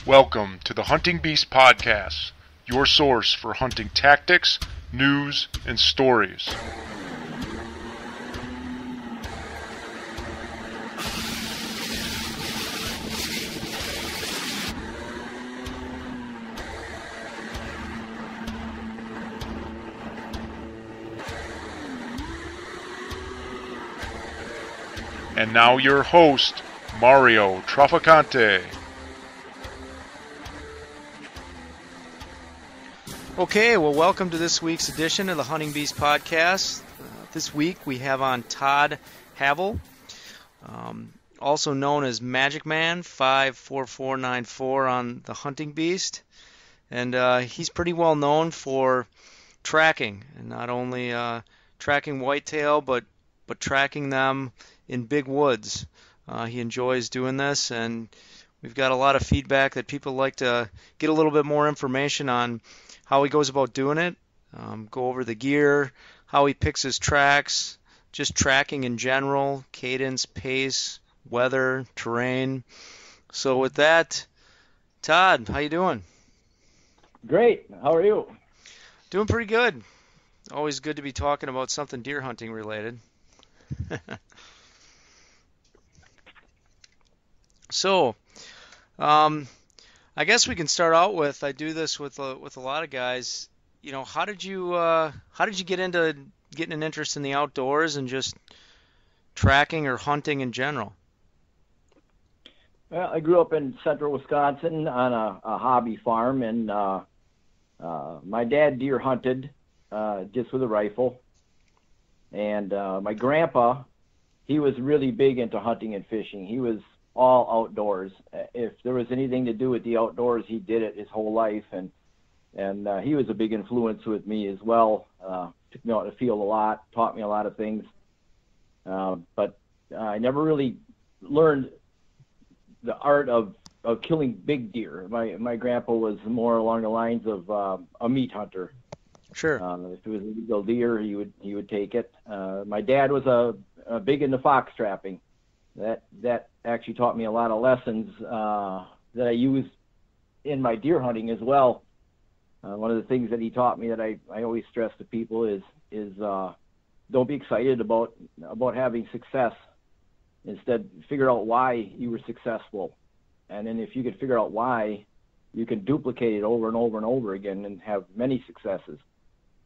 Welcome to the Hunting Beast Podcast, your source for hunting tactics, news, and stories. And now your host, Mario Traficante. Okay, well, welcome to this week's edition of the Hunting Beast Podcast. This week we have on Todd Havel, also known as Magic Man 54494 on the Hunting Beast, and he's pretty well known for tracking, and not only tracking whitetail, but tracking them in big woods. He enjoys doing this, and we've got a lot of feedback that people like to get a little bit more information on how he goes about doing it, go over the gear, how he picks his tracks, just tracking in general, cadence, pace, weather, terrain. So with that, Todd, how you doing? Great. How are you? Doing pretty good. Always good to be talking about something deer hunting related. So, I guess we can start out with, I do this with a lot of guys. You know, how did you get into getting an interest in the outdoors and just tracking or hunting in general? Well, I grew up in central Wisconsin on a hobby farm, and my dad deer hunted just with a rifle, and my grandpa, he was really big into hunting and fishing. He was all outdoors. If there was anything to do with the outdoors, he did it his whole life, and he was a big influence with me as well. Took me out in the field a lot, taught me a lot of things, but I never really learned the art of killing big deer. My grandpa was more along the lines of a meat hunter. Sure. If it was a legal deer, he would take it. My dad was a big into fox trapping. That actually taught me a lot of lessons that I use in my deer hunting as well. One of the things that he taught me that I always stress to people is don't be excited about having success. Instead, figure out why you were successful. And then if you could figure out why, you can duplicate it over and over and over again and have many successes.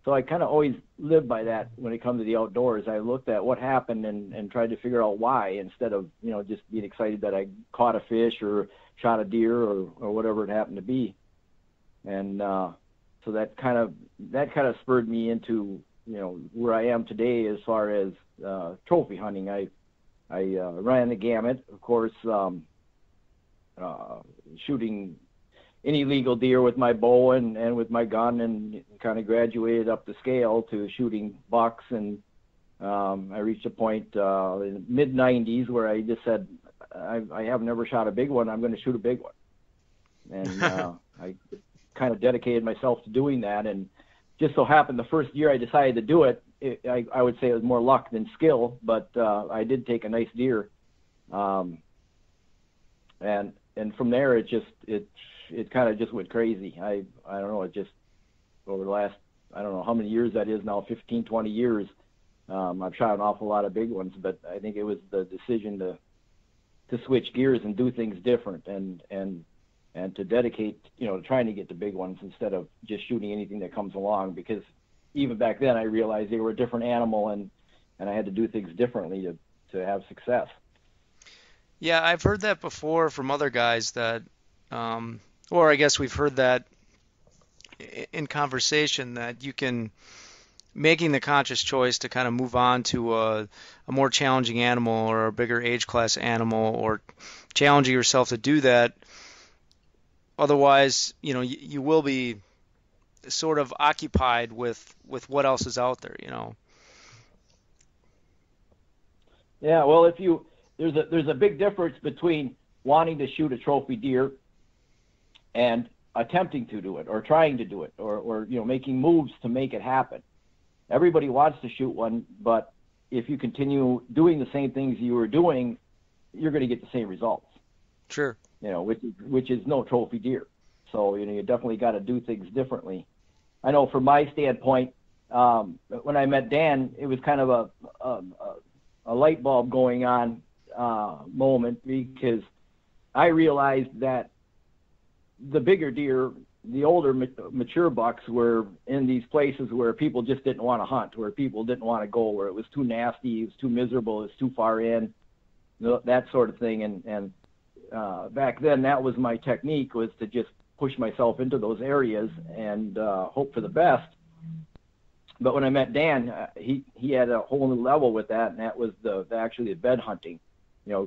So I kind of always lived by that when it comes to the outdoors. I looked at what happened and tried to figure out why, instead of, just being excited that I caught a fish or shot a deer or whatever it happened to be. And so that kind of spurred me into, where I am today as far as trophy hunting. I ran the gamut, of course, shooting any legal deer with my bow and with my gun, and kind of graduated up the scale to shooting bucks. And I reached a point in the mid-90s where I just said, I have never shot a big one. I'm going to shoot a big one. And I kind of dedicated myself to doing that. And just so happened the first year I decided to do it, I would say it was more luck than skill, but I did take a nice deer. And from there, it kind of just went crazy. I don't know, it just, over the last, I don't know how many years that is now, 15, 20 years, I've shot an awful lot of big ones, but I think it was the decision to switch gears and do things different and to dedicate, to trying to get the big ones instead of just shooting anything that comes along, because even back then I realized they were a different animal and I had to do things differently to have success. Yeah, I've heard that before from other guys that, or I guess we've heard that in conversation, that you can, making the conscious choice to kind of move on to a more challenging animal or a bigger age class animal, or challenging yourself to do that. Otherwise, you will be sort of occupied with what else is out there, Yeah, well, there's a big difference between wanting to shoot a trophy deer and attempting to do it, or trying to do it, or making moves to make it happen. Everybody wants to shoot one, but if you continue doing the same things you were doing, you're going to get the same results. Sure. which is no trophy deer. So, you definitely got to do things differently. I know from my standpoint, when I met Dan, it was kind of a light bulb going on moment, because I realized that the bigger deer, the older mature bucks, were in these places where people just didn't want to hunt, where people didn't want to go, where it was too nasty, it was too miserable, it was too far in, that sort of thing. And back then, that was my technique, was to just push myself into those areas and hope for the best. But when I met Dan, he had a whole new level with that, and that was actually the bed hunting.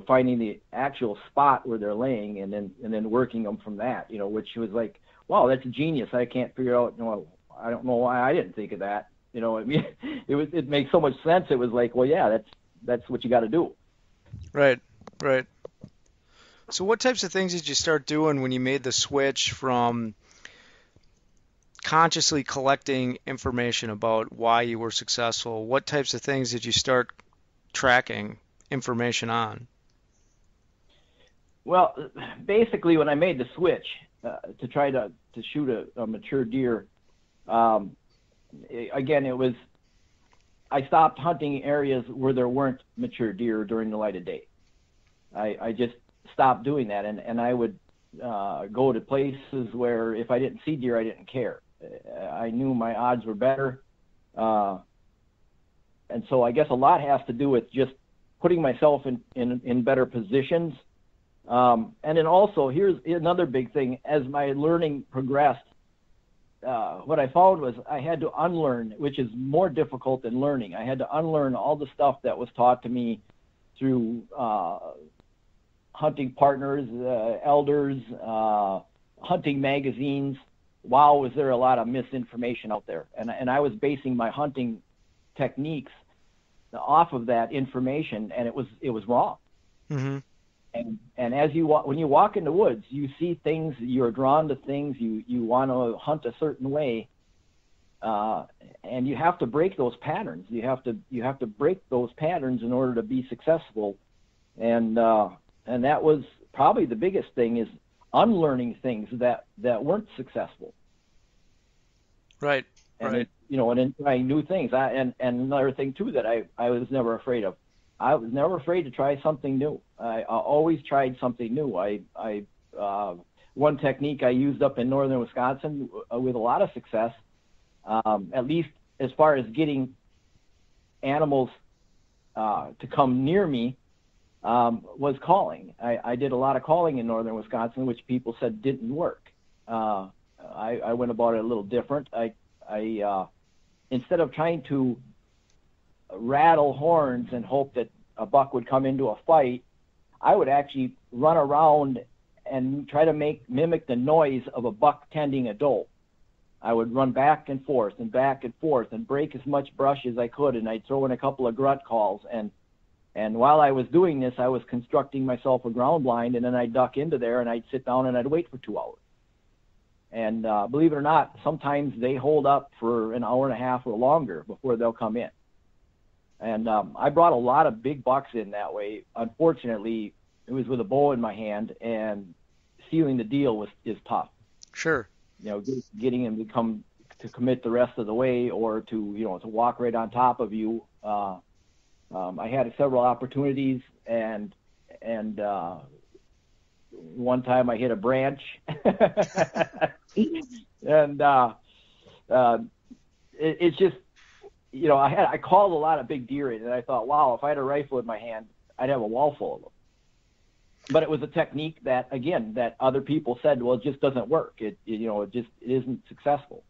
Finding the actual spot where they're laying, and then working them from that. Which was like, wow, that's genius. I can't figure out. I don't know why I didn't think of that. It makes so much sense. It was like, well, yeah, that's what you got to do. Right. So what types of things did you start doing when you made the switch from consciously collecting information about why you were successful? What types of things did you start tracking information on? Well, basically, when I made the switch to try to shoot a mature deer, again, it was, I stopped hunting areas where there weren't mature deer during the light of day. I just stopped doing that, and I would go to places where if I didn't see deer, I didn't care. I knew my odds were better, and so I guess a lot has to do with just putting myself in better positions. And then also, here's another big thing. As my learning progressed, what I found was I had to unlearn, which is more difficult than learning. I had to unlearn all the stuff that was taught to me through hunting partners, elders, hunting magazines. Wow, was there a lot of misinformation out there. And I was basing my hunting techniques off of that information, and it was wrong. Mm-hmm. And as when you walk in the woods, you see things, you're drawn to things, you want to hunt a certain way, and you have to break those patterns. You have to break those patterns in order to be successful. And that was probably the biggest thing, is unlearning things that weren't successful. Right. And right. And then trying new things. And another thing too that I was never afraid of. I was never afraid to try something new. I always tried something new. One technique I used up in northern Wisconsin with a lot of success, at least as far as getting animals to come near me, was calling. I did a lot of calling in northern Wisconsin, which people said didn't work. I went about it a little different. I instead of trying to rattle horns and hope that a buck would come into a fight, I would actually run around and try to mimic the noise of a buck tending a doe. I would run back and forth and break as much brush as I could, and I'd throw in a couple of grunt calls. And while I was doing this, I was constructing myself a ground blind, and then I'd duck into there and I'd sit down and I'd wait for 2 hours. And believe it or not, sometimes they hold up for an hour and a half or longer before they'll come in. And I brought a lot of big bucks in that way. Unfortunately, it was with a bow in my hand, and sealing the deal is tough. Sure. Getting him to commit the rest of the way, or to walk right on top of you. I had several opportunities, and one time I hit a branch, and it's just, I called a lot of big deer in, and I thought, wow, if I had a rifle in my hand, I'd have a wall full of them. But it was a technique that other people said, well, it just doesn't work. It isn't successful.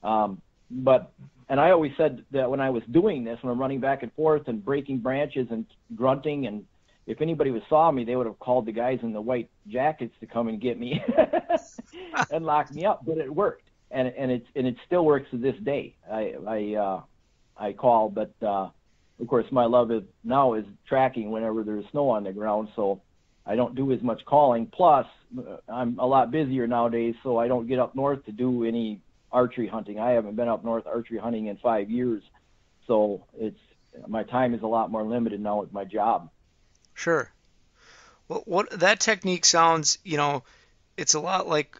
And I always said that when I was doing this, when I'm running back and forth and breaking branches and grunting, and if anybody saw me, they would have called the guys in the white jackets to come and get me and lock me up. But it worked, and it still works to this day. I call, but of course my love now is tracking whenever there's snow on the ground, so I don't do as much calling. Plus, I'm a lot busier nowadays, so I don't get up north to do any archery hunting. I haven't been up north archery hunting in 5 years, so my time is a lot more limited now with my job. Sure. Well, what that technique sounds, it's a lot like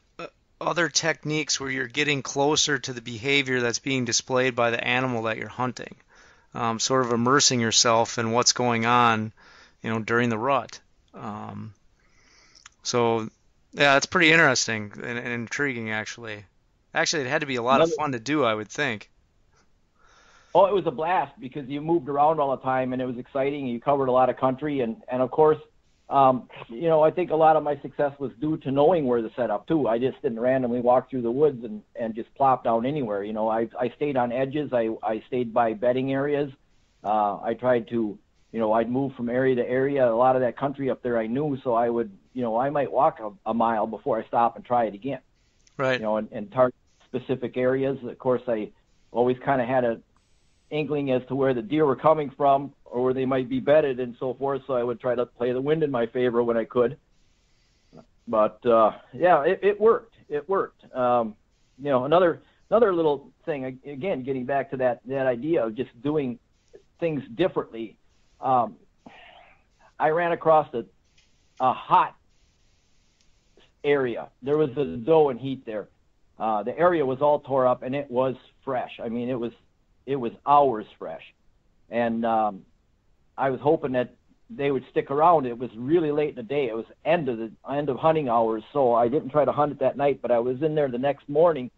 other techniques where you're getting closer to the behavior that's being displayed by the animal that you're hunting, sort of immersing yourself in what's going on, during the rut. Um, so, yeah, it's pretty interesting and intriguing, actually. Actually, it had to be a lot of Another, fun to do, I would think. oh, it was a blast because you moved around all the time and it was exciting. You covered a lot of country and of course, I think a lot of my success was due to knowing where to set up too. I just didn't randomly walk through the woods and just plop down anywhere. I stayed on edges. I stayed by bedding areas. I tried to, I'd move from area to area. A lot of that country up there I knew, so I would, I might walk a mile before I stop and try it again. Right. And target specific areas. Of course, I always kind of had a inkling as to where the deer were coming from or where they might be bedded and so forth, so I would try to play the wind in my favor when I could. But yeah, it worked. It worked. Another little thing, again, getting back to that idea of just doing things differently. I ran across a hot area. There was a doe in heat there. The area was all tore up and it was fresh. I mean, it was hours fresh. And I was hoping that they would stick around. It was really late in the day. It was end of hunting hours, so I didn't try to hunt it that night, but I was in there the next morning.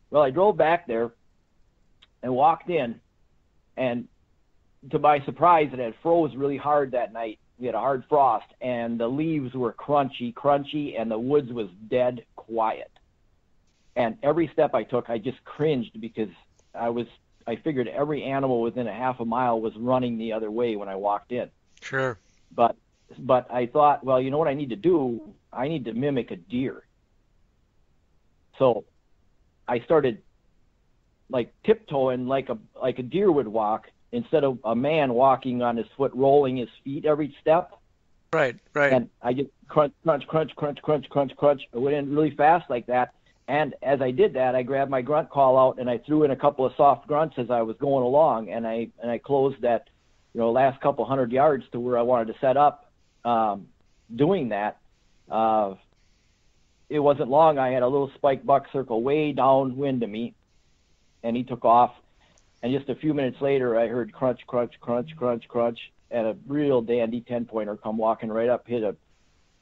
Well, I drove back there and walked in, and to my surprise, it had froze really hard that night. We had a hard frost, and the leaves were crunchy, and the woods was dead quiet. And every step I took, I just cringed because I figured every animal within a half a mile was running the other way when I walked in. Sure. But I thought, well, you know what I need to do? I need to mimic a deer. So I started like tiptoeing like a deer would walk instead of a man walking on his foot, rolling his feet every step. Right. And I just crunch. I went in really fast like that. And as I did that, I grabbed my grunt call out and I threw in a couple of soft grunts as I was going along, and I closed that, last couple 100 yards to where I wanted to set up. Doing that, it wasn't long. I had a little spike buck circle way downwind of me, and he took off. And just a few minutes later, I heard crunch, and a real dandy 10-pointer come walking right up, hit a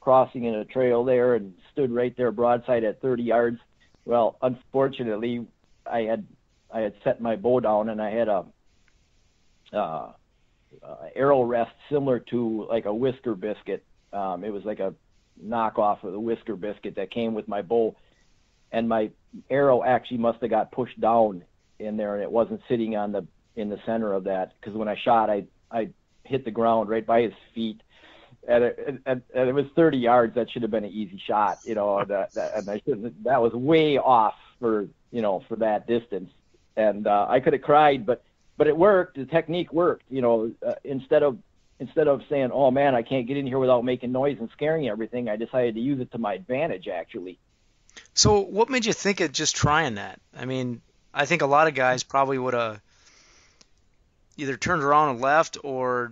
crossing in a trail there, and stood right there broadside at 30 yards. Well, unfortunately, I had set my bow down, and I had a arrow rest similar to like a whisker biscuit. It was like a knockoff of the whisker biscuit that came with my bow, and my arrow actually must have got pushed down in there, and it wasn't sitting in the center of that, because when I shot, I hit the ground right by his feet. And it was 30 yards. That should have been an easy shot, and that was way off for that distance. And I could have cried, but it worked. The technique worked. Instead of saying, "Oh man, I can't get in here without making noise and scaring everything," I decided to use it to my advantage, actually. So, what made you think of just trying that? I mean, I think a lot of guys probably would have either turned around and left, or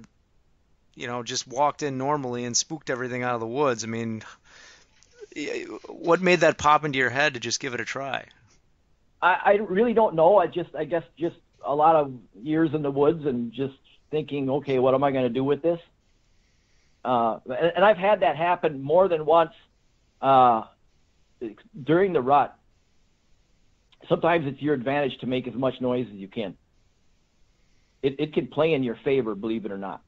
just walked in normally and spooked everything out of the woods. I mean, what made that pop into your head to just give it a try? I really don't know. I guess just a lot of years in the woods and just thinking, okay, what am I going to do with this? And I've had that happen more than once during the rut. Sometimes it's your advantage to make as much noise as you can. It can play in your favor, believe it or not.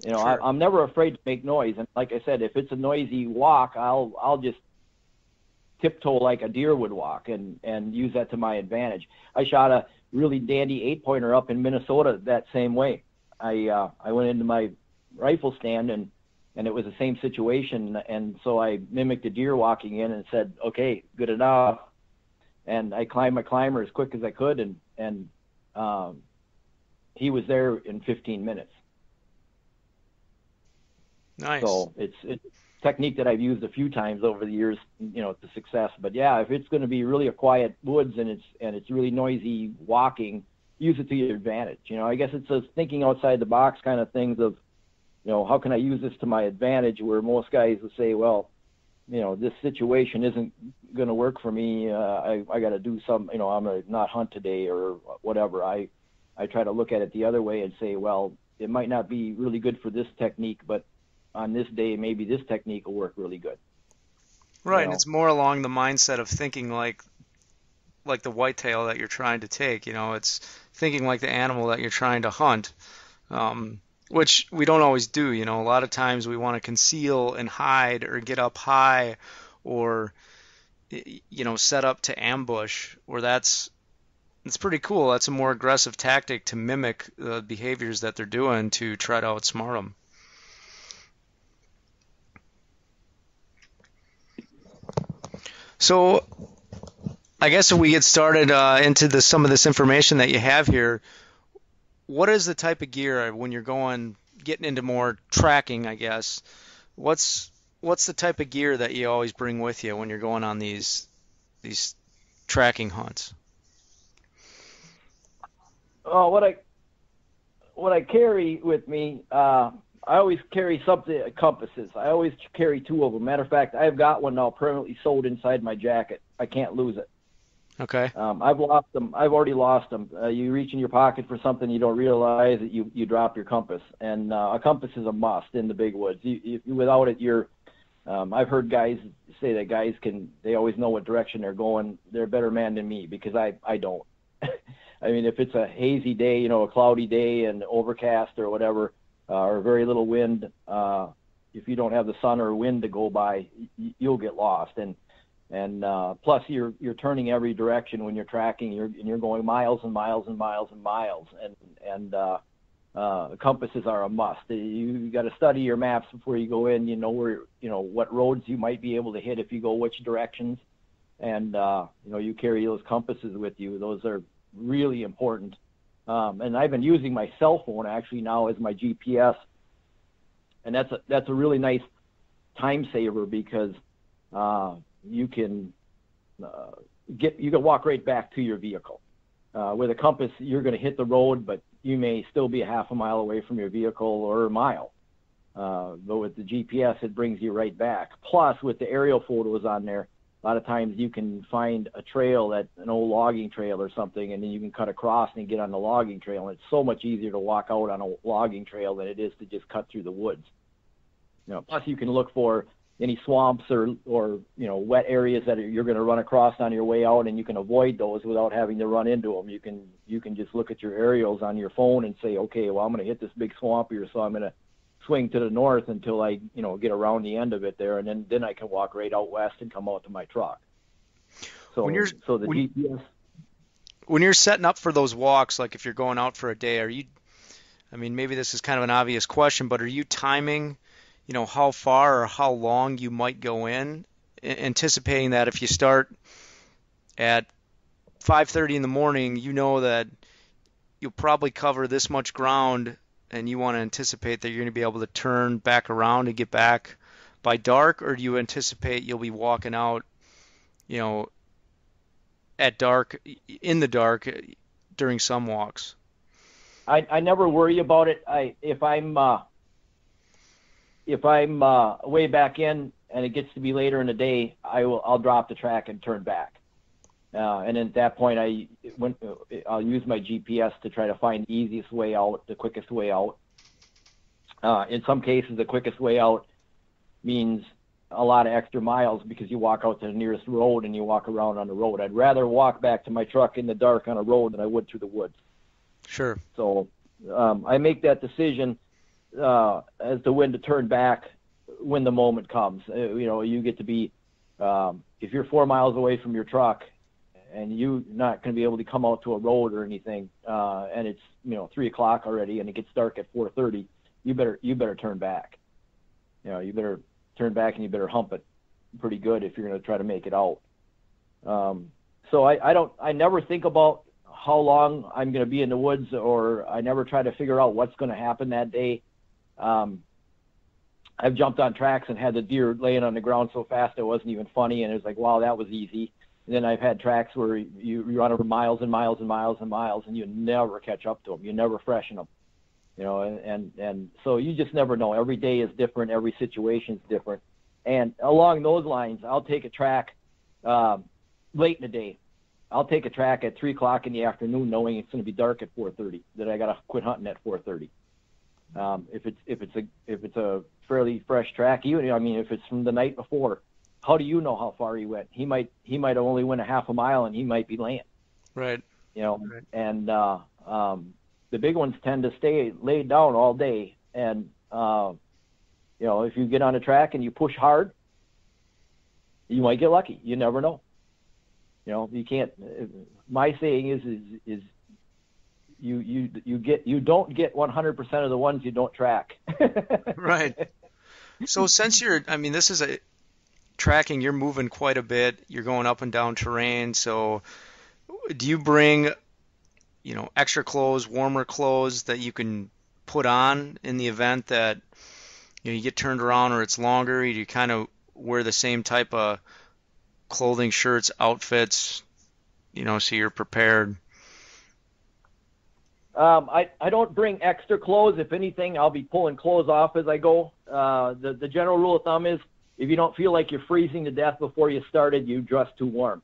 Sure. I'm never afraid to make noise, and like I said, if it's a noisy walk, I'll just tiptoe like a deer would walk and use that to my advantage. I shot a really dandy 8-pointer up in Minnesota that same way. I went into my rifle stand and it was the same situation, and so I mimicked a deer walking in and said, "Okay, good enough." And I climbed my climber as quick as I could, and he was there in 15 minutes. Nice. So it's a technique that I've used a few times over the years, to success. But yeah, if it's going to be really a quiet woods and it's really noisy walking, use it to your advantage. I guess it's those thinking outside the box kind of things of, how can I use this to my advantage, where most guys will say, well, this situation isn't going to work for me. I got to do some, I'm going to not hunt today or whatever. I try to look at it the other way and say, well, it might not be really good for this technique, but on this day, maybe this technique will work really good. Right, and it's more along the mindset of thinking like the whitetail that you're trying to take. It's thinking like the animal that you're trying to hunt, which we don't always do. A lot of times we want to conceal and hide or get up high or, set up to ambush, or it's pretty cool. That's a more aggressive tactic to mimic the behaviors that they're doing to try to outsmart them. So I guess if we get started into some of this information that you have here, what is the type of gear when you're getting into more tracking, I guess? What's the type of gear that you always bring with you when you're going on these tracking hunts? Oh, what I carry with me, I always carry compasses. I always carry 2 of them. Matter of fact, I've got one now permanently sewed inside my jacket. I can't lose it. Okay. I've lost them. I've already lost them. You reach in your pocket for something, you don't realize that you drop your compass. And a compass is a must in the big woods. Without it, I've heard guys say that they always know what direction they're going. They're a better man than me, because I don't. I mean, if it's a hazy day, a cloudy day and overcast or whatever, or very little wind, if you don't have the sun or wind to go by, you'll get lost. And plus you're turning every direction when you're tracking. You're going miles and miles and miles and miles. And compasses are a must. You got to study your maps before you go in. What roads you might be able to hit if you go which directions. And you carry those compasses with you. Those are really important. And I've been using my cell phone actually now as my GPS, and that's a really nice time saver, because you can walk right back to your vehicle. With a compass, you're going to hit the road, but you may still be a half a mile away from your vehicle or a mile. But with the GPS, it brings you right back. Plus, with the aerial photos on there, a lot of times you can find a trail, an old logging trail or something, and then you can cut across and get on the logging trail. And it's so much easier to walk out on a logging trail than it is to just cut through the woods. Plus you can look for any swamps or wet areas that you're going to run across on your way out, and you can avoid those without having to run into them. You can just look at your aerials on your phone and say, okay, well, I'm going to hit this big swamp here, so I'm going to swing to the north until I get around the end of it there, and then I can walk right out west and come out to my truck. So the GPS. When you're setting up for those walks, like if you're going out for a day, maybe this is kind of an obvious question, but are you timing, how far or how long you might go in, anticipating that if you start at 5:30 in the morning, that you'll probably cover this much ground, and you want to anticipate that you're going to be able to turn back around and get back by dark? Or do you anticipate you'll be walking out, at dark, in the dark, during some walks? I never worry about it. If I'm way back in and it gets to be later in the day, I'll drop the track and turn back. And at that point, I'll use my GPS to try to find the easiest way out, the quickest way out. In some cases, the quickest way out means a lot of extra miles, because you walk out to the nearest road and you walk around on the road. I'd rather walk back to my truck in the dark on a road than I would through the woods. Sure. So I make that decision as to when to turn back when the moment comes. You get to be, if you're 4 miles away from your truck and you're not going to be able to come out to a road or anything, and it's 3 o'clock already and it gets dark at 4:30, you better turn back. You better turn back and you better hump it pretty good if you're going to try to make it out. So I never think about how long I'm going to be in the woods, or I never try to figure out what's going to happen that day. I've jumped on tracks and had the deer laying on the ground so fast it wasn't even funny, and it was like, wow, that was easy. And then I've had tracks where you run over miles and miles and miles and miles, and you never catch up to them. You never freshen them. and so you just never know. Every day is different. Every situation is different. And along those lines, I'll take a track late in the day. I'll take a track at 3 o'clock in the afternoon, knowing it's going to be dark at 4:30. That I got to quit hunting at 4:30. If it's a fairly fresh track, if it's from the night before, how do you know how far he went? He might only went a half a mile, and he might be laying. Right. Right. And the big ones tend to stay laid down all day. And if you get on a track and you push hard, you might get lucky. You never know. You can't. My saying is you don't get 100% of the ones you don't track. Right. So since this is a tracking, you're moving quite a bit. You're going up and down terrain. So do you bring, extra clothes, warmer clothes that you can put on in the event that you get turned around or it's longer? You kind of wear the same type of clothing, shirts, outfits, so you're prepared. I don't bring extra clothes. If anything, I'll be pulling clothes off as I go. The general rule of thumb is if you don't feel like you're freezing to death before you started, you dress too warm.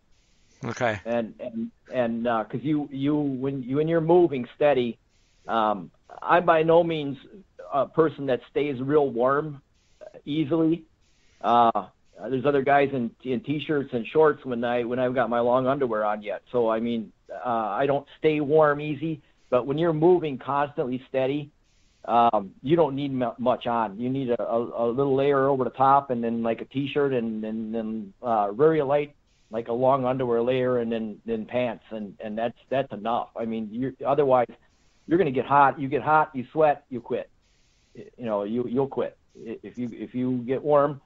Okay. And because when you're moving steady, I'm by no means a person that stays real warm easily. There's other guys in t-shirts and shorts when I've got my long underwear on yet. So I don't stay warm easy. But when you're moving constantly steady, you don't need much on. You need a little layer over the top, and then like a t-shirt, and then very light, like a long underwear layer, and then pants, and that's enough. Otherwise you're going to get hot. You get hot, you sweat, you quit. You'll quit if you get warm.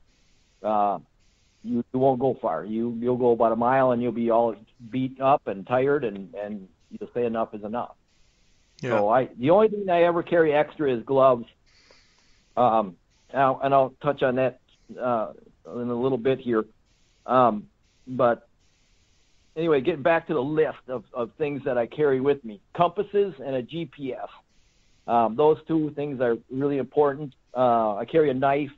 You won't go far. You'll go about a mile, and you'll be all beat up and tired, and you'll say enough is enough. Yeah. So the only thing I ever carry extra is gloves. And I'll touch on that in a little bit here. But anyway, getting back to the list of things that I carry with me: compasses and a GPS. Those two things are really important. I carry a knife.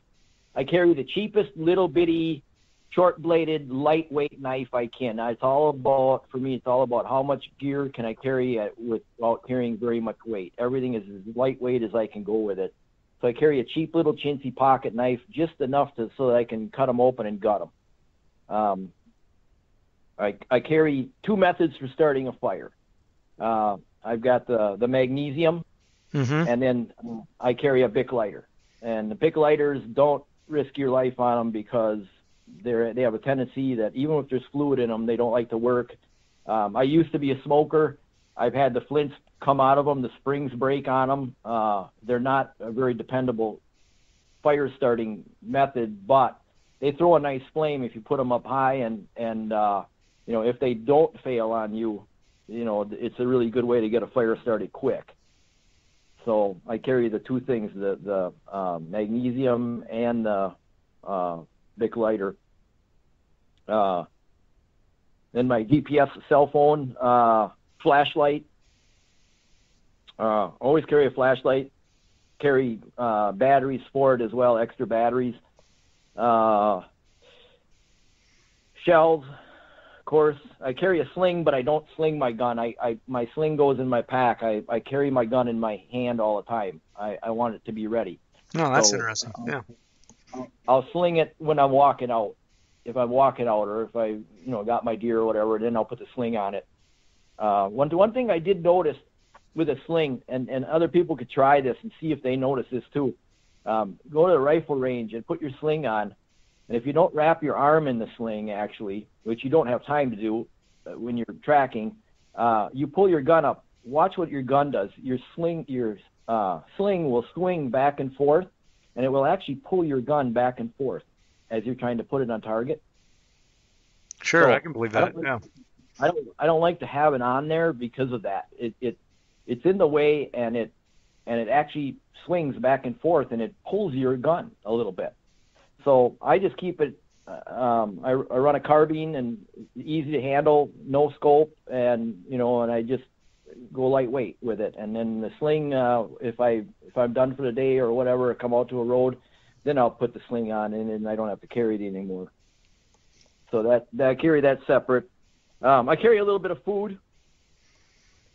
I carry the cheapest little bitty, short-bladed, lightweight knife I can. For me, it's all about how much gear can I carry without carrying very much weight. Everything is as lightweight as I can go with it. So I carry a cheap little chintzy pocket knife, just enough so that I can cut them open and gut them. I carry two methods for starting a fire. I've got the magnesium, and then I carry a Bic lighter. And the Bic lighters, don't risk your life on them because they have a tendency that even if there's fluid in them, they don't like to work. I used to be a smoker. I've had the flints come out of them, the springs break on them. They're not a very dependable fire starting method, but they throw a nice flame if you put them up high, and if they don't fail on you, it's a really good way to get a fire started quick. So I carry the two things, the magnesium and the Bic lighter. Then my GPS cell phone, flashlight. Always carry a flashlight. Carry batteries for it as well, extra batteries. Shells, of course. I carry a sling, but I don't sling my gun. My sling goes in my pack. I carry my gun in my hand all the time. I want it to be ready. Oh, that's interesting. Yeah. I'll sling it when I'm walking out. If I'm walking out, or if I, got my deer or whatever, then I'll put the sling on it. One thing I did notice with a sling, and other people could try this and see if they notice this too. Go to the rifle range and put your sling on, and if you don't wrap your arm in the sling, actually, which you don't have time to do when you're tracking, you pull your gun up. Watch what your gun does. Your sling will swing back and forth, and it will actually pull your gun back and forth as you're trying to put it on target. Sure, so I can believe that. I don't like to have it on there because of that. It's in the way, and it actually swings back and forth, and it pulls your gun a little bit. So I just keep it. I run a carbine, and easy to handle, no scope, and and I just go lightweight with it. And then the sling, if I'm done for the day or whatever, come out to a road, then I'll put the sling on, and then I don't have to carry it anymore. So that I carry that separate. I carry a little bit of food.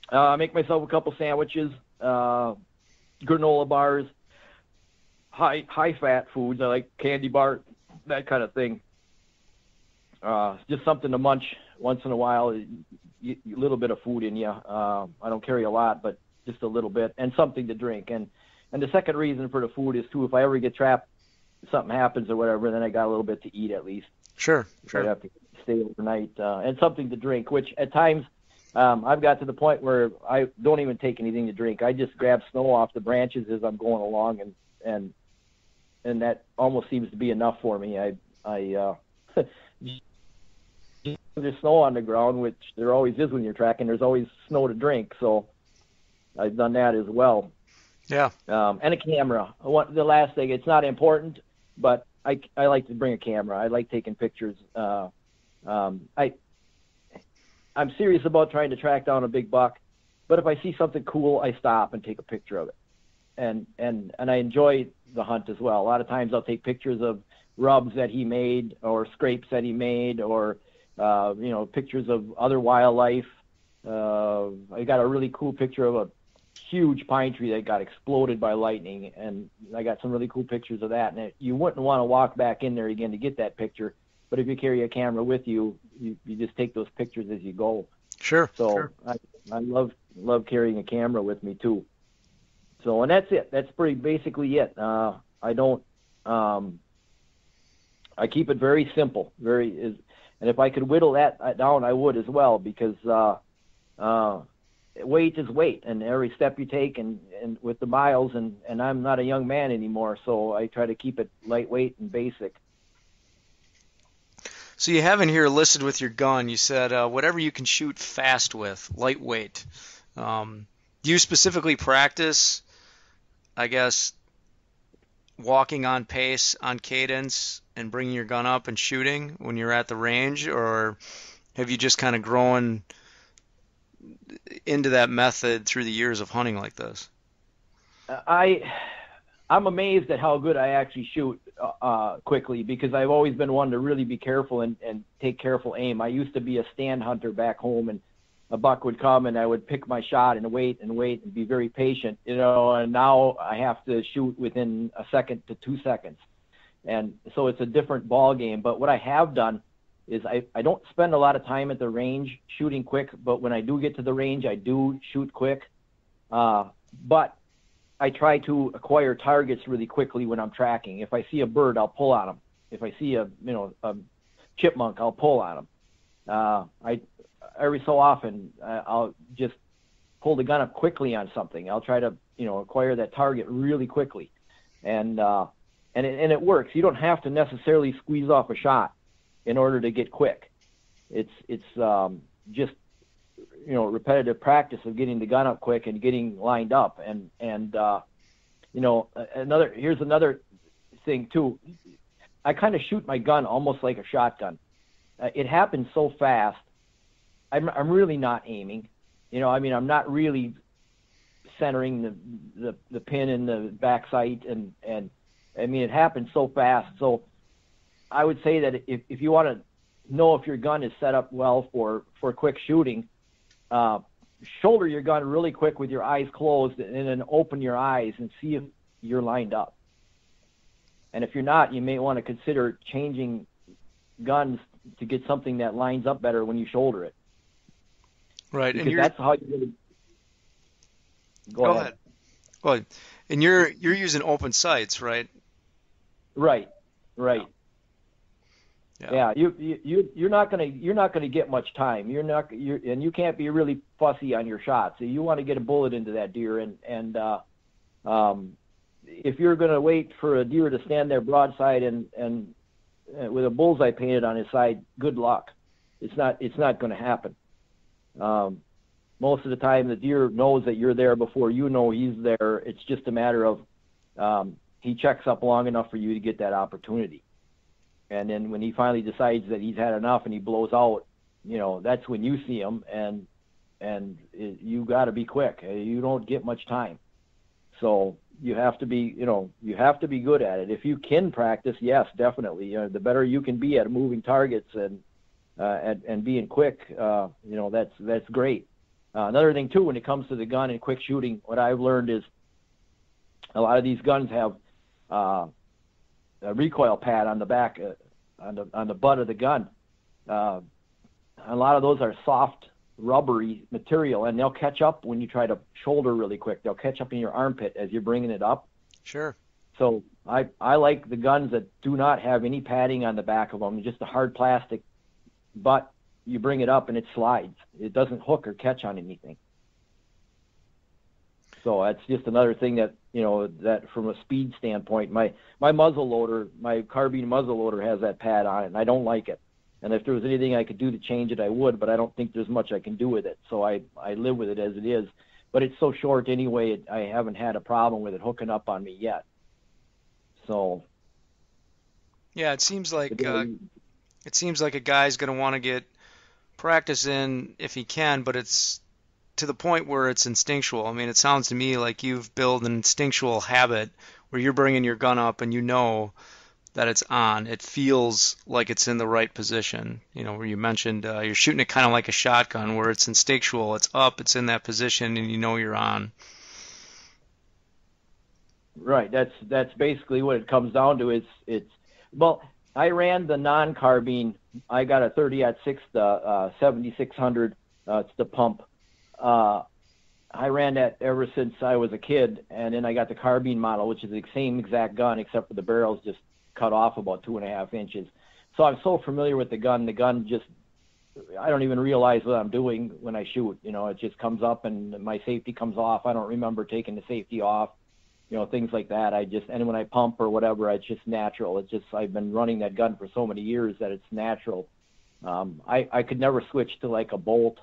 I make myself a couple sandwiches, granola bars, high fat foods. I like candy bar, that kind of thing. Just something to munch once in a while. A little bit of food in you. I don't carry a lot, but just a little bit, and something to drink. And the second reason for the food is too, if I ever get trapped, something happens or whatever, then I got a little bit to eat at least. Sure. I have to stay overnight, and something to drink, which at times I've got to the point where I don't even take anything to drink. I just grab snow off the branches as I'm going along, and that almost seems to be enough for me. There's snow on the ground, which there always is when you're tracking. There's always snow to drink, so I've done that as well. Yeah. And a camera. The last thing, it's not important, but I like to bring a camera. I like taking pictures. I'm serious about trying to track down a big buck, but if I see something cool, I stop and take a picture of it. And I enjoy the hunt as well. A lot of times I'll take pictures of rubs that he made or scrapes that he made, or pictures of other wildlife. I got a really cool picture of a huge pine tree that got exploded by lightning, and I got some really cool pictures of that. And you wouldn't want to walk back in there again to get that picture, but if you carry a camera with you, you just take those pictures as you go. Sure. So sure. I love carrying a camera with me too. So, and that's it. That's pretty basically it. I keep it very simple. And if I could whittle that down, I would as well, because weight is weight, and every step you take, and with the miles, and I'm not a young man anymore, so I try to keep it lightweight and basic. So you have in here listed with your gun, you said whatever you can shoot fast with, lightweight. Do you specifically practice, I guess, walking on pace, on cadence, and bringing your gun up and shooting when you're at the range, or have you just kind of grown into that method through the years of hunting like this? I'm amazed at how good I actually shoot quickly, because I've always been one to really be careful and take careful aim. I used to be a stand hunter back home, and a buck would come and I would pick my shot and wait and be very patient, and now I have to shoot within a second to 2 seconds. And so it's a different ball game. But what I have done is I don't spend a lot of time at the range shooting quick, but when I do get to the range, I do shoot quick. But I try to acquire targets really quickly when I'm tracking. If I see a bird, I'll pull on him. If I see a chipmunk, I'll pull on him. Every so often, I'll just pull the gun up quickly on something. I'll try to, acquire that target really quickly. And it works. You don't have to necessarily squeeze off a shot in order to get quick. It's just, repetitive practice of getting the gun up quick and getting lined up. Here's another thing too. I kind of shoot my gun almost like a shotgun. It happens so fast. I'm really not aiming. I'm not really centering the pin in the back sight, and it happens so fast. So I would say that if you want to know if your gun is set up well for quick shooting, shoulder your gun really quick with your eyes closed, and then open your eyes and see if you're lined up. And if you're not, you may want to consider changing guns to get something that lines up better when you shoulder it. Right, because that's how you really go ahead. Well, and you're using open sights, right? Right. Yeah. You're not gonna get much time. And you can't be really fussy on your shots. So you want to get a bullet into that deer, and if you're gonna wait for a deer to stand there broadside and with a bullseye painted on his side, good luck. It's not going to happen. Most of the time, the deer knows that you're there before you know he's there. It's just a matter of he checks up long enough for you to get that opportunity. And then when he finally decides that he's had enough and he blows out, that's when you see him, and and you got to be quick. You don't get much time. So you have to be, you have to be good at it. If you can practice, yes, definitely. The better you can be at moving targets and being quick, that's great. Another thing too, when it comes to the gun and quick shooting, what I've learned is a lot of these guns have a recoil pad on the back, on the butt of the gun. A lot of those are soft, rubbery material, and they'll catch up when you try to shoulder really quick. They'll catch up in your armpit as you're bringing it up. Sure. So I like the guns that do not have any padding on the back of them, just a hard plastic, but you bring it up and it slides. It doesn't hook or catch on anything. So that's just another thing that, that from a speed standpoint, my muzzle loader, my carbine muzzle loader has that pad on it, and I don't like it. And if there was anything I could do to change it, I would, but I don't think there's much I can do with it. So I live with it as it is. But it's so short anyway, I haven't had a problem with it hooking up on me yet. So. Yeah, it seems like a guy's going to want to get practice in if he can, but it's to the point where it's instinctual. I mean, it sounds to me like you've built an instinctual habit where you're bringing your gun up and you know that it's on. It feels like it's in the right position. Where you mentioned you're shooting it kind of like a shotgun, where it's instinctual. It's up, it's in that position, and you know you're on. Right. That's basically what it comes down to. Well, I ran the non-carbine. I got a 30-06, the 7600. It's the pump. I ran that ever since I was a kid, and then I got the carbine model, which is the same exact gun, except for the barrel's just cut off about 2.5 inches. So I'm so familiar with the gun. The gun just, I don't even realize what I'm doing when I shoot. It just comes up and my safety comes off. I don't remember taking the safety off, things like that. And when I pump or whatever, it's just natural. It's just, I've been running that gun for so many years that it's natural. I could never switch to like a bolt.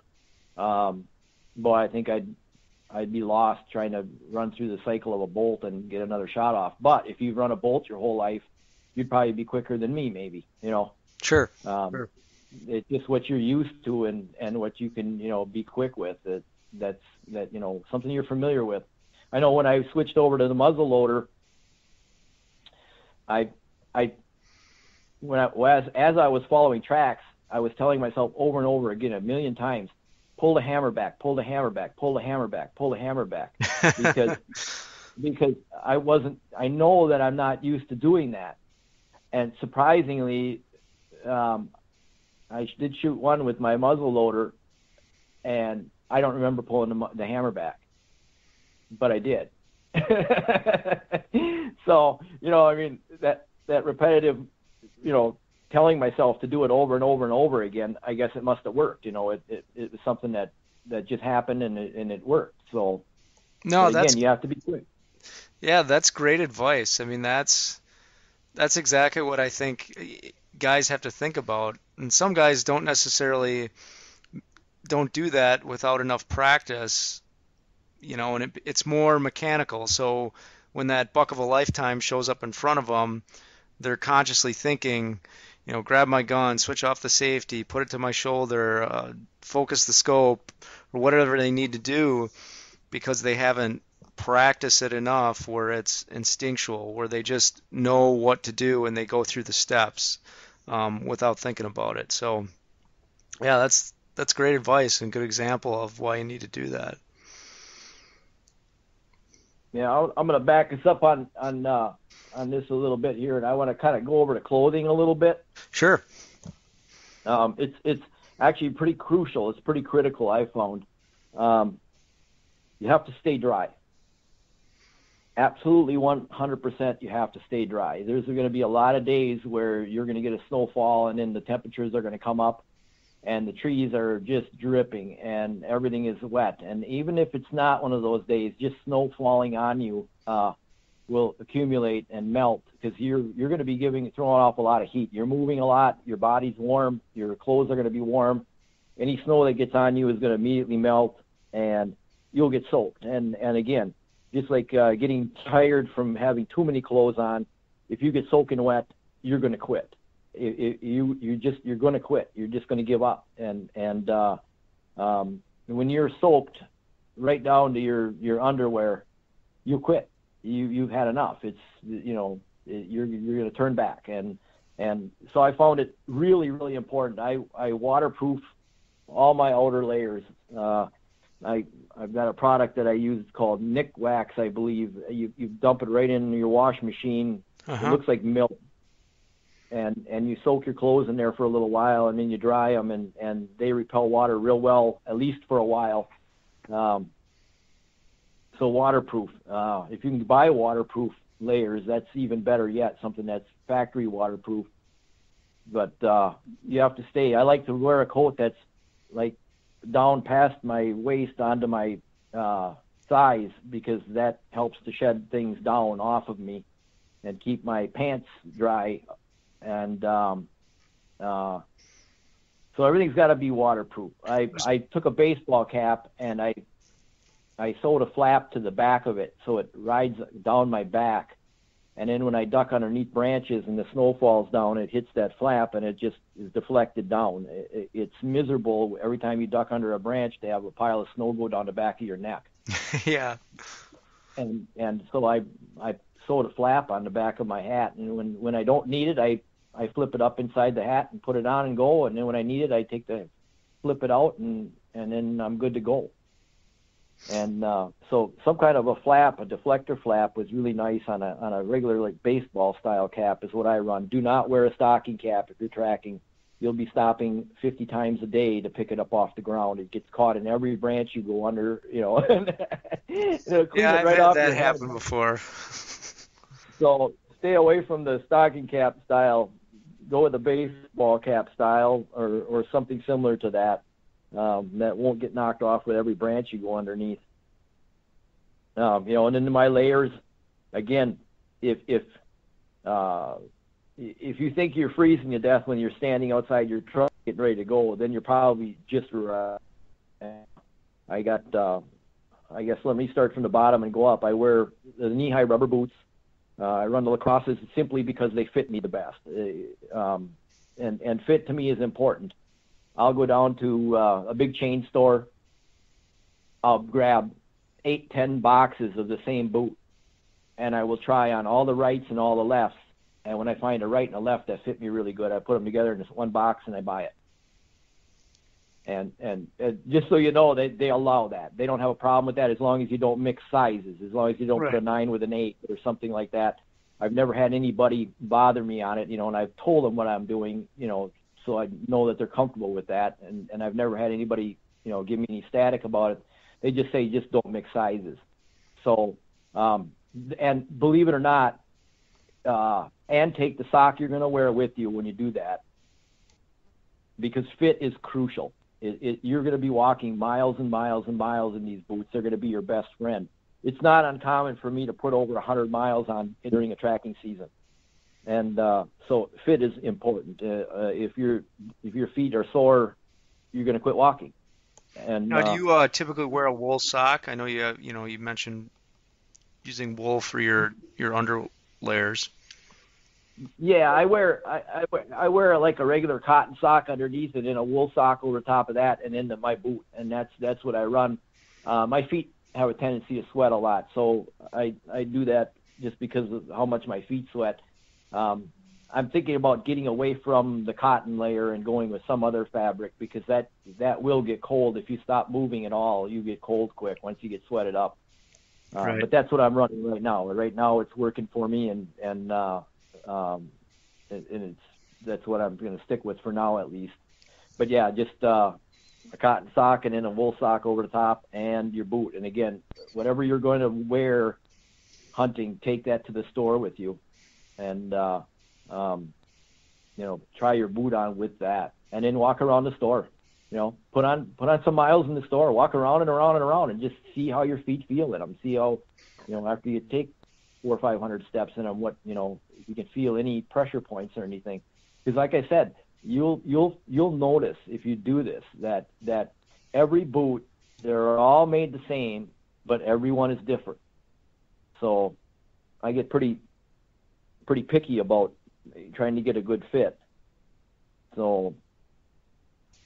Boy, I think I'd be lost trying to run through the cycle of a bolt and get another shot off. But if you've run a bolt your whole life, you'd probably be quicker than me, maybe. Sure. Sure. It's just what you're used to and what you can, be quick with. That's something you're familiar with. I know when I switched over to the muzzle loader, as I was following tracks, I was telling myself over and over again 1,000,000 times, pull the hammer back, pull the hammer back, pull the hammer back, pull the hammer back, because I know that I'm not used to doing that. And surprisingly, I did shoot one with my muzzle loader, and I don't remember pulling the hammer back, but I did. So, that repetitive, telling myself to do it over and over and over again, I guess it must have worked. It was something that just happened and it worked. So, again, you have to be quick. Yeah, that's great advice. I mean, that's exactly what I think guys have to think about. And some guys don't do that without enough practice, and it's more mechanical. So when that buck of a lifetime shows up in front of them, they're consciously thinking, grab my gun, switch off the safety, put it to my shoulder, focus the scope, or whatever they need to do, because they haven't practiced it enough where it's instinctual, where they just know what to do and they go through the steps without thinking about it. So, yeah, that's great advice and good example of why you need to do that. Yeah, I'm going to back us up on this a little bit here, and I want to kind of go over to clothing a little bit. Sure. It's actually pretty crucial. It's pretty critical, I found. You have to stay dry. Absolutely 100% you have to stay dry. There's going to be a lot of days where you're going to get a snowfall, and then the temperatures are going to come up, and the trees are just dripping, and everything is wet. And even if it's not one of those days, just snow falling on you will accumulate and melt, because you're going to be throwing off a lot of heat. You're moving a lot. Your body's warm. Your clothes are going to be warm. Any snow that gets on you is going to immediately melt, and you'll get soaked. And again, just like getting tired from having too many clothes on, if you get soaking wet, you're going to quit. You're going to quit. You're just going to give up. And when you're soaked right down to your underwear, you quit. You've had enough. It's, you're going to turn back. And so I found it really, really important. I waterproof all my outer layers. I've got a product that I use called Nick Wax, I believe. You dump it right in your wash machine. Uh-huh. It looks like milk. And you soak your clothes in there for a little while, and then you dry them, and they repel water real well, at least for a while. So waterproof. If you can buy waterproof layers, that's even better yet, something that's factory waterproof. But you have to stay. I like to wear a coat that's like down past my waist onto my thighs, because that helps to shed things down off of me and keep my pants dry. And so everything's got to be waterproof. I took a baseball cap and I sewed a flap to the back of it so it rides down my back. And then when I duck underneath branches and the snow falls down, it hits that flap and it just is deflected down. It's miserable every time you duck under a branch to have a pile of snow go down the back of your neck. Yeah. And so I sewed a flap on the back of my hat, and when I don't need it, I flip it up inside the hat and put it on and go. And then when I need it, I flip it out, and then I'm good to go. And so some kind of a flap, a deflector flap, was really nice on a regular, like, baseball style cap is what I run. Do not wear a stocking cap if you're tracking. You'll be stopping 50 times a day to pick it up off the ground. It gets caught in every branch you go under, Yeah, I've I've had that happen before. So stay away from the stocking cap style. Go with the baseball cap style or something similar to that. That won't get knocked off with every branch you go underneath. And then my layers, again, if you think you're freezing to death when you're standing outside your truck getting ready to go, then you're probably just I guess let me start from the bottom and go up. I wear the knee-high rubber boots. I run the lacrosses simply because they fit me the best. And fit to me is important. I'll go down to a big chain store. I'll grab 8-10 boxes of the same boot, and I will try on all the rights and all the lefts. And when I find a right and a left that fit me really good, I put them together in this one box and I buy it. And just so you know, they allow that. They don't have a problem with that as long as you don't mix sizes, as long as you don't put a 9 with an 8 or something like that. I've never had anybody bother me on it, and I've told them what I'm doing, so I know that they're comfortable with that. And I've never had anybody, give me any static about it. They just say, just don't mix sizes. So, and believe it or not, and take the sock you're going to wear with you when you do that, because fit is crucial. You're going to be walking miles and miles and miles in these boots. They're going to be your best friend. It's not uncommon for me to put over 100 miles on during a tracking season. And so fit is important. If your feet are sore, you're going to quit walking. And now, do you typically wear a wool sock? I know you mentioned using wool for your under layers. Yeah, I wear like a regular cotton sock underneath and then a wool sock over top of that, and into my boot, and that's what I run. My feet have a tendency to sweat a lot, so I do that just because of how much my feet sweat. I'm thinking about getting away from the cotton layer and going with some other fabric, because that will get cold if you stop moving at all. You get cold quick once you get sweated up. Right. But that's what I'm running right now. Right now it's working for me, and that's what I'm going to stick with for now at least. But yeah, just a cotton sock and then a wool sock over the top and your boot. And again, whatever you're going to wear hunting, take that to the store with you, and try your boot on with that, and then walk around the store. Put on some miles in the store, walk around and around and around, and just see how your feet feel in them. See how, after you take 400 or 500 steps in them, if you can feel any pressure points or anything. Because like I said, you'll notice if you do this that every boot, they're all made the same, but every one is different. So I get pretty picky about trying to get a good fit. So,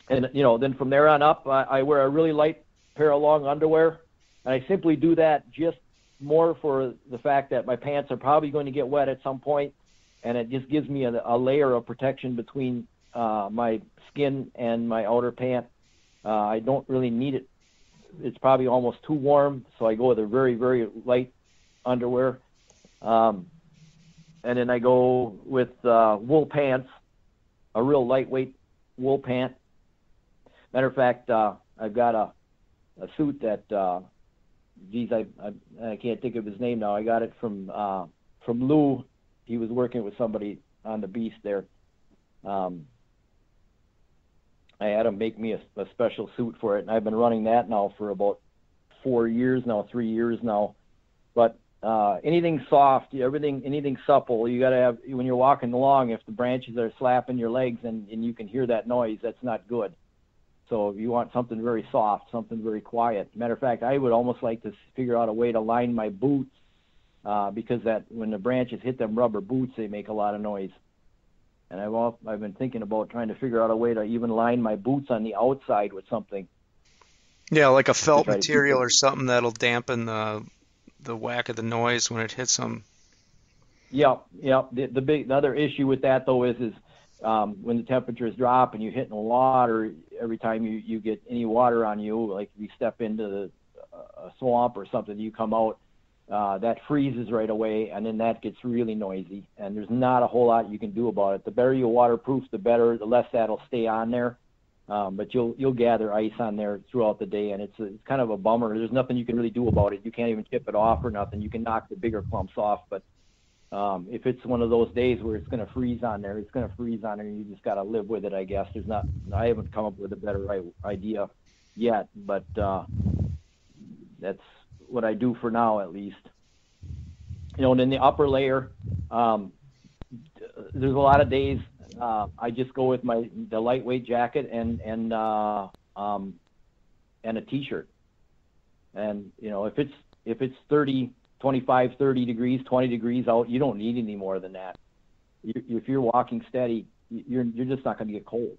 and then from there on up, I wear a really light pair of long underwear, and I simply do that just more for the fact that my pants are probably going to get wet at some point, and it just gives me a layer of protection between my skin and my outer pant. I don't really need it. It's probably almost too warm, so I go with a very, very light underwear. And then I go with wool pants, a real lightweight wool pant. Matter of fact, I've got a suit that, I can't think of his name now. I got it from Lou. He was working with somebody on the Beast there. I had him make me a special suit for it, and I've been running that now for about 3 years now. But anything soft, anything supple, you got to have, when you're walking along, if the branches are slapping your legs and you can hear that noise, that's not good. So if you want something very soft, something very quiet. Matter of fact, I would almost like to figure out a way to line my boots because when the branches hit them rubber boots, they make a lot of noise. And I've been thinking about trying to figure out a way to even line my boots on the outside with something. Yeah, like a felt material or something that'll dampen the whack of the noise when it hits them. Yep. The other issue with that though is when the temperatures drop and you're hitting water, every time you get any water on you, like if you step into a swamp or something, you come out, that freezes right away, and then that gets really noisy, and there's not a whole lot you can do about it. The better you waterproof, the better, the less that'll stay on there. But you'll gather ice on there throughout the day, and it's kind of a bummer. There's nothing you can really do about it. You can't even chip it off or nothing. You can knock the bigger clumps off, but if it's one of those days where it's going to freeze on there, it's going to freeze on there, and you just got to live with it, I guess. I haven't come up with a better idea yet, but that's what I do for now, at least. And in the upper layer, there's a lot of days I just go with the lightweight jacket and a t-shirt. And if it's 25, 30 degrees, 20 degrees out, you don't need any more than that. If you're walking steady, you're just not going to get cold.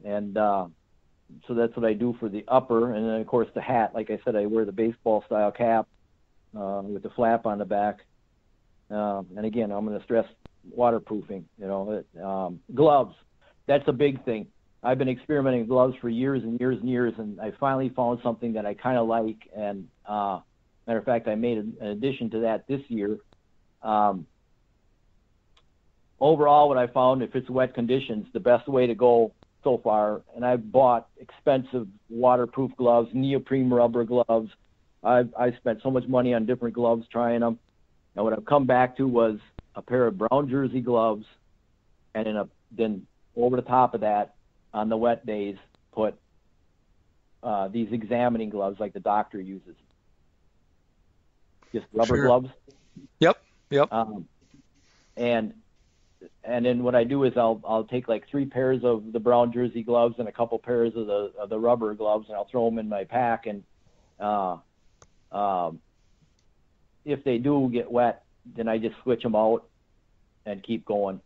And so that's what I do for the upper. And then, of course, the hat. Like I said, I wear the baseball-style cap with the flap on the back. And, again, I'm going to stress waterproofing. Gloves, that's a big thing. I've been experimenting with gloves for years and years and years, and I finally found something that I kind of like. And matter of fact, I made an addition to that this year. Overall, what I found, if it's wet conditions, the best way to go so far, and I've bought expensive waterproof gloves, neoprene rubber gloves. I spent so much money on different gloves trying them, and what I've come back to was a pair of brown jersey gloves, and then over the top of that, on the wet days, put these examining gloves like the doctor uses. Just rubber gloves. Yep. And then what I do is I'll take like 3 pairs of the brown jersey gloves and a couple pairs of the rubber gloves, and I'll throw them in my pack. And if they do get wet, then I just switch them out and keep going.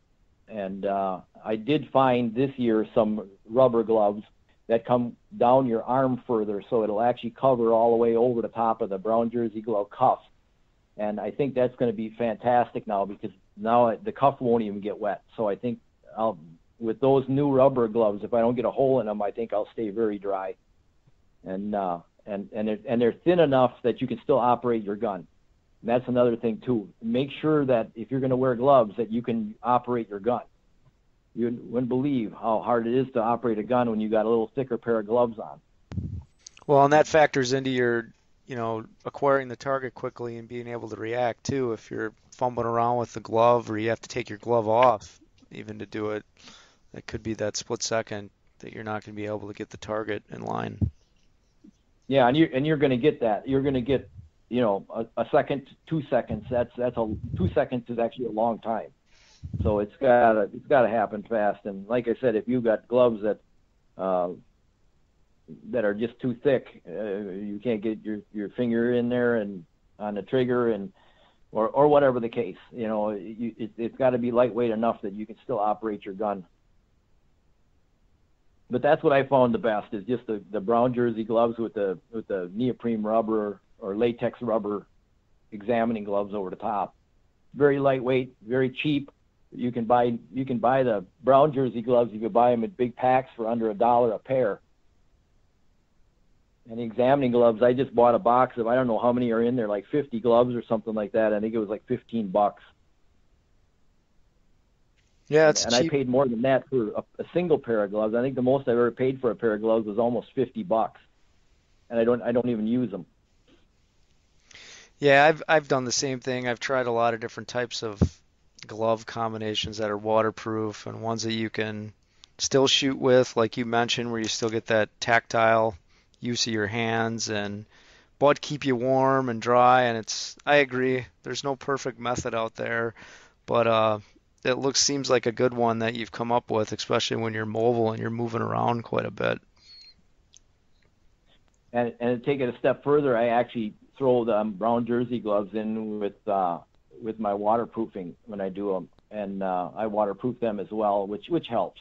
And I did find this year some rubber gloves that come down your arm further, so it'll actually cover all the way over the top of the brown jersey glove cuff. And I think that's going to be fantastic now, because now the cuff won't even get wet. So I think with those new rubber gloves, if I don't get a hole in them, I think I'll stay very dry. And they're thin enough that you can still operate your gun. And that's another thing too. Make sure that if you're going to wear gloves, that you can operate your gun. You wouldn't believe how hard it is to operate a gun when you got a little thicker pair of gloves on. Well, and that factors into your acquiring the target quickly and being able to react too. If you're fumbling around with the glove, or you have to take your glove off even to do it, it could be that split second that you're not going to be able to get the target in line. Yeah, and you're going to get that. You're going to get, a second, 2 seconds. 2 seconds is actually a long time. So it's got to happen fast. And like I said, if you've got gloves that are just too thick, you can't get your finger in there and on the trigger, or whatever the case. It's got to be lightweight enough that you can still operate your gun. but that's what I found the best is just the brown jersey gloves with the neoprene rubber or latex rubber examining gloves over the top. Very lightweight, very cheap. You can buy the brown jersey gloves. You can buy them in big packs for under $1 a pair. And the examining gloves, I just bought a box of, I don't know how many are in there, like 50 gloves or something like that. I think it was like $15. Yeah, it's and cheap. I paid more than that for a single pair of gloves. I think the most I've ever paid for a pair of gloves was almost $50, and I don't even use them. Yeah, I've done the same thing. I've tried a lot of different types of glove combinations that are waterproof and ones that you can still shoot with, like you mentioned, where you still get that tactile use of your hands but keep you warm and dry. And I agree, there's no perfect method out there, but it seems like a good one that you've come up with, especially when you're mobile and you're moving around quite a bit. And to take it a step further, I actually throw the brown jersey gloves in with my waterproofing when I do them, and I waterproof them as well, which helps.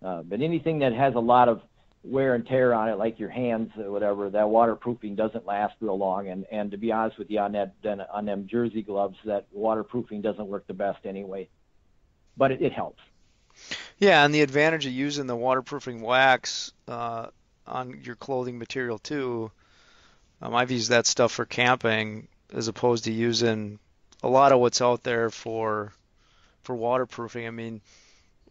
But anything that has a lot of wear and tear on it, like your hands or whatever, that waterproofing doesn't last real long. And to be honest with you, on them jersey gloves, that waterproofing doesn't work the best anyway. But it helps. Yeah, and the advantage of using the waterproofing wax on your clothing material too. I've used that stuff for camping as opposed to using a lot of what's out there for waterproofing. I mean,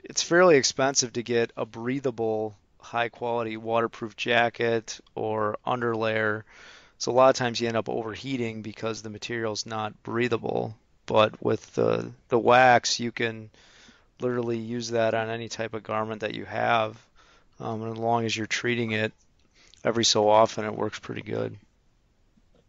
it's fairly expensive to get a breathable, high-quality waterproof jacket or underlayer. So a lot of times you end up overheating because the material's not breathable. But with the wax, you can literally use that on any type of garment that you have. And as long as you're treating it every so often, it works pretty good.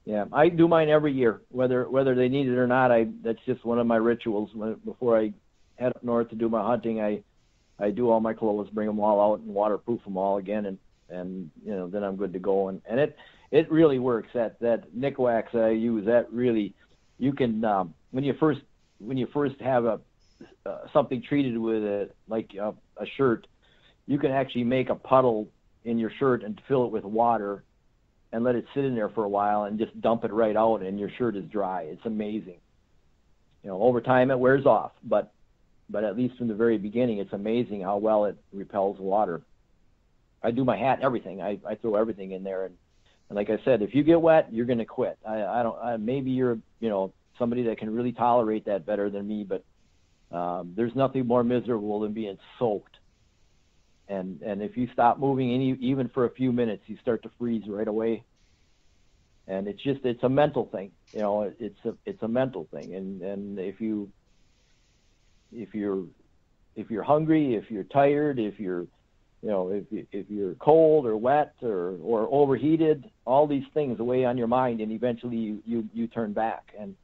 Yeah, I do mine every year, whether they need it or not. That's just one of my rituals. Before I head up north to do my hunting, I do all my clothes, bring them all out, and waterproof them all again, and then I'm good to go. And it really works. That Nick wax that I use, that really, you can when you first have something treated with it, like a shirt, you can actually make a puddle in your shirt and fill it with water and let it sit in there for a while and just dump it right out, and your shirt is dry. It's amazing. Over time it wears off, but at least from the very beginning, it's amazing how well it repels water. I do my hat and everything. I throw everything in there, and like I said, if you get wet, you're going to quit. Maybe you're somebody that can really tolerate that better than me, but there's nothing more miserable than being soaked. And if you stop moving even for a few minutes, you start to freeze right away. And it's a mental thing. It's a mental thing. And if you're hungry, if you're tired, if you're cold or wet or overheated, all these things weigh on your mind, and eventually you turn back. And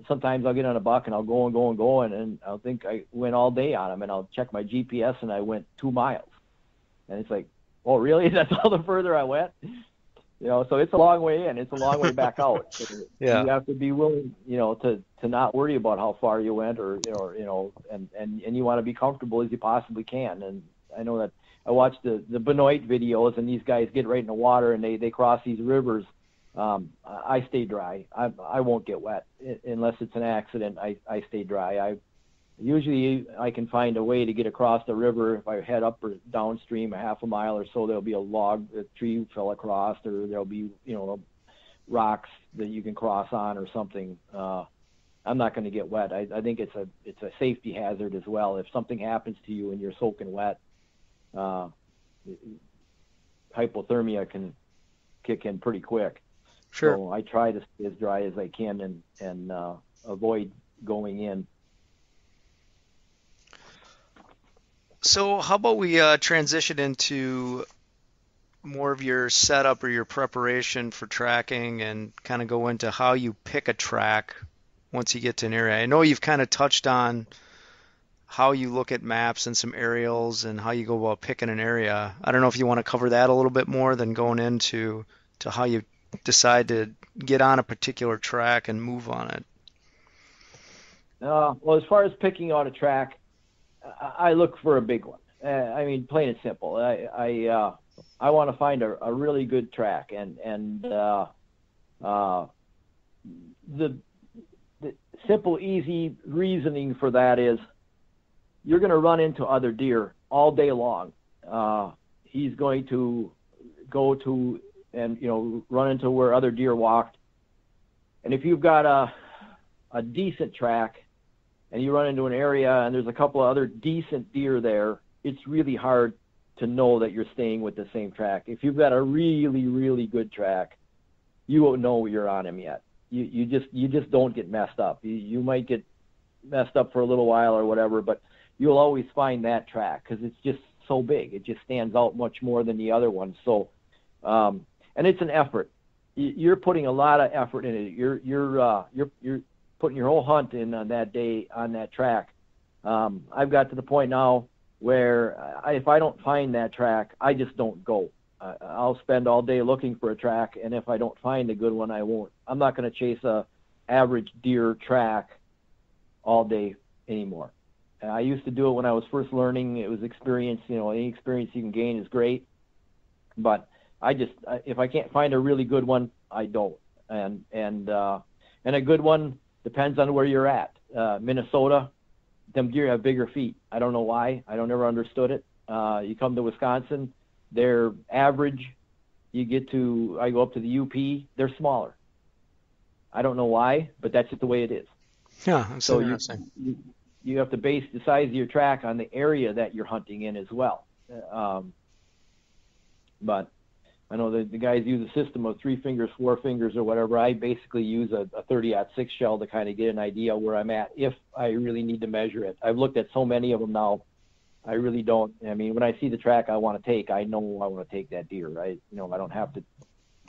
sometimes I'll get on a buck and I'll go, and I'll think I went all day on him, and I'll check my GPS and I went 2 miles, and it's like, oh really? That's all the further I went? So it's a long way in, it's a long way back out. So yeah. You have to be willing, to not worry about how far you went, and you want to be comfortable as you possibly can. And I know that I watched the Benoit videos, and these guys get right in the water and they cross these rivers. I stay dry. I won't get wet unless it's an accident. I stay dry. Usually I can find a way to get across the river. If I head up or downstream a half a mile or so, there'll be a tree fell across, or there'll be rocks that you can cross on or something. I'm not going to get wet. I think it's a safety hazard as well. If something happens to you and you're soaking wet, hypothermia can kick in pretty quick. Sure. So I try to stay as dry as I can and avoid going in. So how about we transition into more of your setup or your preparation for tracking, and kind of go into how you pick a track once you get to an area. I know you've kind of touched on how you look at maps and some aerials and how you go about picking an area. I don't know if you want to cover that a little bit more than going into how you decide to get on a particular track and move on it. Well, as far as picking out a track, I look for a big one. I mean, plain and simple. I want to find a really good track, and the simple, easy reasoning for that is you're going to run into other deer all day long. He's going to go to and run into where other deer walked, and if you've got a decent track and you run into an area and there's a couple of other decent deer there, it's really hard to know that you're staying with the same track. If you've got a really, really good track, you won't know you're on him yet. You just don't get messed up. You might get messed up for a little while or whatever, but you'll always find that track because it's just so big. It just stands out much more than the other ones. So, and it's an effort. You're putting a lot of effort in it. You're putting your whole hunt in on that day on that track. I've got to the point now where if I don't find that track, I just don't go. I'll spend all day looking for a track, and if I don't find a good one, I won't. I'm not going to chase a average deer track all day anymore. I used to do it when I was first learning. It was experience. Any experience you can gain is great, but if I can't find a really good one, I don't. And a good one depends on where you're at. Minnesota, them deer have bigger feet. I don't know why. I don't ever understood it. You come to Wisconsin, they're average. I go up to the UP, they're smaller. I don't know why, but that's just the way it is. Yeah, that's so interesting. You have to base the size of your track on the area that you're hunting in as well. But I know the guys use a system of 3 fingers, 4 fingers, or whatever. I basically use a 30-06 shell to kind of get an idea where I'm at if I really need to measure it. I've looked at so many of them now. I really don't. I mean, when I see the track I want to take, I know I want to take that deer. I don't have to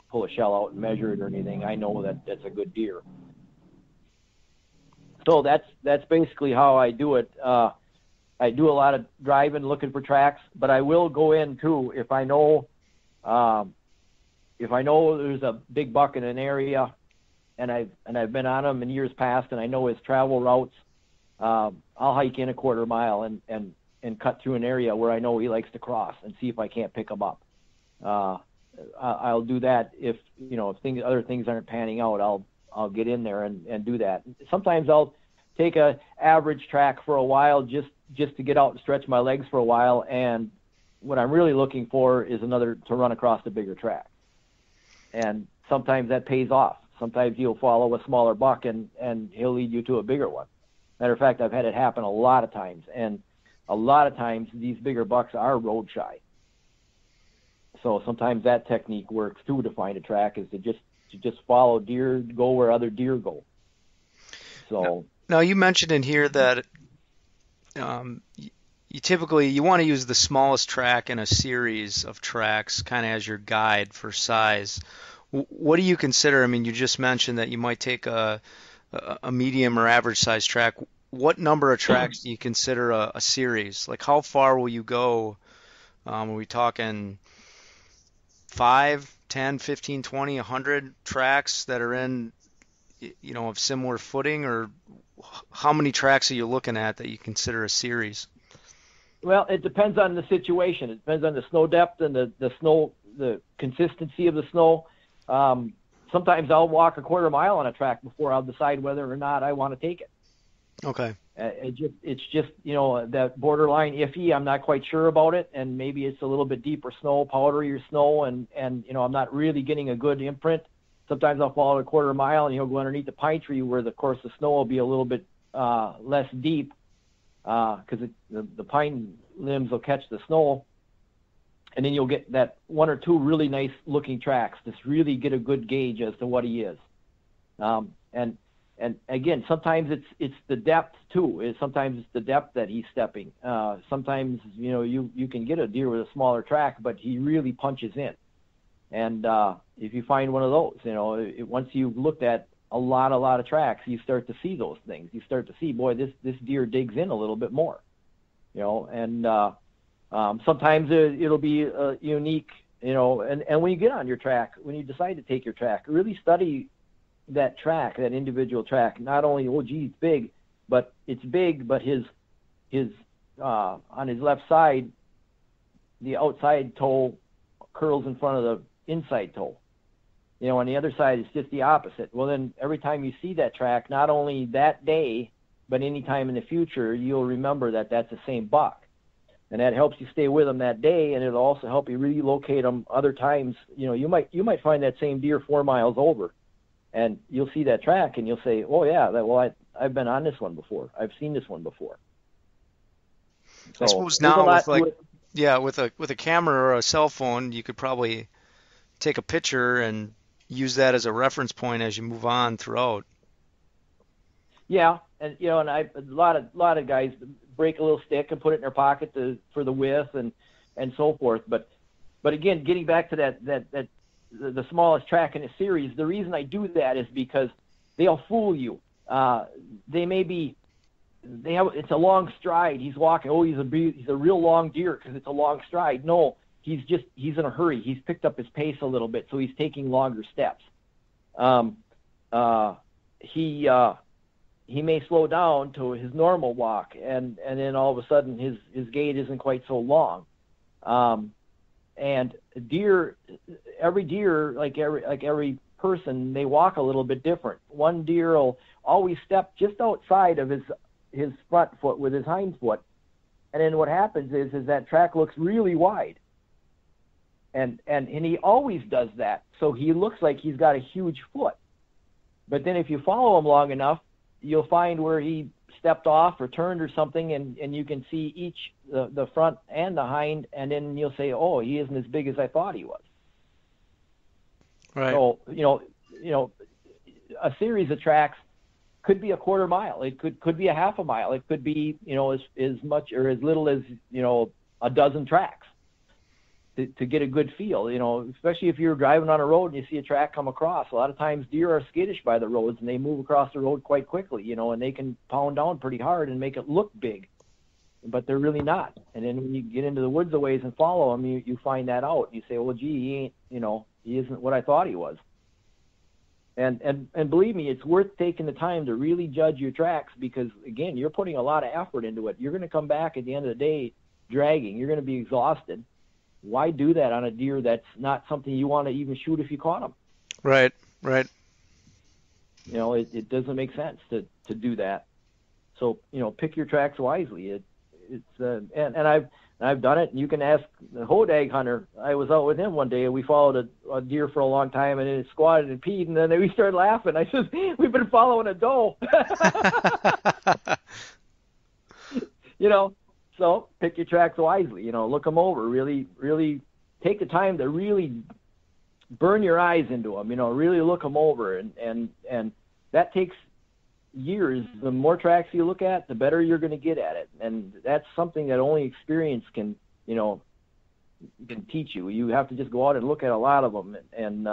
pull a shell out and measure it or anything. I know that that's a good deer. So that's basically how I do it. I do a lot of driving, looking for tracks, but I will go in too if I know there's a big buck in an area, and I've been on him in years past, and I know his travel routes. I'll hike in a quarter mile and cut through an area where I know he likes to cross and see if I can't pick him up. I'll do that if other things aren't panning out. I'll get in there and do that. Sometimes I'll take a average track for a while just to get out and stretch my legs for a while. And what I'm really looking for is to run across a bigger track. And sometimes that pays off. Sometimes you'll follow a smaller buck and he'll lead you to a bigger one. Matter of fact, I've had it happen a lot of times. And a lot of times these bigger bucks are road shy. So sometimes that technique works too to find a track, is to just follow deer, go where other deer go. So now you mentioned in here that you typically want to use the smallest track in a series of tracks kind of as your guide for size. What do you consider? I mean, you just mentioned that you might take a medium or average size track. What number of tracks do you consider a series? Like, how far will you go? Are we talking 5, 10, 15, 20, 100 tracks that are in, of similar footing, or how many tracks are you looking at that you consider a series? Well, it depends on the situation. It depends on the snow depth and the consistency of the snow. Sometimes I'll walk a quarter mile on a track before I'll decide whether or not I want to take it. Okay. It's just that borderline iffy. I'm not quite sure about it, and maybe it's a little bit deeper snow, powderier snow, and I'm not really getting a good imprint. Sometimes I'll follow a quarter mile and go underneath the pine tree where, of course, the snow will be a little bit less deep because the pine limbs will catch the snow, and then you'll get that 1 or 2 really nice looking tracks to really get a good gauge as to what he is. And again, sometimes it's the depth too. Sometimes it's the depth that he's stepping. Sometimes you can get a deer with a smaller track, but he really punches in. And if you find one of those, once you've looked at a lot of tracks, you start to see those things. You start to see, boy, this deer digs in a little bit more. And sometimes it'll be unique. And when you get on your track, when you decide to take your track, really study that track, that individual track. Not only, it's big, but his on his left side, the outside toe curls in front of the inside toe. On the other side, it's just the opposite. Well, then every time you see that track, not only that day, but any time in the future, you'll remember that that's the same buck. And that helps you stay with them that day, and it'll also help you relocate them other times. You might find that same deer 4 miles over, and you'll see that track, and you'll say, oh, yeah, I've been on this one before. I've seen this one before. So, I suppose now with a camera or a cell phone, you could probably take a picture and use that as a reference point as you move on throughout. Yeah, and a lot of guys break a little stick and put it in their pocket for the width and so forth. But again, getting back to that the smallest track in a series, the reason I do that is because they'll fool you. It's a long stride. He's walking. Oh, he's a real long deer because it's a long stride. No, he's in a hurry. He's picked up his pace a little bit, so he's taking longer steps. He may slow down to his normal walk, and then all of a sudden his gait isn't quite so long. And every deer, like every person, they walk a little bit different. One deer will always step just outside of his front foot with his hind foot, and then what happens is that track looks really wide. And he always does that, so he looks like he's got a huge foot. But then if you follow him long enough, you'll find where he stepped off or turned or something, and you can see the front and the hind, and then you'll say, oh, he isn't as big as I thought he was. Right. So, a series of tracks could be a quarter mile. It could be a half a mile. It could be, as much or as little as, a dozen tracks to get a good feel, especially if you're driving on a road and you see a track come across. A lot of times deer are skittish by the roads, and they move across the road quite quickly, and they can pound down pretty hard and make it look big, but they're really not. And then when you get into the woods a ways and follow them, you find that out. You say, well, gee, he isn't what I thought he was. And believe me, it's worth taking the time to really judge your tracks, because, again, you're putting a lot of effort into it. You're going to come back at the end of the day dragging. You're going to be exhausted. Why do that on a deer that's not something you want to even shoot if you caught them? Right. It doesn't make sense to do that. So, pick your tracks wisely. I've done it, and you can ask the hodag hunter. I was out with him one day, and we followed a deer for a long time, and it squatted and peed, and then we started laughing. I said, we've been following a doe. So pick your tracks wisely, look them over, really, really take the time to really burn your eyes into them, really look them over. And that takes years. The more tracks you look at, the better you're going to get at it. And that's something that only experience can teach you. You have to just go out and look at a lot of them. And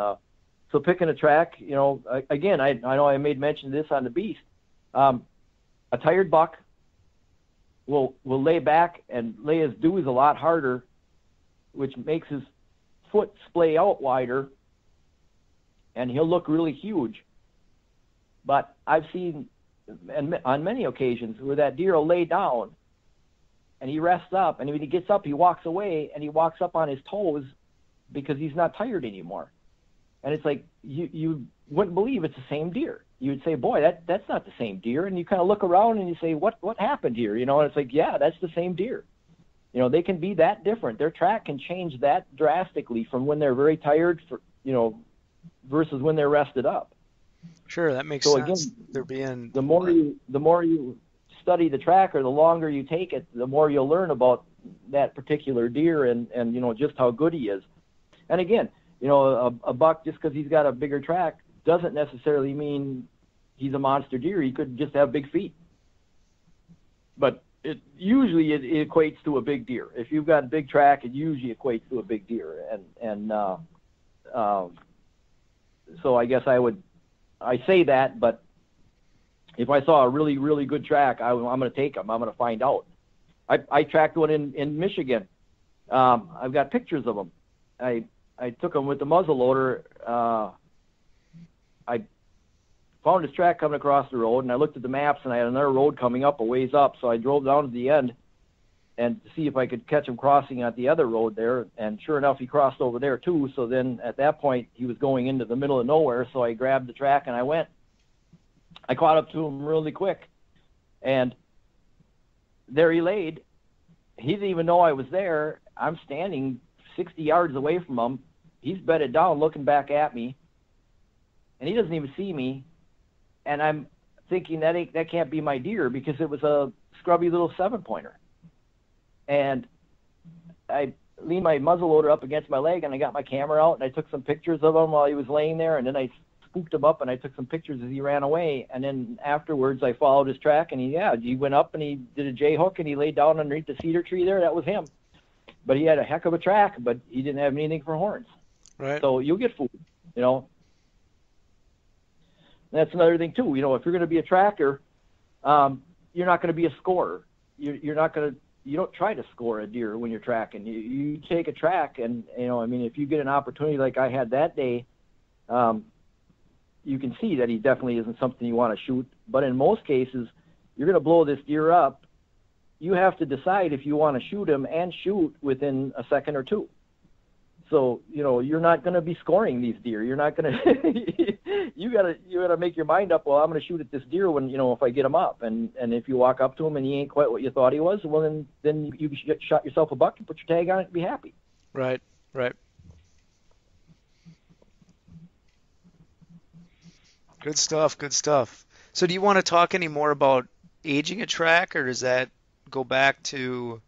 so picking a track, again, I know I made mention of this on the Beast. A tired buck will lay back and lay his dues a lot harder, which makes his foot splay out wider, and he'll look really huge. But I've seen on many occasions where that deer will lay down and he rests up, and when he gets up, he walks away, and he walks up on his toes because he's not tired anymore. And it's like you wouldn't believe it's the same deer. You would say, boy, that's not the same deer. And you kind of look around and you say, what happened here? And it's like, yeah, that's the same deer. They can be that different. Their track can change that drastically from when they're very tired versus when they're rested up. Sure, that makes sense. Again, they're being the more you study the track, or the longer you take it, the more you'll learn about that particular deer and just how good he is. And again, a buck, just because he's got a bigger track, doesn't necessarily mean he's a monster deer. He could just have big feet. But it equates to a big deer. If you've got a big track, it usually equates to a big deer. So I guess I say that, but if I saw a really, really good track, I'm going to take him. I'm going to find out. I tracked one in Michigan. I've got pictures of them. I took him with the muzzleloader. I found his track coming across the road, and I looked at the maps, and I had another road coming up a ways up, so I drove down to the end, and to see if I could catch him crossing at the other road there. And sure enough, he crossed over there too. So then at that point, he was going into the middle of nowhere. So I grabbed the track and I went. I caught up to him really quick, and there he laid. He didn't even know I was there. I'm standing 60 yards away from him. He's bedded down looking back at me, and he doesn't even see me. And I'm thinking that can't be my deer, because it was a scrubby little 7-pointer. And I leaned my muzzleloader up against my leg, and I got my camera out, and I took some pictures of him while he was laying there, and then I spooked him up, and I took some pictures as he ran away. And then afterwards, I followed his track, and he went up, and he did a J-hook, and he laid down underneath the cedar tree there. That was him. But he had a heck of a track, but he didn't have anything for horns. Right. So you'll get food, you know. That's another thing too. You know, if you're going to be a tracker, you're not going to be a scorer. You don't try to score a deer when you're tracking. You take a track, and you know, I mean, if you get an opportunity like I had that day, you can see that he definitely isn't something you want to shoot. But in most cases, you're going to blow this deer up. You have to decide if you want to shoot him, and shoot within a second or two. So, you know, you're not going to be scoring these deer. You're not going to, you gotta make your mind up, well, I'm going to shoot at this deer when, you know, if I get him up. And if you walk up to him and he ain't quite what you thought he was, well, then you shot yourself a buck and put your tag on it and be happy. Right. Good stuff. So do you want to talk any more about aging a track, or does that go back to...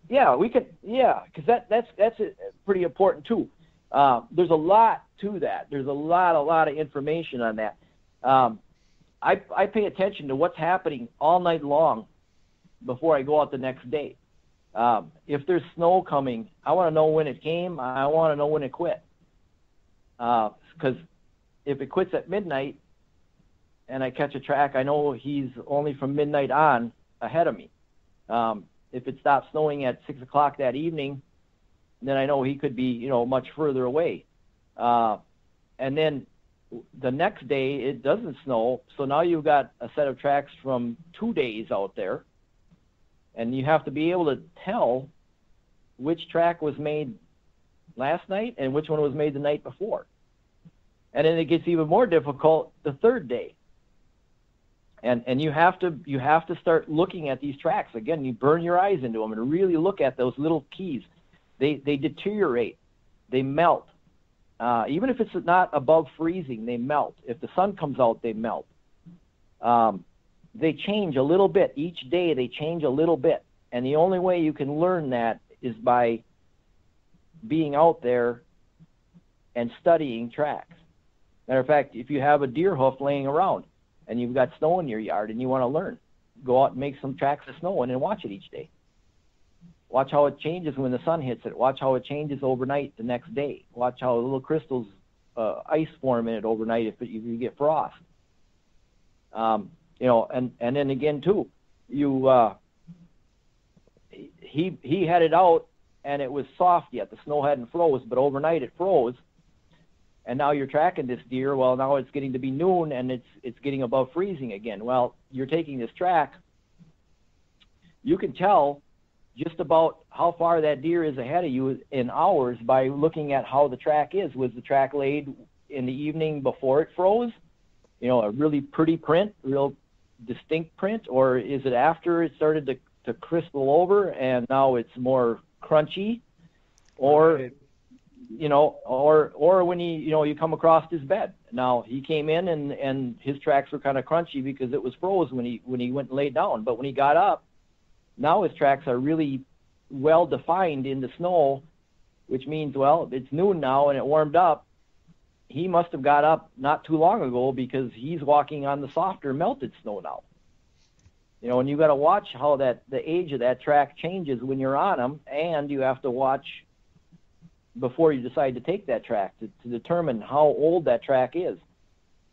Yeah, we could. Yeah, because that's pretty important too. There's a lot to that. There's a lot of information on that. I pay attention to what's happening all night long before I go out the next day. If there's snow coming, I want to know when it came. I want to know when it quit. Because if it quits at midnight and I catch a track, I know he's only from midnight on ahead of me. If it stops snowing at 6 o'clock that evening, then I know he could be, you know, much further away. And then the next day it doesn't snow, so now you've got a set of tracks from 2 days out there, and you have to be able to tell which track was made last night and which one was made the night before. And then it gets even more difficult the third day. And you have to start looking at these tracks. Again, you burn your eyes into them and really look at those little keys. They deteriorate. They melt. Even if it's not above freezing, they melt. If the sun comes out, they melt. They change a little bit. Each day they change a little bit. And the only way you can learn that is by being out there and studying tracks. Matter of fact, if you have a deer hoof laying around, and you've got snow in your yard and you want to learn, go out and make some tracks of snow and watch it each day. Watch how it changes when the sun hits it. Watch how it changes overnight the next day. Watch how little crystals, ice form in it overnight if you get frost. You know, and then again too, he had it out and it was soft yet. The snow hadn't froze, but overnight it froze. And now you're tracking this deer. Well, now it's getting to be noon, and it's getting above freezing again. Well, you're taking this track. You can tell just about how far that deer is ahead of you in hours by looking at how the track is. Was the track laid in the evening before it froze? You know, a really pretty print, real distinct print, or is it after it started to crystal over and now it's more crunchy, or... Right. You know, or when you come across his bed. Now he came in and his tracks were kind of crunchy because it was froze when he went and laid down. But when he got up, now his tracks are really well defined in the snow, which means, well, it's noon now and it warmed up. He must have got up not too long ago because he's walking on the softer melted snow now. You know, and you got to watch how the age of that track changes when you're on them, and you have to watch before you decide to take that track to determine how old that track is.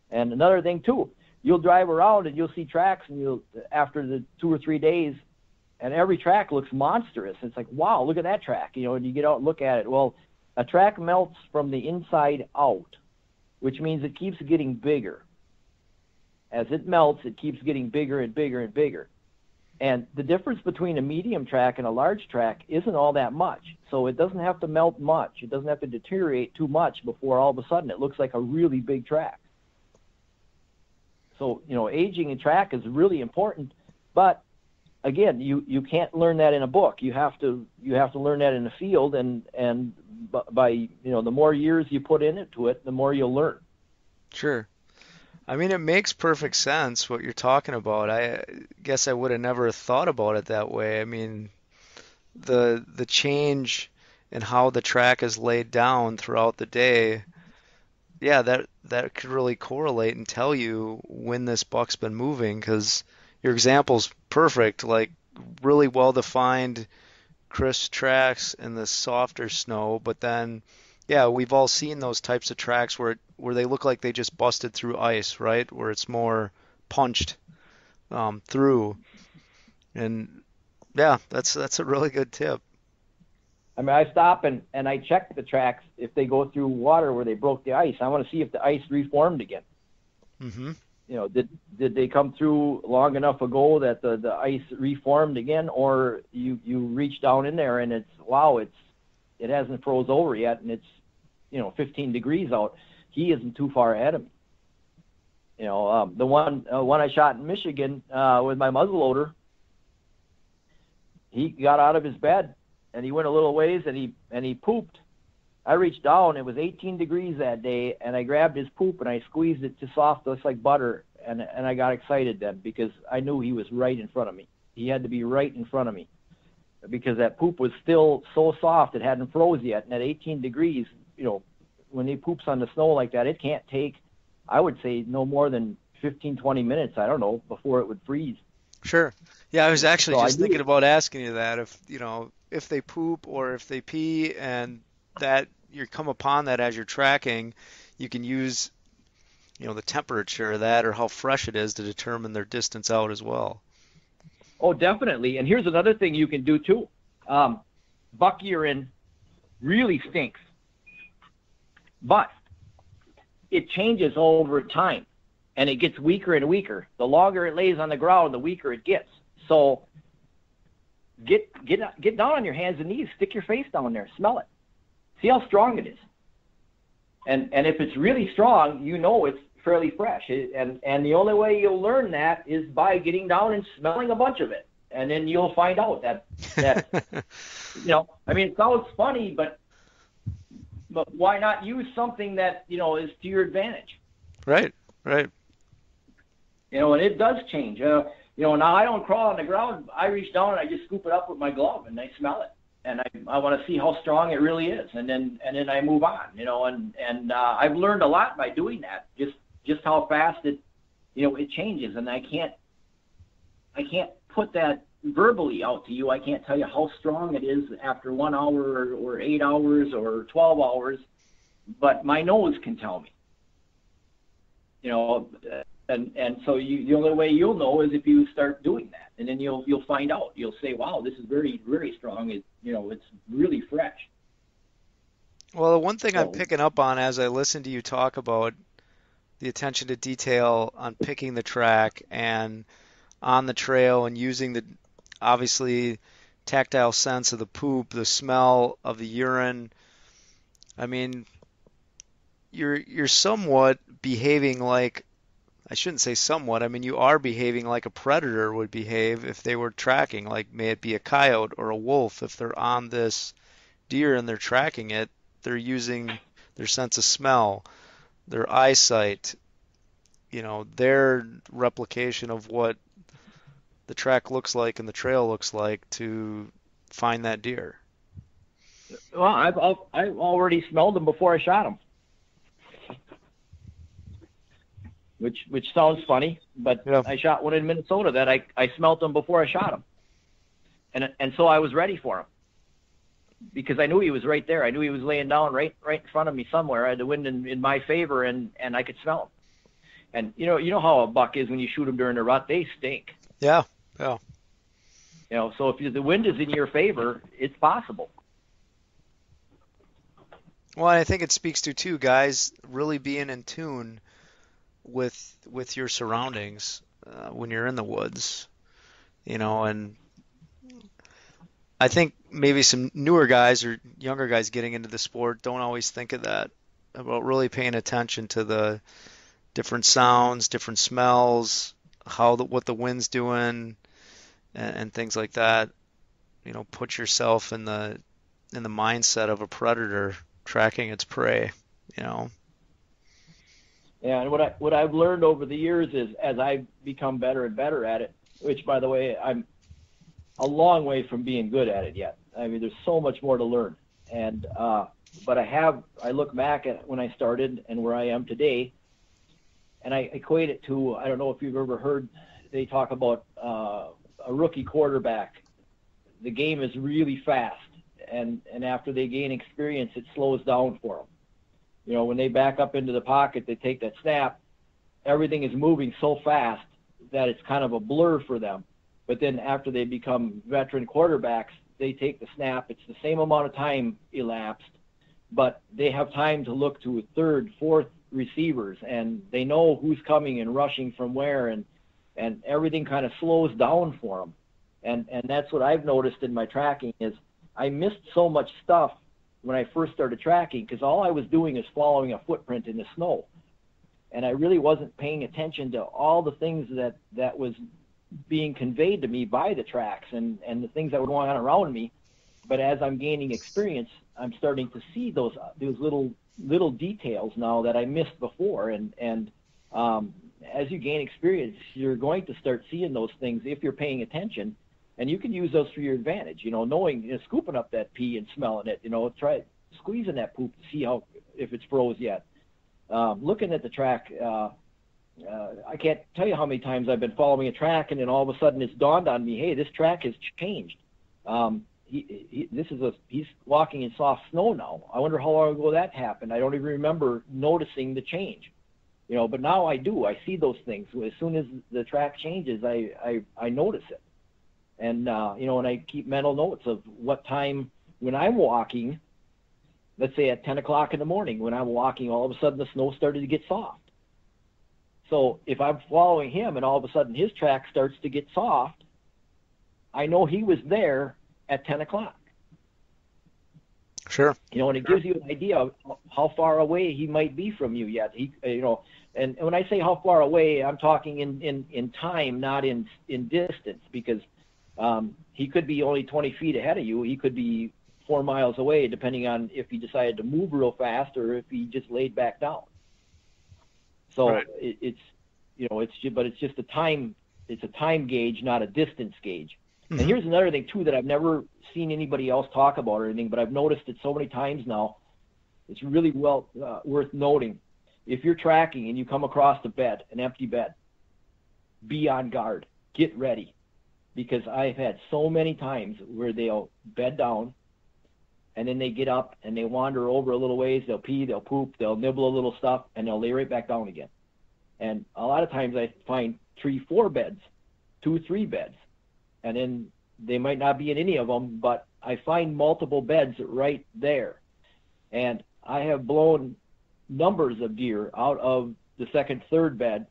And another thing too, you'll drive around and you'll see tracks, and after the 2 or 3 days, and every track looks monstrous. It's like, wow, look at that track, you know, and you get out and look at it. Well, a track melts from the inside out, which means it keeps getting bigger. As it melts, it keeps getting bigger and bigger and bigger. And the difference between a medium track and a large track isn't all that much. So it doesn't have to melt much. It doesn't have to deteriorate too much before all of a sudden it looks like a really big track. So, aging a track is really important. But again, you can't learn that in a book. You have to learn that in the field, and by the more years you put into it, the more you'll learn. Sure. I mean, it makes perfect sense what you're talking about. I guess I would have never thought about it that way. I mean, the change in how the track is laid down throughout the day, yeah, that could really correlate and tell you when this buck's been moving, because your example's perfect, like really well-defined, crisp tracks in the softer snow, but then, yeah, we've all seen those types of tracks where they look like they just busted through ice, right? Where it's more punched through. And yeah, that's a really good tip. I mean, I stop and I check the tracks if they go through water where they broke the ice. I want to see if the ice reformed again. Mm-hmm. Did they come through long enough ago that the ice reformed again, or you reach down in there and it hasn't froze over yet, and it's 15 degrees out. He isn't too far ahead of me. The one I shot in Michigan with my muzzleloader, he got out of his bed and he went a little ways and he pooped. I reached down. It was 18 degrees that day, and I grabbed his poop and I squeezed it to soft, just like butter. And I got excited then because I knew he was right in front of me. He had to be right in front of me because that poop was still so soft it hadn't froze yet. And at 18 degrees, when he poops on the snow like that, it can't take, I would say, no more than 15, 20 minutes, I don't know, before it would freeze. Sure. Yeah, I was actually just thinking about asking you that, if they poop or if they pee, and that you come upon that as you're tracking, you can use, the temperature of that or how fresh it is to determine their distance out as well. Oh, definitely. And here's another thing you can do too. Buck urine really stinks, but it changes over time and it gets weaker and weaker. The longer it lays on the ground, the weaker it gets. So get down on your hands and knees, stick your face down there, smell it. See how strong it is. And if it's really strong, it's fairly fresh. And the only way you'll learn that is by getting down and smelling a bunch of it. And then you'll find out that I mean, it sounds funny, but why not use something that, is to your advantage? Right. And it does change. Now I don't crawl on the ground. I reach down and I just scoop it up with my glove and I smell it. And I want to see how strong it really is. And then I move on, and I've learned a lot by doing that, just how fast it changes. And I can't put that verbally out to you. I can't tell you how strong it is after 1 hour or 8 hours or 12 hours, but my nose can tell me, and so the only way you'll know is if you start doing that, and then you'll find out. You'll say, wow, this is very, very strong. It's really fresh. Well, the one thing I'm picking up on as I listen to you talk about the attention to detail on picking the track and on the trail and using the, obviously, tactile sense of the poop, the smell of the urine. I mean, you're somewhat behaving like, I shouldn't say somewhat, I mean, you are behaving like a predator would behave if they were tracking, like may it be a coyote or a wolf. If they're on this deer and they're tracking it, they're using their sense of smell, their eyesight, their replication of what the track looks like and the trail looks like to find that deer. Well, I've already smelled them before I shot them. Which sounds funny, but yeah. I shot one in Minnesota that I smelt them before I shot him. And so I was ready for him because I knew he was right there. I knew he was laying down right in front of me somewhere. I had the wind in my favor, and I could smell him. And you know how a buck is when you shoot them during the rut, they stink. Yeah. So if the wind is in your favor, it's possible. Well, I think it speaks to, too, guys, really being in tune with your surroundings when you're in the woods. And I think maybe some newer guys or younger guys getting into the sport don't always think of that, about really paying attention to the different sounds, different smells, what the wind's doing, and things like that. Put yourself in the mindset of a predator tracking its prey. Yeah, and what I've learned over the years is, as I've become better and better at it, which, by the way, I'm a long way from being good at it yet. I mean, there's so much more to learn. And but I look back at when I started and where I am today, and I equate it to, I don't know if you've ever heard, they talk about a rookie quarterback. The game is really fast, and after they gain experience, it slows down for them. When they back up into the pocket, they take that snap, everything is moving so fast that it's kind of a blur for them. But then after they become veteran quarterbacks, they take the snap. It's the same amount of time elapsed, but they have time to look to third, fourth receivers, and they know who's coming and rushing from where, and everything kind of slows down for them. And that's what I've noticed in my tracking is I missed so much stuff when I first started tracking, because all I was doing is following a footprint in the snow. And I really wasn't paying attention to all the things that was being conveyed to me by the tracks and the things that were going on around me. But as I'm gaining experience, I'm starting to see those little details now that I missed before. And as you gain experience, you're going to start seeing those things if you're paying attention. And you can use those for your advantage, knowing, scooping up that pee and smelling it, try squeezing that poop to see if it's froze yet. Looking at the track, I can't tell you how many times I've been following a track, and then all of a sudden it's dawned on me, hey, this track has changed. He's walking in soft snow now. I wonder how long ago that happened. I don't even remember noticing the change. But now I do. I see those things. As soon as the track changes, I notice it. And, and I keep mental notes of what time when I'm walking, let's say at 10 o'clock in the morning, when I'm walking, all of a sudden the snow started to get soft. So if I'm following him and all of a sudden his track starts to get soft, I know he was there at 10 o'clock. Sure. And it gives you an idea of how far away he might be from you yet. And when I say how far away, I'm talking in time, not in distance, because he could be only 20 feet ahead of you. He could be 4 miles away, depending on if he decided to move real fast or if he just laid back down. So right. It's just a time. It's a time gauge, not a distance gauge. Mm-hmm. And here's another thing too that I've never seen anybody else talk about or anything, but I've noticed it so many times now. It's really worth noting. If you're tracking and you come across an empty bed, be on guard. Get ready. Because I've had so many times where they'll bed down and then they get up and they wander over a little ways. They'll pee, they'll poop, they'll nibble a little stuff, and they'll lay right back down again. And a lot of times I find 3-4 beds, 2-3 beds, and then they might not be in any of them, but I find multiple beds right there. And I have blown numbers of deer out of the second, third bed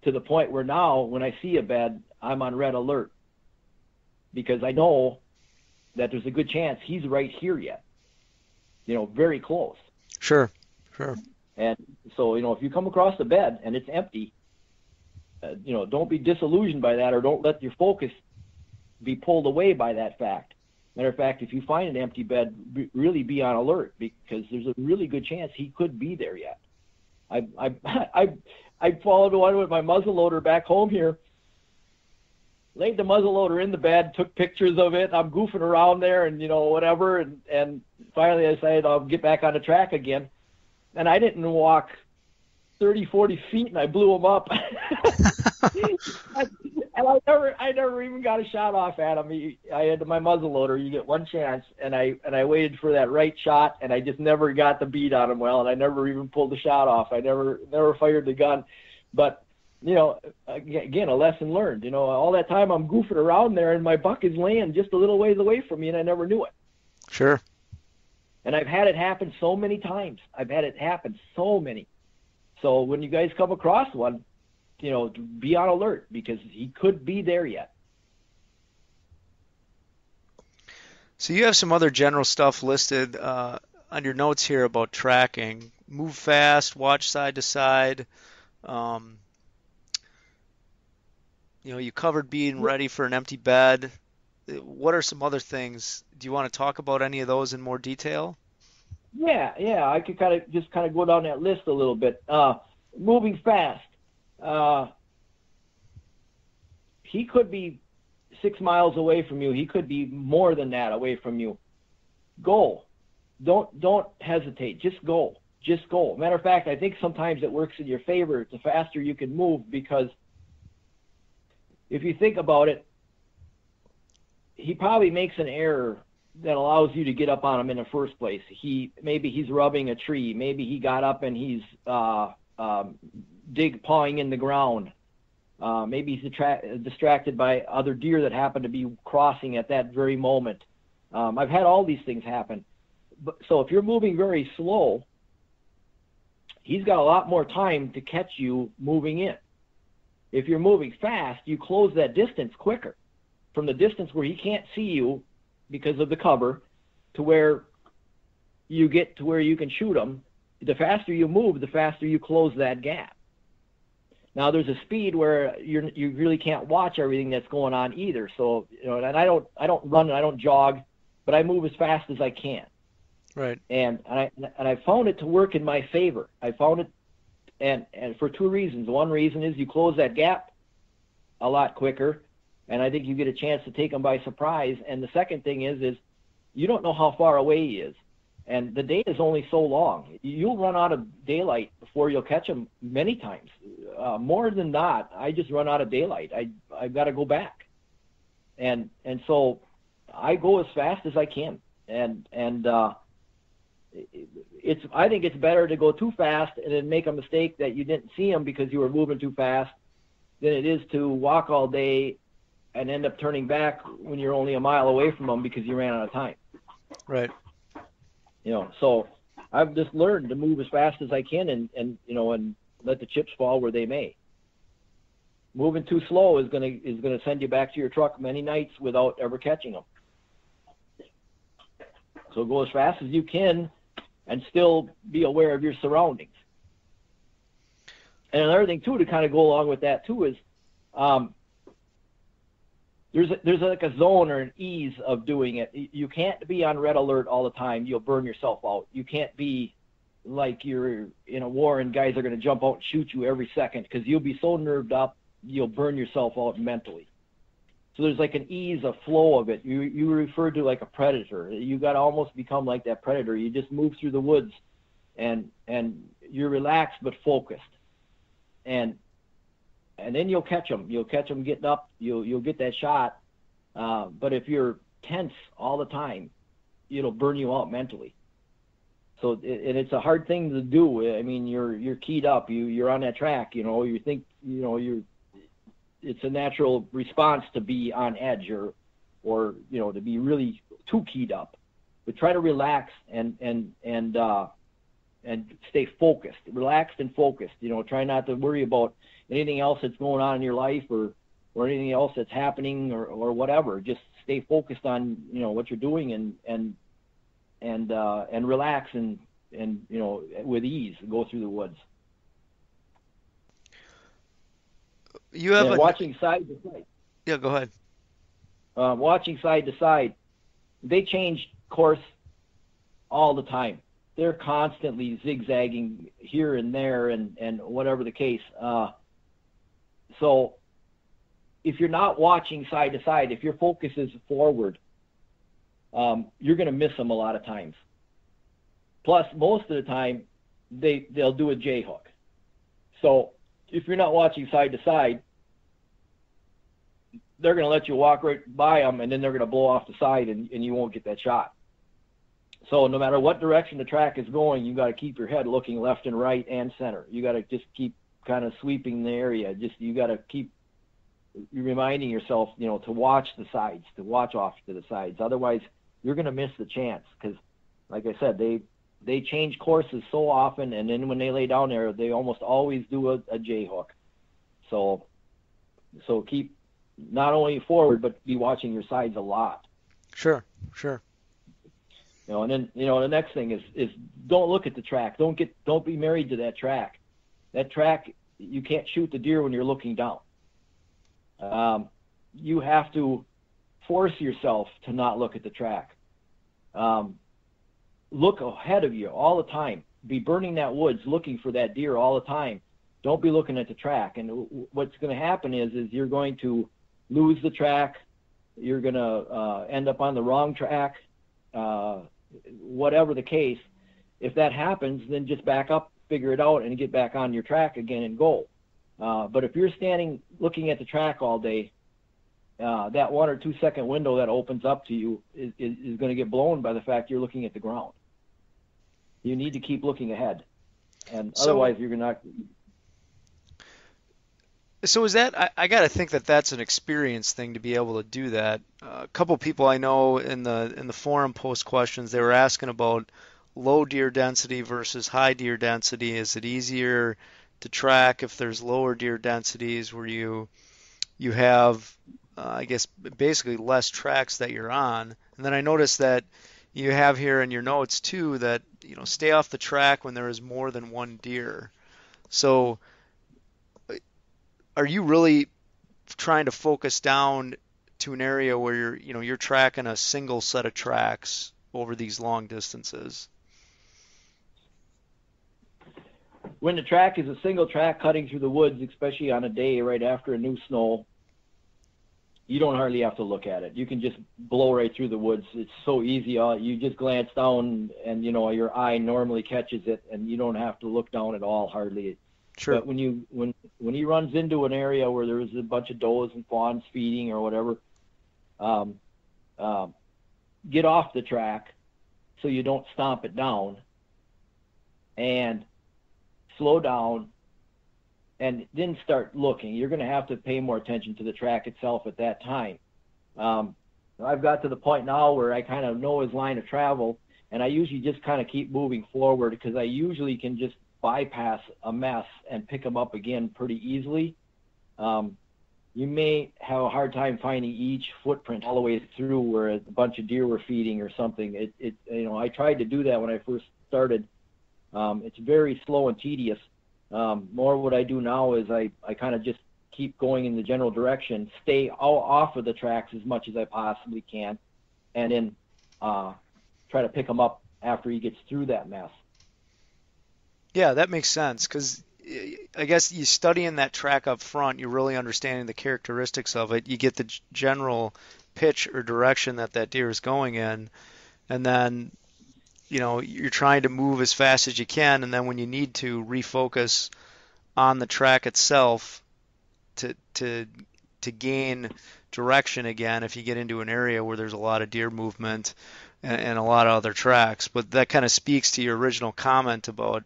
to the point where now when I see a bed, I'm on red alert because I know that there's a good chance he's right here yet, very close. Sure. And so, if you come across the bed and it's empty, don't be disillusioned by that, or don't let your focus be pulled away by that fact. Matter of fact, if you find an empty bed, really be on alert because there's a really good chance he could be there yet. I followed one with my muzzleloader back home here, laid the muzzleloader in the bed, took pictures of it. I'm goofing around there and, whatever. And finally I decided I'll get back on the track again. And I didn't walk 30, 40 feet and I blew him up. And I never even got a shot off at him. I had my muzzleloader. You get one chance. And I waited for that right shot and I just never got the bead on him well. And I never even pulled the shot off. I never fired the gun. But, again, a lesson learned. All that time I'm goofing around there and my buck is laying just a little ways away from me and I never knew it. Sure. And I've had it happen so many times. So when you guys come across one, be on alert because he could be there yet. So you have some other general stuff listed on your notes here about tracking. Move fast, watch side to side. You covered being ready for an empty bed. What are some other things? Do you want to talk about any of those in more detail? Yeah. I could kind of go down that list a little bit. Moving fast. He could be 6 miles away from you. He could be more than that away from you. Go. Don't hesitate. Just go. Matter of fact, I think sometimes it works in your favor the faster you can move, because if you think about it, he probably makes an error that allows you to get up on him in the first place. Maybe he's rubbing a tree. Maybe he got up and he's pawing in the ground. Maybe he's distracted by other deer that happen to be crossing at that very moment. I've had all these things happen. So if you're moving very slow, he's got a lot more time to catch you moving in. If you're moving fast, you close that distance quicker. From the distance where he can't see you because of the cover to where you get to where you can shoot him, the faster you move, the faster you close that gap. Now there's a speed where you really can't watch everything that's going on either. So, and I don't run and I don't jog, but I move as fast as I can. Right. And I found it to work in my favor. I found it, and for two reasons. One reason is you close that gap a lot quicker, and I think you get a chance to take him by surprise. And the second thing is you don't know how far away he is. And the day is only so long. You'll run out of daylight before you'll catch him many times. More than not, I just run out of daylight. I've got to go back. And so I go as fast as I can. And I think it's better to go too fast and then make a mistake that you didn't see him because you were moving too fast than it is to walk all day and end up turning back when you're only a mile away from them because you ran out of time. Right. So I've just learned to move as fast as I can and let the chips fall where they may. Moving too slow is gonna send you back to your truck many nights without ever catching them. So go as fast as you can and still be aware of your surroundings. And another thing too, to kind of go along with that too, is there's like a zone or an ease of doing it. You can't be on red alert all the time. You'll burn yourself out. You can't be like you're in a war and guys are going to jump out and shoot you every second, because you'll be so nerved up, you'll burn yourself out mentally. So there's like an ease, a flow of it. You refer to like a predator. You got to almost become like that predator. You just move through the woods and you're relaxed but focused. And then you'll catch them. You'll catch them getting up. You'll get that shot. But if you're tense all the time, it'll burn you out mentally. So and it's a hard thing to do. I mean, you're keyed up. You're on that track. You think it's a natural response to be on edge or to be really too keyed up. But try to relax and stay focused, relaxed and focused. Try not to worry about anything else that's going on in your life or anything else that's happening or whatever. Just stay focused on what you're doing and relax and with ease go through the woods. You have watching side to side. Yeah, go ahead. Watching side to side, they change course all the time. They're constantly zigzagging here and there and whatever the case. So if you're not watching side to side, if your focus is forward, you're going to miss them a lot of times. Plus, most of the time, they'll do a J hook. So if you're not watching side to side, they're going to let you walk right by them, and then they're going to blow off the side, and you won't get that shot. So no matter what direction the track is going, you got to keep your head looking left and right and center. You got to just keep kind of sweeping the area. You got to keep reminding yourself, to watch the sides, to watch off to the sides. Otherwise, you're going to miss the chance because, like I said, they change courses so often, and then when they lay down there, they almost always do a J hook. So keep not only forward, but be watching your sides a lot. Sure. And then, the next thing is don't look at the track. Don't be married to that track. That track, you can't shoot the deer when you're looking down. You have to force yourself to not look at the track. Look ahead of you all the time. Be burning that woods looking for that deer all the time. Don't be looking at the track. And what's going to happen is you're going to lose the track. You're going to end up on the wrong track. Whatever the case, if that happens, then just back up, figure it out, and get back on your track again and go. But if you're standing looking at the track all day, that 1 or 2 second window that opens up to you is going to get blown by the fact you're looking at the ground. You need to keep looking ahead, and otherwise you're not. So is that, I got to think that that's an experience thing to be able to do that. A couple people I know in the forum post questions, they were asking about low deer density versus high deer density. Is it easier to track if there's lower deer densities where you have, I guess, basically less tracks that you're on? And then I noticed that you have here in your notes too that, stay off the track when there is more than one deer. So are you really trying to focus down to an area where you're tracking a single set of tracks over these long distances? When the track is a single track cutting through the woods, especially on a day right after a new snow, you don't hardly have to look at it. You can just blow right through the woods. It's so easy. You just glance down and, your eye normally catches it, and you don't have to look down at all hardly. Sure. But when he runs into an area where there's a bunch of does and fawns feeding or whatever, get off the track so you don't stomp it down, and slow down, and then start looking. You're going to have to pay more attention to the track itself at that time. I've got to the point now where I kind of know his line of travel, and I usually just kind of keep moving forward because I usually can just bypass a mess and pick them up again pretty easily. You may have a hard time finding each footprint all the way through where a bunch of deer were feeding or something. I tried to do that when I first started. It's very slow and tedious. More what I do now is I kind of just keep going in the general direction, stay off of the tracks as much as I possibly can, and then try to pick him up after he gets through that mess. Yeah, that makes sense because I guess you studying that track up front, you're really understanding the characteristics of it. You get the general pitch or direction that deer is going in, and then you're trying to move as fast as you can, and then when you need to refocus on the track itself to gain direction again if you get into an area where there's a lot of deer movement and a lot of other tracks. But that kind of speaks to your original comment about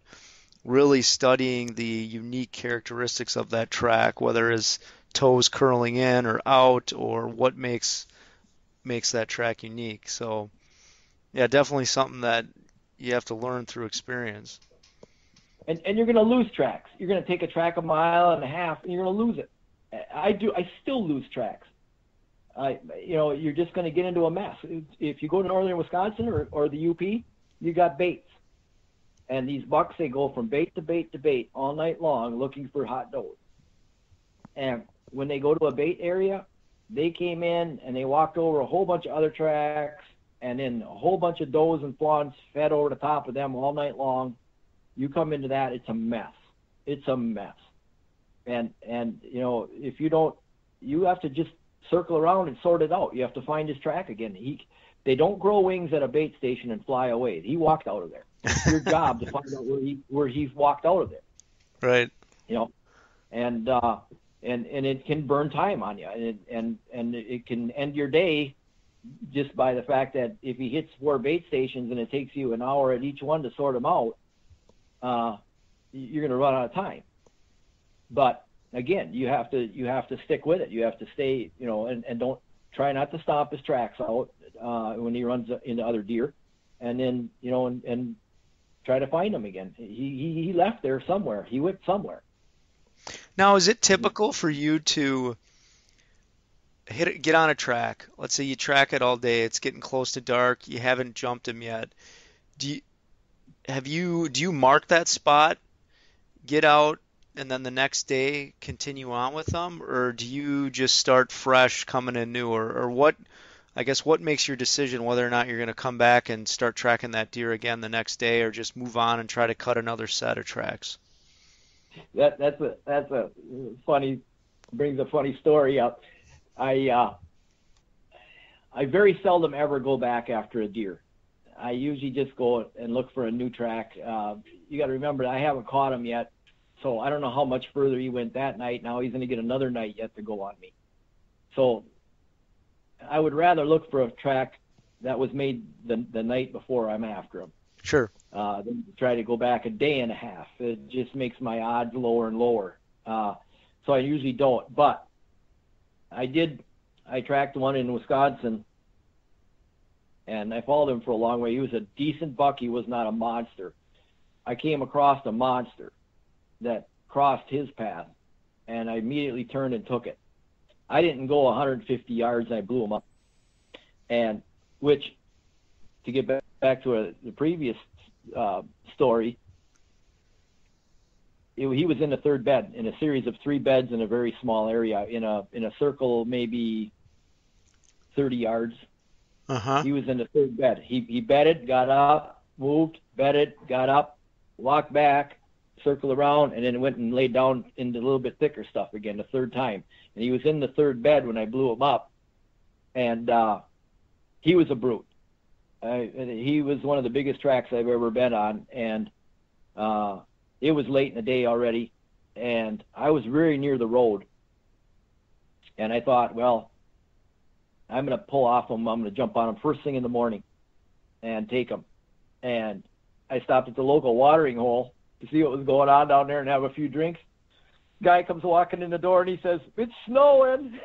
really studying the unique characteristics of that track, whether it's toes curling in or out or what makes that track unique. So yeah, definitely something that you have to learn through experience. And you're going to lose tracks. You're going to take a track 1.5 miles and you're going to lose it. I still lose tracks. You're just going to get into a mess. If you go to northern Wisconsin or the UP, you got baits. And these bucks, they go from bait to bait to bait all night long looking for hot does. And when they go to a bait area, they came in and they walked over a whole bunch of other tracks, and then a whole bunch of does and fawns fed over the top of them all night long. You come into that, it's a mess. It's a mess. And if you don't, you have to just circle around and sort it out. You have to find his track again. They don't grow wings at a bait station and fly away. He walked out of there. It's your job to find out where he's walked out of there. Right. And it can burn time on you, and it can end your day just by the fact that if he hits 4 bait stations and it takes you an hour at each one to sort them out, you're going to run out of time. But again, you have to stick with it. You have to stay, and don't try not to stomp his tracks out when he runs into other deer, and then and try to find him again. He left there somewhere. He went somewhere. Now, is it typical for you to get on a track? Let's say you track it all day. It's getting close to dark. You haven't jumped him yet. Do you mark that spot, get out, and then the next day continue on with them, or do you just start fresh, coming in new, or what? I guess what makes your decision whether or not you're going to come back and start tracking that deer again the next day, or just move on and try to cut another set of tracks? That's a funny, brings a funny story up. I very seldom ever go back after a deer. I usually just go and look for a new track. You got to remember, I haven't caught him yet, so I don't know how much further he went that night. Now he's going to get another night yet to go on me. So I would rather look for a track that was made the night before I'm after him. Sure. Than to try to go back a day and a half. It just makes my odds lower and lower. So I usually don't. But I tracked one in Wisconsin, and I followed him for a long way. He was a decent buck. He was not a monster. I came across a monster that crossed his path, and I immediately turned and took it. I didn't go 150 yards, and I blew him up. And which, to get back to the previous story, he was in the third bed in a series of 3 beds in a very small area in a circle, maybe 30 yards. He was in the third bed. He bedded, got up, moved, bedded, got up, walked back, circled around, and then went and laid down into a little bit thicker stuff again the third time. And he was in the third bed when I blew him up, and he was a brute. He was one of the biggest tracks I've ever been on, and it was late in the day already, and I was very near the road. And I thought, well, I'm going to pull off him. I'm going to jump on him first thing in the morning and take him. And I stopped at the local watering hole to see what was going on down there and have a few drinks. Guy comes walking in the door, and he says, "It's snowing."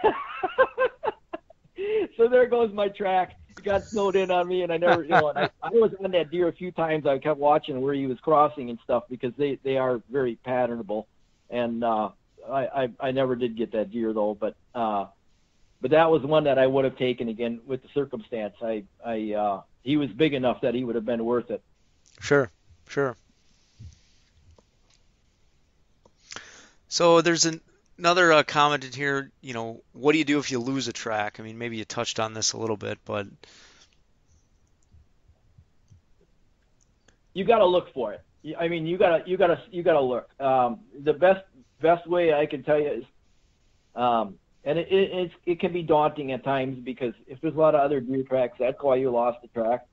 So there goes my track. It got snowed in on me, and I never, I was on that deer a few times. I kept watching where he was crossing and stuff because they are very patternable. And I never did get that deer, though. But that was one that I would have taken again with the circumstance. He was big enough that he would have been worth it. Sure. So there's another comment in here. What do you do if you lose a track? I mean, maybe you touched on this a little bit, but you got to look for it. I mean, you got to look. The best way I can tell you is, and it can be daunting at times because if there's a lot of other deer tracks, that's why you lost the track.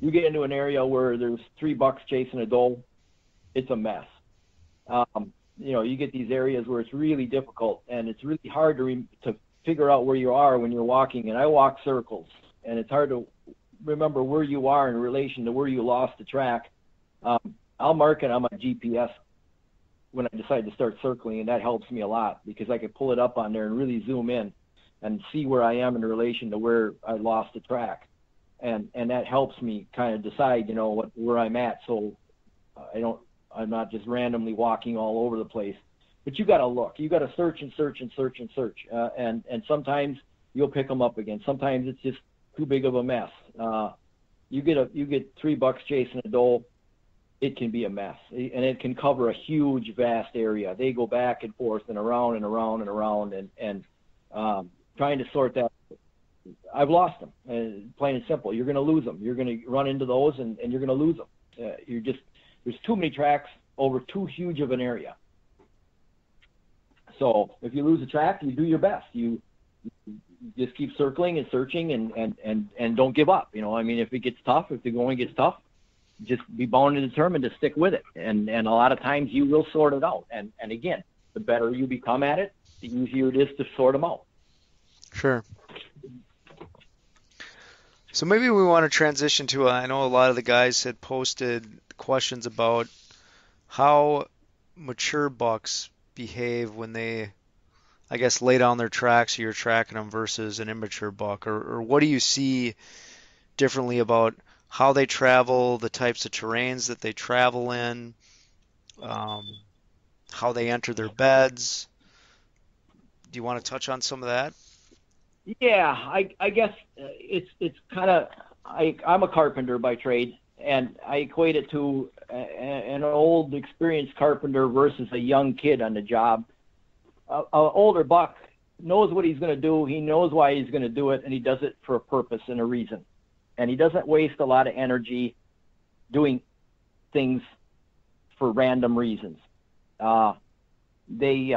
You get into an area where there's 3 bucks chasing a doe, it's a mess. You get these areas where it's really difficult, and it's really hard to figure out where you are when you're walking. And I walk circles, and it's hard to remember where you are in relation to where you lost the track. I'll mark it on my GPS when I decide to start circling, and that helps me a lot because I can pull it up on there and really zoom in and see where I am in relation to where I lost the track. And that helps me kind of decide, where I'm at. So I'm not just randomly walking all over the place. But you got to look. You got to search and search and search and search. And sometimes you'll pick them up again. Sometimes it's just too big of a mess. You get 3 bucks chasing a doe, it can be a mess, and it can cover a huge, vast area. They go back and forth and around and around and around, and trying to sort that. I've lost them. Plain and simple. You're going to lose them. You're going to run into those, and you're going to lose them. There's too many tracks over too huge of an area. So if you lose a track, you do your best. You just keep circling and searching and don't give up. If it gets tough, if the going gets tough, just be bound and determined to stick with it. And a lot of times you will sort it out. And again, the better you become at it, the easier it is to sort them out. Sure. So maybe we want to transition to, I know a lot of the guys had posted questions about how mature bucks behave when they, I guess, lay down their tracks or you're tracking them versus an immature buck, or what do you see differently about how they travel, the types of terrains that they travel in, how they enter their beds. Do you want to touch on some of that? Yeah, I guess it's kind of, I'm a carpenter by trade, and I equate it to an old experienced carpenter versus a young kid on the job. An older buck knows what he's going to do. He knows why he's going to do it, and he does it for a purpose and a reason. And he doesn't waste a lot of energy doing things for random reasons. They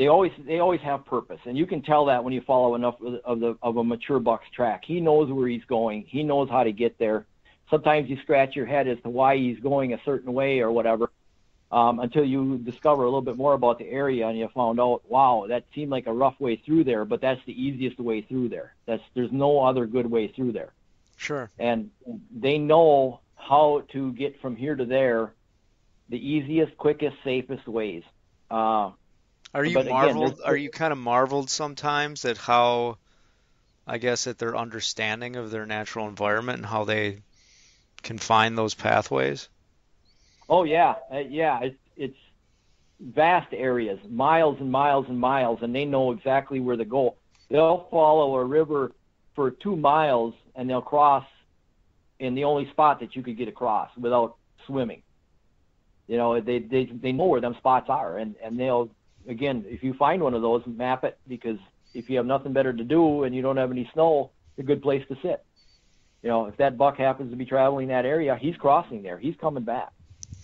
always have purpose, and you can tell that when you follow enough of a mature buck's track. He knows where he's going. He knows how to get there. Sometimes you scratch your head as to why he's going a certain way or whatever, until you discover a little bit more about the area, and you found out, wow, that seemed like a rough way through there, but that's the easiest way through there. There's no other good way through there. Sure. And they know how to get from here to there the easiest, quickest, safest ways. Are you kind of marveled sometimes at how, I guess, at their understanding of their natural environment and how they can find those pathways? Oh yeah, it's vast areas, miles and miles and miles, and they know exactly where to go. They'll follow a river for 2 miles, and they'll cross in the only spot that you could get across without swimming. You know, they know where them spots are, and they'll, again, if you find one of those, map it, because if you have nothing better to do and you don't have any snow, it's a good place to sit. You know, if that buck happens to be traveling that area, he's crossing there. He's coming back.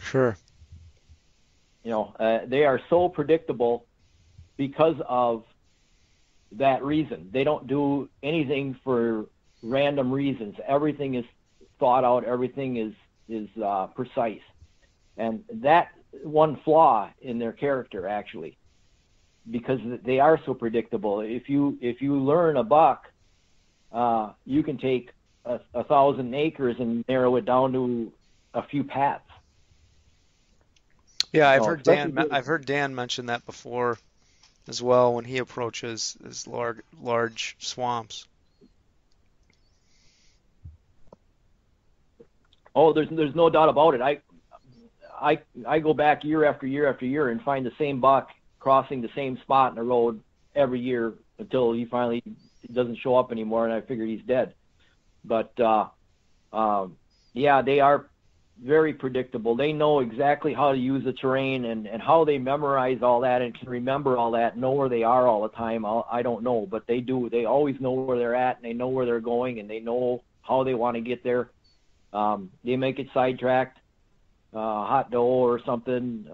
Sure. You know, they are so predictable because of that reason. They don't do anything for random reasons. Everything is thought out. Everything is precise. And that one flaw in their character, actually, because they are so predictable. If you learn a buck, you can take 1,000 acres and narrow it down to a few paths. Yeah, I've heard Dan mention that before as well when he approaches his large swamps. Oh, there's no doubt about it. I go back year after year after year and find the same buck crossing the same spot in the road every year until he finally doesn't show up anymore, and I figure he's dead. But yeah, they are very predictable. They know exactly how to use the terrain and how they memorize all that and can remember all that, know where they are all the time. I don't know, but they do. They always know where they're at, and they know where they're going, and they know how they want to get there. They may get sidetracked, hot doe or something,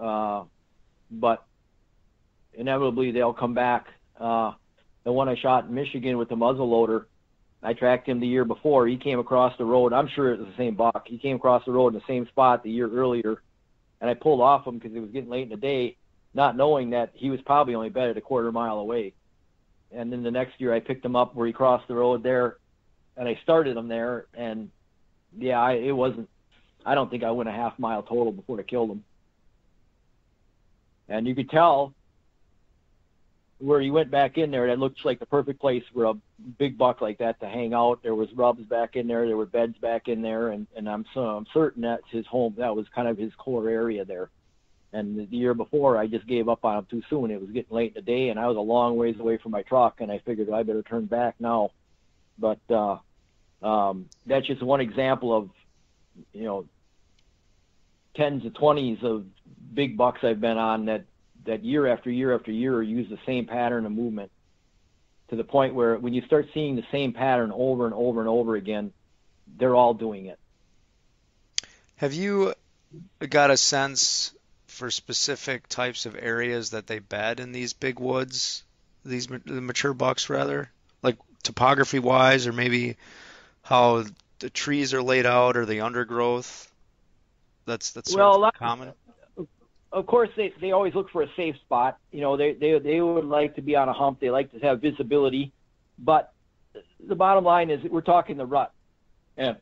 but inevitably they'll come back. The one I shot in Michigan with the muzzleloader, I tracked him the year before. He came across the road. I'm sure it was the same buck. He came across the road in the same spot the year earlier, and I pulled off him because it was getting late in the day, not knowing that he was probably only bedded a quarter mile away. And then the next year I picked him up where he crossed the road there, and I started him there, and yeah, I don't think I went a half mile total before I killed him. And you could tell where he went back in there, that looks like the perfect place for a big buck like that to hang out. There was rubs back in there. There were beds back in there, and I'm certain that's his home. That was kind of his core area there. And the year before, I just gave up on him too soon. It was getting late in the day, and I was a long ways away from my truck, and I figured I better turn back now. But that's just one example of, you know, tens of 20s of big bucks I've been on that year after year after year use the same pattern of movement, to the point where when you start seeing the same pattern over and over and over again, they're all doing it. Have you got a sense for specific types of areas that they bed in these big woods, the mature bucks rather, like topography wise, or maybe how the trees are laid out or the undergrowth? That's sort of common. Of course, they always look for a safe spot. You know, they would like to be on a hump. They like to have visibility. But the bottom line is we're talking the rut. And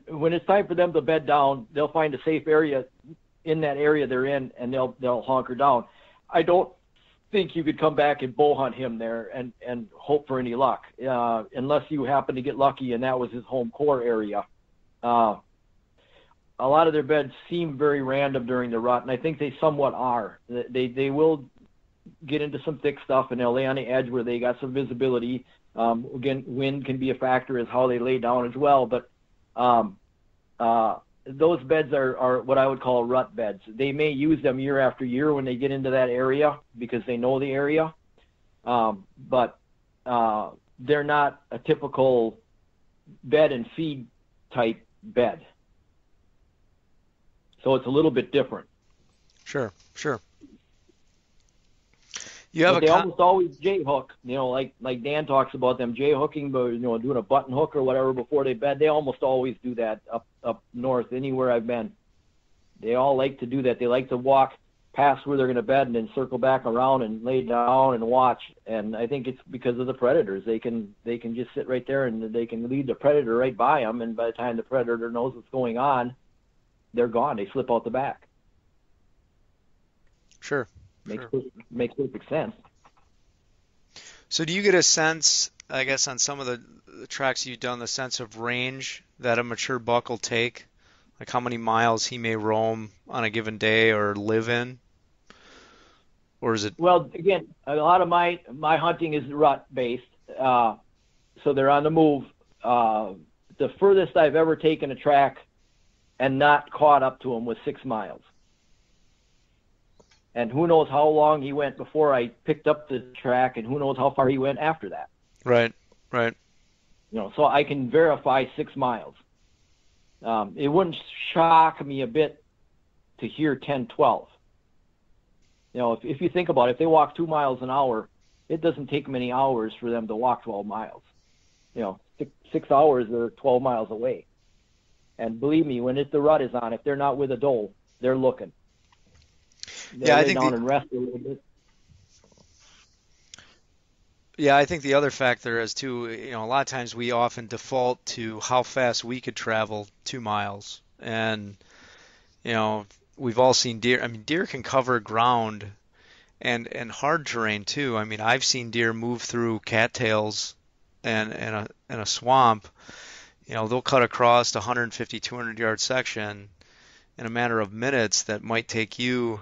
when it's time for them to bed down, they'll find a safe area in that area they're in, and they'll hunker down. I don't think you could come back and bow hunt him there and hope for any luck, unless you happen to get lucky and that was his home core area. a lot of their beds seem very random during the rut, and I think they somewhat are. They will get into some thick stuff, and they'll lay on the edge where they got some visibility. Again, wind can be a factor as how they lay down as well, but those beds are what I would call rut beds. They may use them year after year when they get into that area because they know the area, but they're not a typical bed and feed type bed. So it's a little bit different. Sure. You have but they almost always J-hook, like Dan talks about them J-hooking, but doing a button hook or whatever before they bed. They almost always do that up north, anywhere I've been. They all like to do that. They like to walk past where they're going to bed and then circle back around and lay down and watch. And I think it's because of the predators. They can just sit right there and they can lead the predator right by them. And by the time the predator knows what's going on, they're gone. They slip out the back. Sure. Makes perfect sense. So do you get a sense, I guess, on some of the tracks you've done, the sense of range that a mature buck will take? Like how many miles he may roam on a given day or live in? Or is it? Well, again, a lot of my hunting is rut-based, so they're on the move. The furthest I've ever taken a track and not caught up to him was 6 miles. And who knows how long he went before I picked up the track, and who knows how far he went after that. Right. So I can verify 6 miles. It wouldn't shock me a bit to hear 10, 12. If you think about it, if they walk 2 miles an hour, it doesn't take many hours for them to walk 12 miles. 6 hours, they're 12 miles away. And believe me, when the rut is on, if they're not with a doe, they're looking. They'll lay down and rest a little bit. Yeah, I think the other factor is too, a lot of times we often default to how fast we could travel 2 miles. And, we've all seen deer. I mean, deer can cover ground and hard terrain too. I mean, I've seen deer move through cattails and a swamp. They'll cut across a 150, 200 yard section in a matter of minutes that might take you,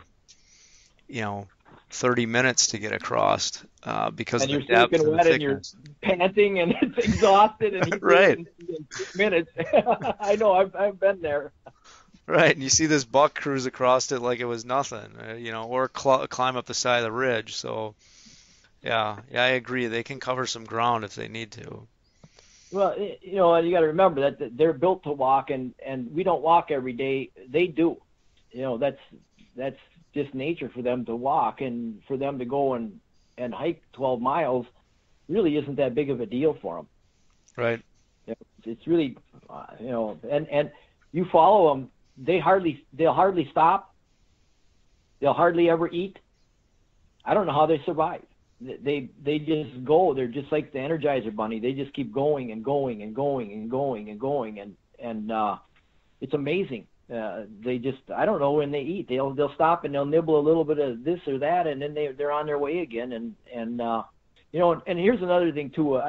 30 minutes to get across because of the depth and the thickness. And you're panting and it's exhausted and you right. in 6 minutes. I know, I've been there. Right, and you see this buck cruise across it like it was nothing, or climb up the side of the ridge. So, yeah, I agree. They can cover some ground if they need to. Well, you got to remember that they're built to walk, and we don't walk every day. They do. That's just nature for them to walk, and for them to go and hike 12 miles really isn't that big of a deal for them. Right. It's really, and you follow them. They'll hardly stop. They'll hardly ever eat. I don't know how they survive. They just go. They're just like the Energizer Bunny. They just keep going and going and going and going and going, and it's amazing. They just, I don't know when they eat. They'll stop and they'll nibble a little bit of this or that, and then they're on their way again. And here's another thing too.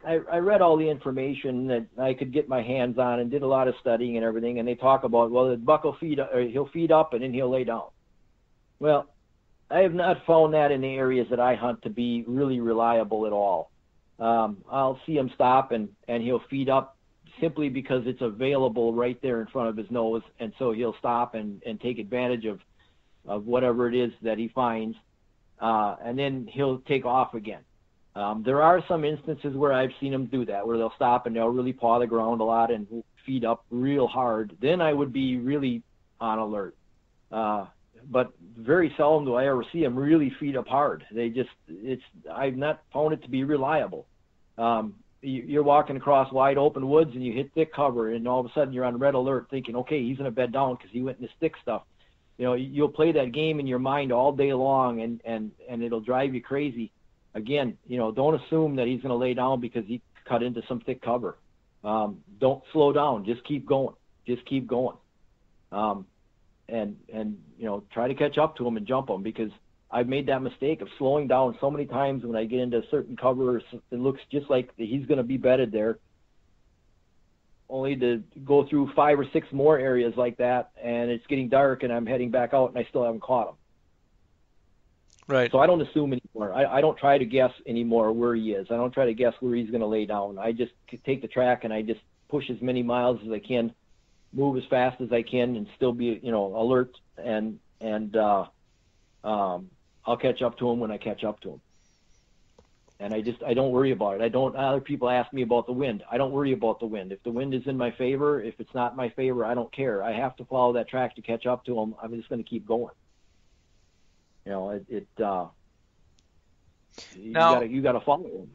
I read all the information that I could get my hands on and did a lot of studying and everything. And they talk about, well, the buck will he'll feed up and then he'll lay down. Well, I have not found that in the areas that I hunt to be really reliable at all. I'll see him stop and he'll feed up simply because it's available right there in front of his nose, and so he'll stop and take advantage of whatever it is that he finds, and then he'll take off again. There are some instances where I've seen him do that, where they'll stop and they'll really paw the ground a lot and feed up real hard. Then I would be really on alert. But very seldom do I ever see them really feed up hard. I've not found it to be reliable. You're walking across wide open woods and you hit thick cover, and all of a sudden you're on red alert thinking, okay, he's going to bed down because he went in this thick stuff. You'll play that game in your mind all day long, and it'll drive you crazy. Again, don't assume that he's going to lay down because he cut into some thick cover. Don't slow down. Just keep going. And try to catch up to him and jump him, because I've made that mistake of slowing down so many times when I get into a certain cover. It looks just like he's going to be bedded there. only to go through 5 or 6 more areas like that, and it's getting dark, and I'm heading back out, and I still haven't caught him. Right. So I don't assume anymore. I don't try to guess anymore where he is. I don't try to guess where he's going to lay down. I just take the track, and I just push as many miles as I can, move as fast as I can, and still be, alert, and I'll catch up to him when I catch up to him. And I don't worry about it. Other people ask me about the wind. I don't worry about the wind. If the wind is in my favor, if it's not in my favor, I don't care. I have to follow that track to catch up to him. I'm just going to keep going. You got to follow him.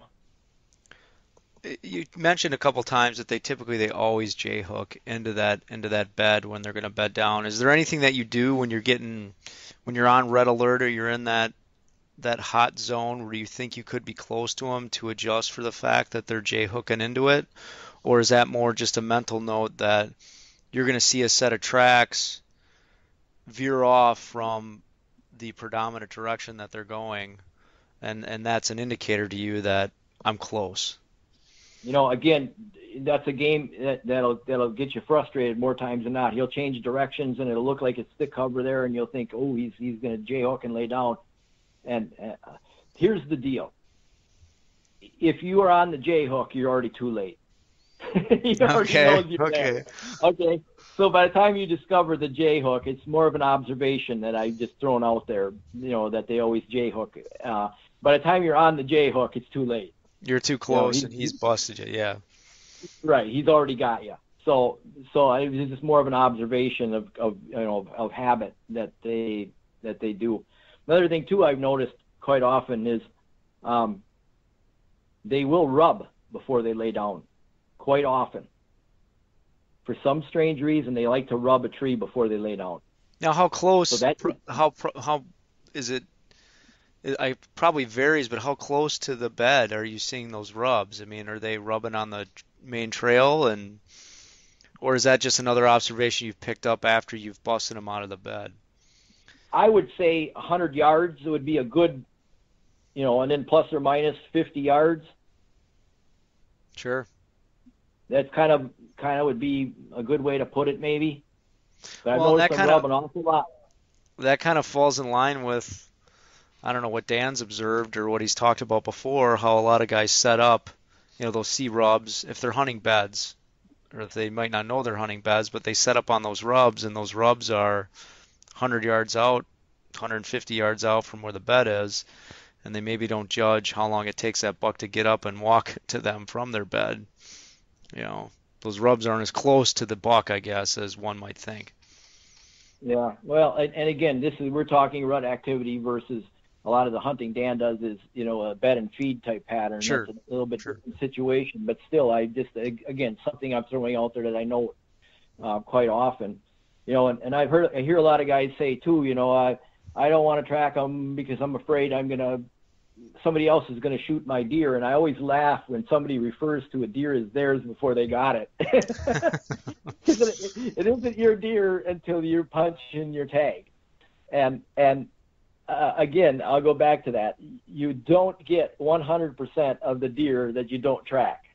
You mentioned a couple times that they always J hook into that bed when they're going to bed down. Is there anything that you do when you're on red alert or you're in that hot zone where you think you could be close to them to adjust for the fact that they're J hooking into it? Or is that more just a mental note that you're going to see a set of tracks veer off from the predominant direction that they're going, and that's an indicator to you that I'm close? Again, that's a game that'll get you frustrated more times than not. He'll change directions, and it'll look like it's thick cover there, and you'll think, oh, he's going to J hook and lay down. And here's the deal. If you are on the J hook, you're already too late. Okay. Okay. So by the time you discover the J hook, it's more of an observation that I just thrown out there, that they always J hook. By the time you're on the J hook, it's too late. You're too close, and he's busted you. Yeah. Right. He's already got you. So it's just more of an observation of habit that they do. Another thing too I've noticed quite often is they will rub before they lay down. Quite often. For some strange reason, they like to rub a tree before they lay down. Now, how close? So how is it? It probably varies, but how close to the bed are you seeing those rubs? I mean, are they rubbing on the main trail, or is that just another observation you've picked up after you've busted them out of the bed? I would say 100 yards would be a good, and then plus or minus 50 yards. Sure. That kind of would be a good way to put it, maybe. But I've noticed them rub an awful lot. That kind of falls in line with, I don't know, what Dan's observed or what he's talked about before, how a lot of guys set up, they'll see rubs if they're hunting beds, or if they might not know they're hunting beds, but they set up on those rubs, and those rubs are 100 yards out, 150 yards out from where the bed is, and they maybe don't judge how long it takes that buck to get up and walk to them from their bed. Those rubs aren't as close to the buck, I guess, as one might think. Yeah, well, and again, we're talking rut activity versus a lot of the hunting Dan does is, a bed and feed type pattern. Sure. That's a little bit different situation, but still, again, something I'm throwing out there that I know quite often. And I hear a lot of guys say too, I don't want to track them because I'm afraid somebody else is going to shoot my deer. And I always laugh when somebody refers to a deer as theirs before they got it. It isn't your deer until you punch in your tag. And again, I'll go back to that. You don't get 100% of the deer that you don't track.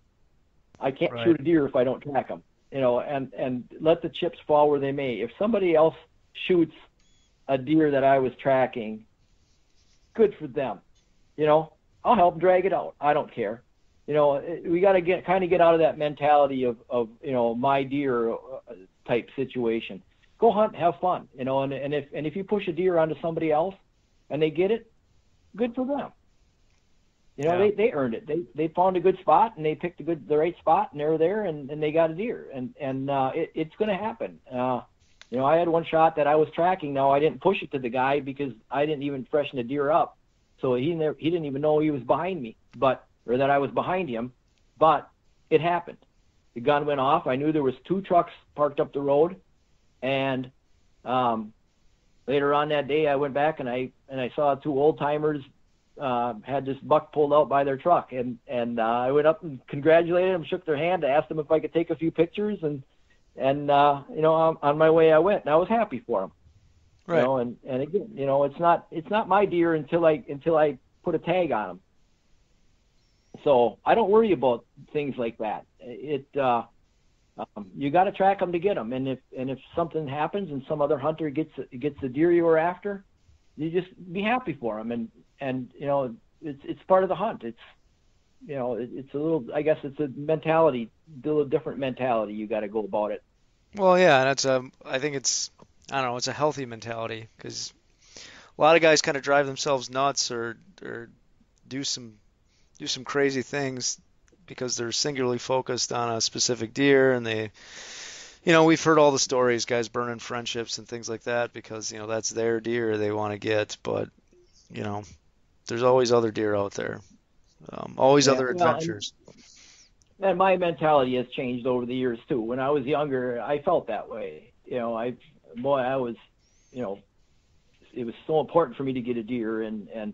I can't shoot a deer if I don't track them. And let the chips fall where they may. If somebody else shoots a deer that I was tracking, good for them. I'll help drag it out. I don't care. We got to get out of that mentality of my deer type situation. Go hunt, have fun. And if you push a deer onto somebody else and they get it, good for them. They earned it. They found a good spot and they picked the right spot and they were there and they got a deer and it's going to happen. I had one shot that I was tracking. Now I didn't push it to the guy because I didn't even freshen the deer up. So he didn't even know he was behind me, or that I was behind him, but it happened. The gun went off. I knew there was 2 trucks parked up the road, and later on that day I went back and I saw 2 old timers had this buck pulled out by their truck, and I went up and congratulated them, shook their hand, asked them if I could take a few pictures, and on my way I went, and I was happy for them. Right. And again, it's not my deer until I put a tag on them. So I don't worry about things like that. You got to track them to get them. And if something happens and some other hunter gets the deer you were after, you just be happy for them. And it's part of the hunt. It's it's a little, I guess it's a mentality, a little different mentality. You got to go about it. Well, yeah, and I think I don't know, it's a healthy mentality because a lot of guys kind of drive themselves nuts or do some crazy things because they're singularly focused on a specific deer, and we've heard all the stories, guys burning friendships and things like that because that's their deer they want to get, but there's always other deer out there, always other adventures. And my mentality has changed over the years too. When I was younger, I felt that way. I was, it was so important for me to get a deer, and and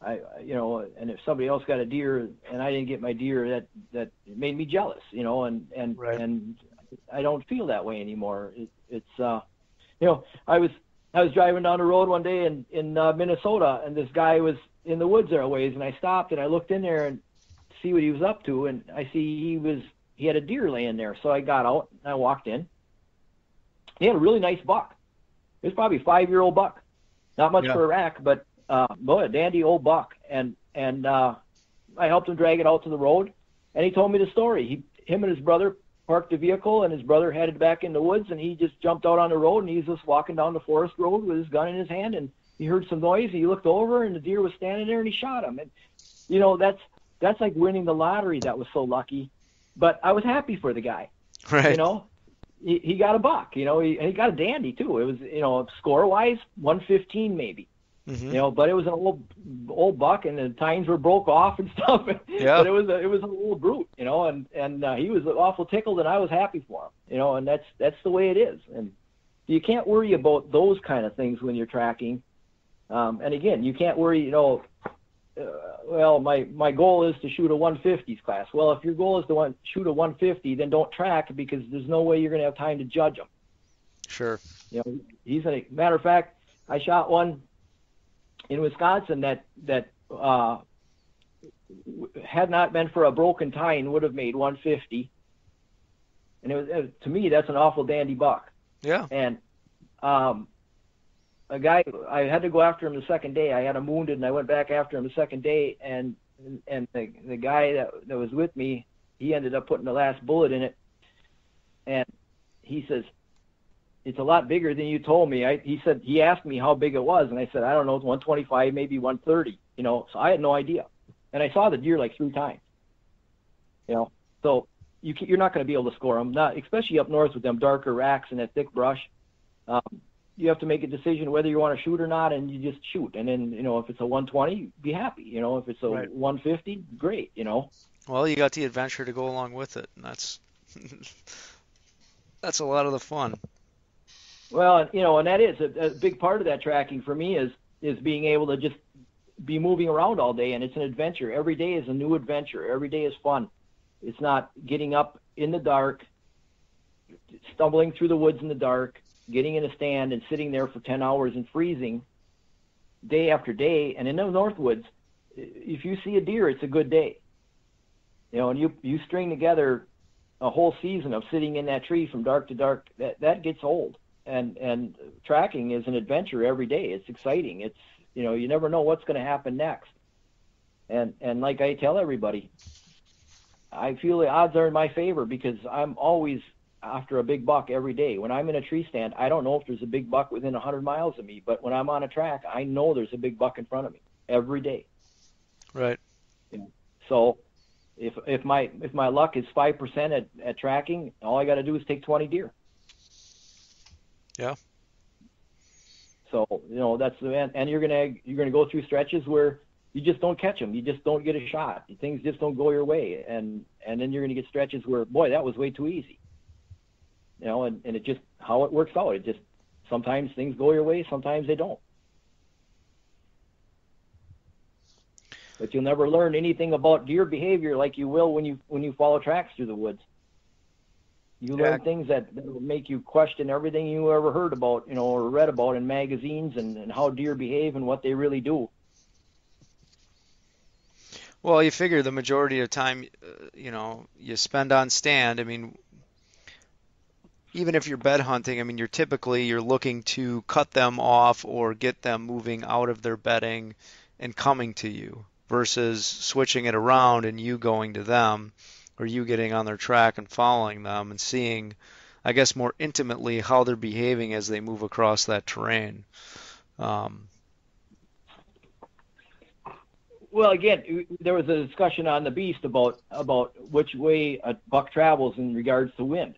if somebody else got a deer and I didn't get my deer, that made me jealous, Right. and I don't feel that way anymore. I was driving down the road one day in Minnesota, and this guy was in the woods there a ways, and I stopped and I looked in there and see what he was up to, and I see he had a deer laying there. So I got out and I walked in. He had a really nice buck. It was probably a 5-year-old buck. Not much for a rack, but a dandy old buck. And I helped him drag it out to the road, and he told me the story. Him and his brother parked the vehicle, and his brother headed back in the woods, and he just jumped out on the road, and he's just walking down the forest road with his gun in his hand, and he heard some noise, and he looked over, and the deer was standing there, and he shot him. And that's like winning the lottery. That was so lucky, but I was happy for the guy. Right. He got a buck. And he got a dandy too. It was score wise 115 maybe. Mm-hmm. But it was an old buck, and the tines were broke off and stuff. Yeah. But it was a little brute, and he was awful tickled, and I was happy for him. And that's the way it is. And you can't worry about those kind of things when you're tracking. And again, you can't worry. Well, my goal is to shoot a 150s class. Well, if your goal is to shoot a 150, then don't track, because there's no way you're going to have time to judge them. Sure. He's a matter of fact, I shot one in Wisconsin that had not been for a broken tine would have made 150, and to me that's an awful dandy buck. Yeah. And a guy, I had to go after him the second day. I had him wounded, and I went back after him the second day, and the guy that was with me, he ended up putting the last bullet in it, and he says, "It's a lot bigger than you told me." He asked me how big it was, and I said, "I don't know, it's 125, maybe 130." So I had no idea, and I saw the deer like 3 times. So you're not going to be able to score them, not especially up north with them darker racks and that thick brush. You have to make a decision whether you want to shoot or not, and you just shoot. And then, if it's a 120, be happy. If it's a 150, great. Well, you got the adventure to go along with it, and that's a lot of the fun. Well, and that is a big part of that tracking for me is being able to just be moving around all day, and it's an adventure. Every day is a new adventure. Every day is fun. It's not getting up in the dark, stumbling through the woods in the dark, getting in a stand and sitting there for 10 hours and freezing day after day. And in the Northwoods, if you see a deer, it's a good day. And you string together a whole season of sitting in that tree from dark to dark, that gets old. And tracking is an adventure every day. It's exciting. It's, you never know what's going to happen next. And like I tell everybody, I feel the odds are in my favor because I'm always after a big buck every day. When I'm in a tree stand, I don't know if there's a big buck within 100 miles of me, but when I'm on a track, I know there's a big buck in front of me every day. Right. So if my luck is 5% at tracking, all I got to do is take 20 deer. Yeah. So that's and you're gonna go through stretches where you just don't catch them. You just don't get a shot. Things just don't go your way, and then you're gonna get stretches where, boy, that was way too easy. And it just how it works out. It just sometimes things go your way, sometimes they don't. But you'll never learn anything about deer behavior like you will when you follow tracks through the woods. You learn things that will make you question everything you ever heard about, or read about in magazines and how deer behave and what they really do. Well, you figure the majority of time, you spend on stand. I mean, even if you're bed hunting, I mean, you're looking to cut them off or get them moving out of their bedding and coming to you versus switching it around and you going to them or you getting on their track and following them and seeing, I guess, more intimately how they're behaving as they move across that terrain. Well, again, there was a discussion on the beast about which way a buck travels in regards to wind.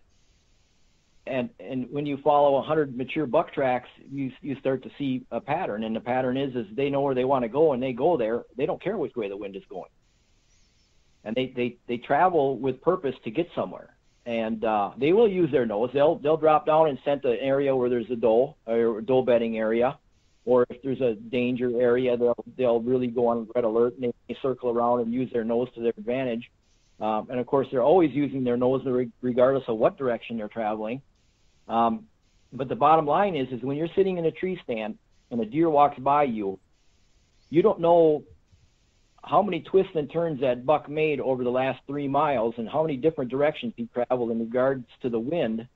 And when you follow 100 mature buck tracks, you start to see a pattern, and the pattern is they know where they want to go, and they go there. They don't care which way the wind is going, and they travel with purpose to get somewhere. And they will use their nose. They'll drop down and scent an area where there's a doe or doe bedding area, or if there's a danger area, they'll really go on red alert and they circle around and use their nose to their advantage. And of course, they're always using their nose regardless of what direction they're traveling. But the bottom line is when you're sitting in a tree stand and a deer walks by you, you don't know how many twists and turns that buck made over the last 3 miles and how many different directions he traveled in regards to the wind.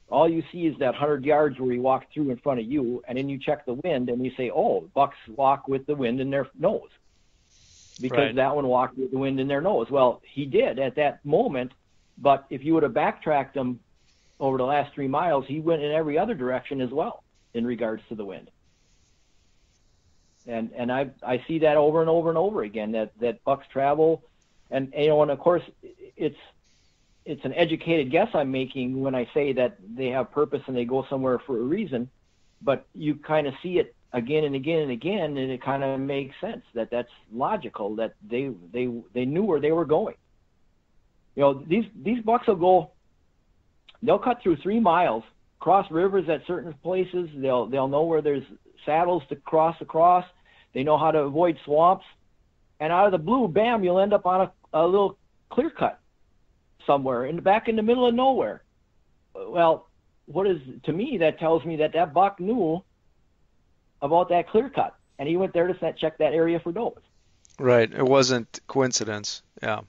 All you see is that 100 yards where he walked through in front of you, and then you check the wind and you say, oh, bucks walk with the wind in their nose because Right. That one walked with the wind in their nose. Well, he did at that moment, but if you would have backtracked him over the last 3 miles, he went in every other direction as well in regards to the wind. And I see that over and over and over again, that bucks travel, and of course it's an educated guess I'm making when I say that they have purpose and they go somewhere for a reason, but you kind of see it again and again and again, and it kind of makes sense that's logical, that they knew where they were going. These bucks they'll cut through 3 miles, cross rivers at certain places. They'll know where there's saddles to cross across. They know how to avoid swamps. And out of the blue, bam, you'll end up on a little clear cut somewhere back in the middle of nowhere. Well, to me, that tells me that buck knew about that clear cut, and he went there to check that area for does. Right. It wasn't coincidence. Yeah.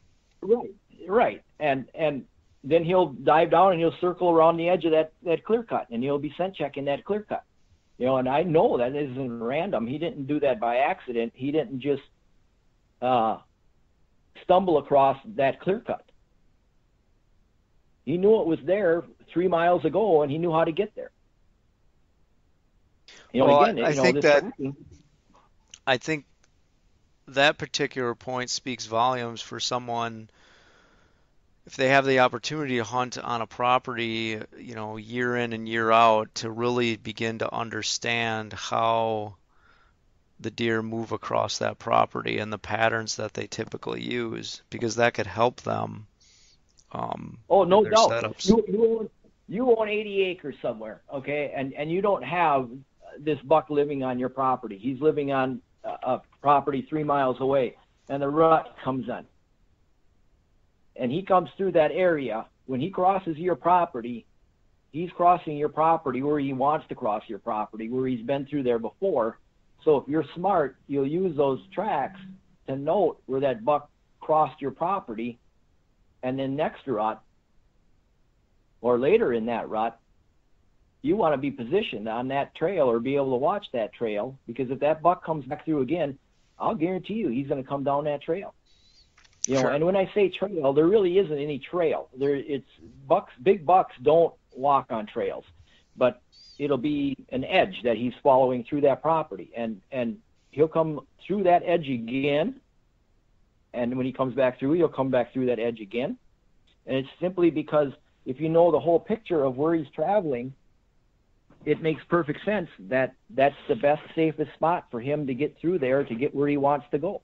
Right. And then he'll dive down and he'll circle around the edge of that clear cut, and he'll be scent checking that clear cut. And I know that isn't random. He didn't do that by accident. He didn't just stumble across that clear cut. He knew it was there 3 miles ago, and he knew how to get there. I think that particular point speaks volumes for someone. If they have the opportunity to hunt on a property, year in and year out, to really begin to understand how the deer move across that property and the patterns that they typically use, because that could help them. No their doubt. Setups. You own 80 acres somewhere, okay, and you don't have this buck living on your property. He's living on a property 3 miles away, and the rut comes in. And he comes through that area. When he crosses your property, he's crossing your property where he wants to cross your property, where he's been through there before. So if you're smart, you'll use those tracks to note where that buck crossed your property, and then next rut, or later in that rut, you want to be positioned on that trail or be able to watch that trail, because if that buck comes back through again, I'll guarantee you he's going to come down that trail. Sure. And when I say trail, there really isn't any trail. Big bucks don't walk on trails, but it'll be an edge that he's following through that property, and he'll come through that edge again. And when he comes back through, he'll come back through that edge again. And it's simply because if you know the whole picture of where he's traveling, it makes perfect sense that that's the best, safest spot for him to get through there to get where he wants to go.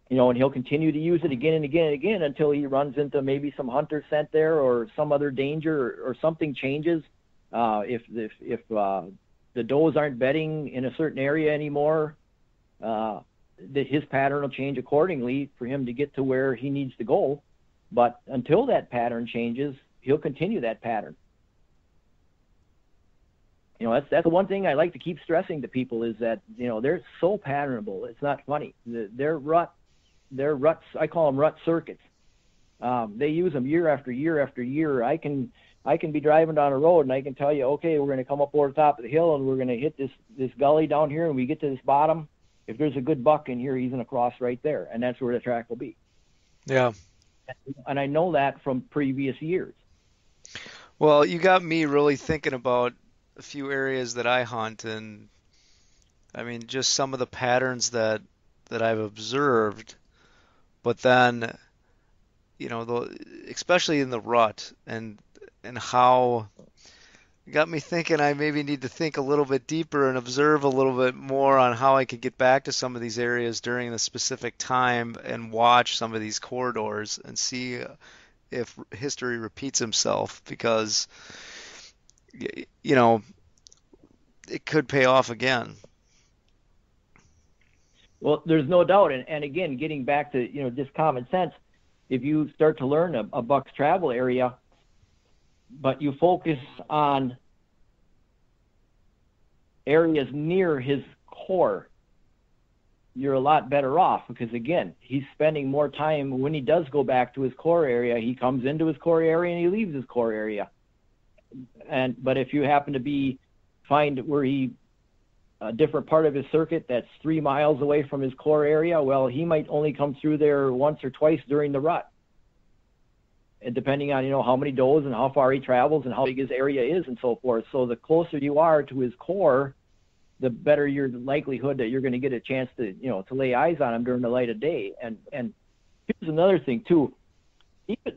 And he'll continue to use it again and again and again until he runs into maybe some hunter scent there or some other danger or something changes. If the does aren't bedding in a certain area anymore, his pattern will change accordingly for him to get to where he needs to go. But until that pattern changes, he'll continue that pattern. That's the one thing I like to keep stressing to people is that, they're so patternable. It's not funny. They're ruts, I call them rut circuits. They use them year after year after year. I can be driving down a road and I can tell you, okay, we're going to come up over the top of the hill and we're going to hit this gully down here, and we get to this bottom. If there's a good buck in here, he's going to cross right there, and that's where the track will be. Yeah. And I know that from previous years. Well, you got me really thinking about a few areas that I hunt, and I mean, just some of the patterns that I've observed, but then, you know, especially in the rut, and how it got me thinking I maybe need to think a little bit deeper and observe a little bit more on how I could get back to some of these areas during the specific time and watch some of these corridors and see if history repeats himself, because, you know, it could pay off again. Well, there's no doubt. And again, getting back to, you know, just common sense, if you start to learn a buck's travel area, but you focus on areas near his core, you're a lot better off, because again, he's spending more time when he does go back to his core area. He comes into his core area and he leaves his core area. But if you happen to find where a different part of his circuit that's 3 miles away from his core area, well, he might only come through there once or twice during the rut. And depending on, you know, how many does and how far he travels and how big his area is and so forth. So the closer you are to his core, the better your likelihood that you're going to get a chance to, you know, to lay eyes on him during the light of day. And here's another thing too.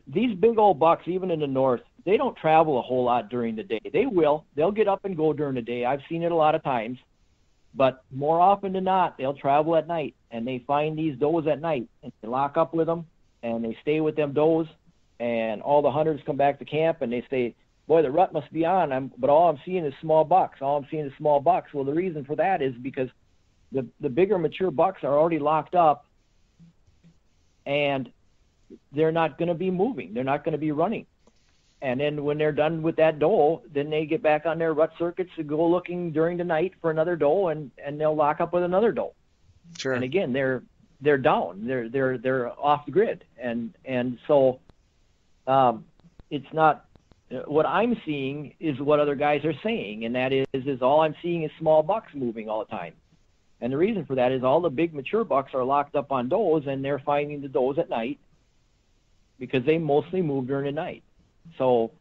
These big old bucks, even in the north, they don't travel a whole lot during the day. They'll get up and go during the day. I've seen it a lot of times, but more often than not, they'll travel at night, and they find these does at night, and they lock up with them, and they stay with them does. And all the hunters come back to camp and they say, boy, the rut must be on, but all I'm seeing is small bucks. Well, the reason for that is because the bigger mature bucks are already locked up, and they're not going to be moving. They're not going to be running. And then when they're done with that doe, then they get back on their rut circuits to go looking during the night for another doe, and they'll lock up with another doe. Sure. And again, they're down. They're off the grid. And so it's not what I'm seeing is what other guys are saying, and that is all I'm seeing is small bucks moving all the time. And the reason for that is all the big mature bucks are locked up on does, and they're finding the does at night because they mostly move during the night. So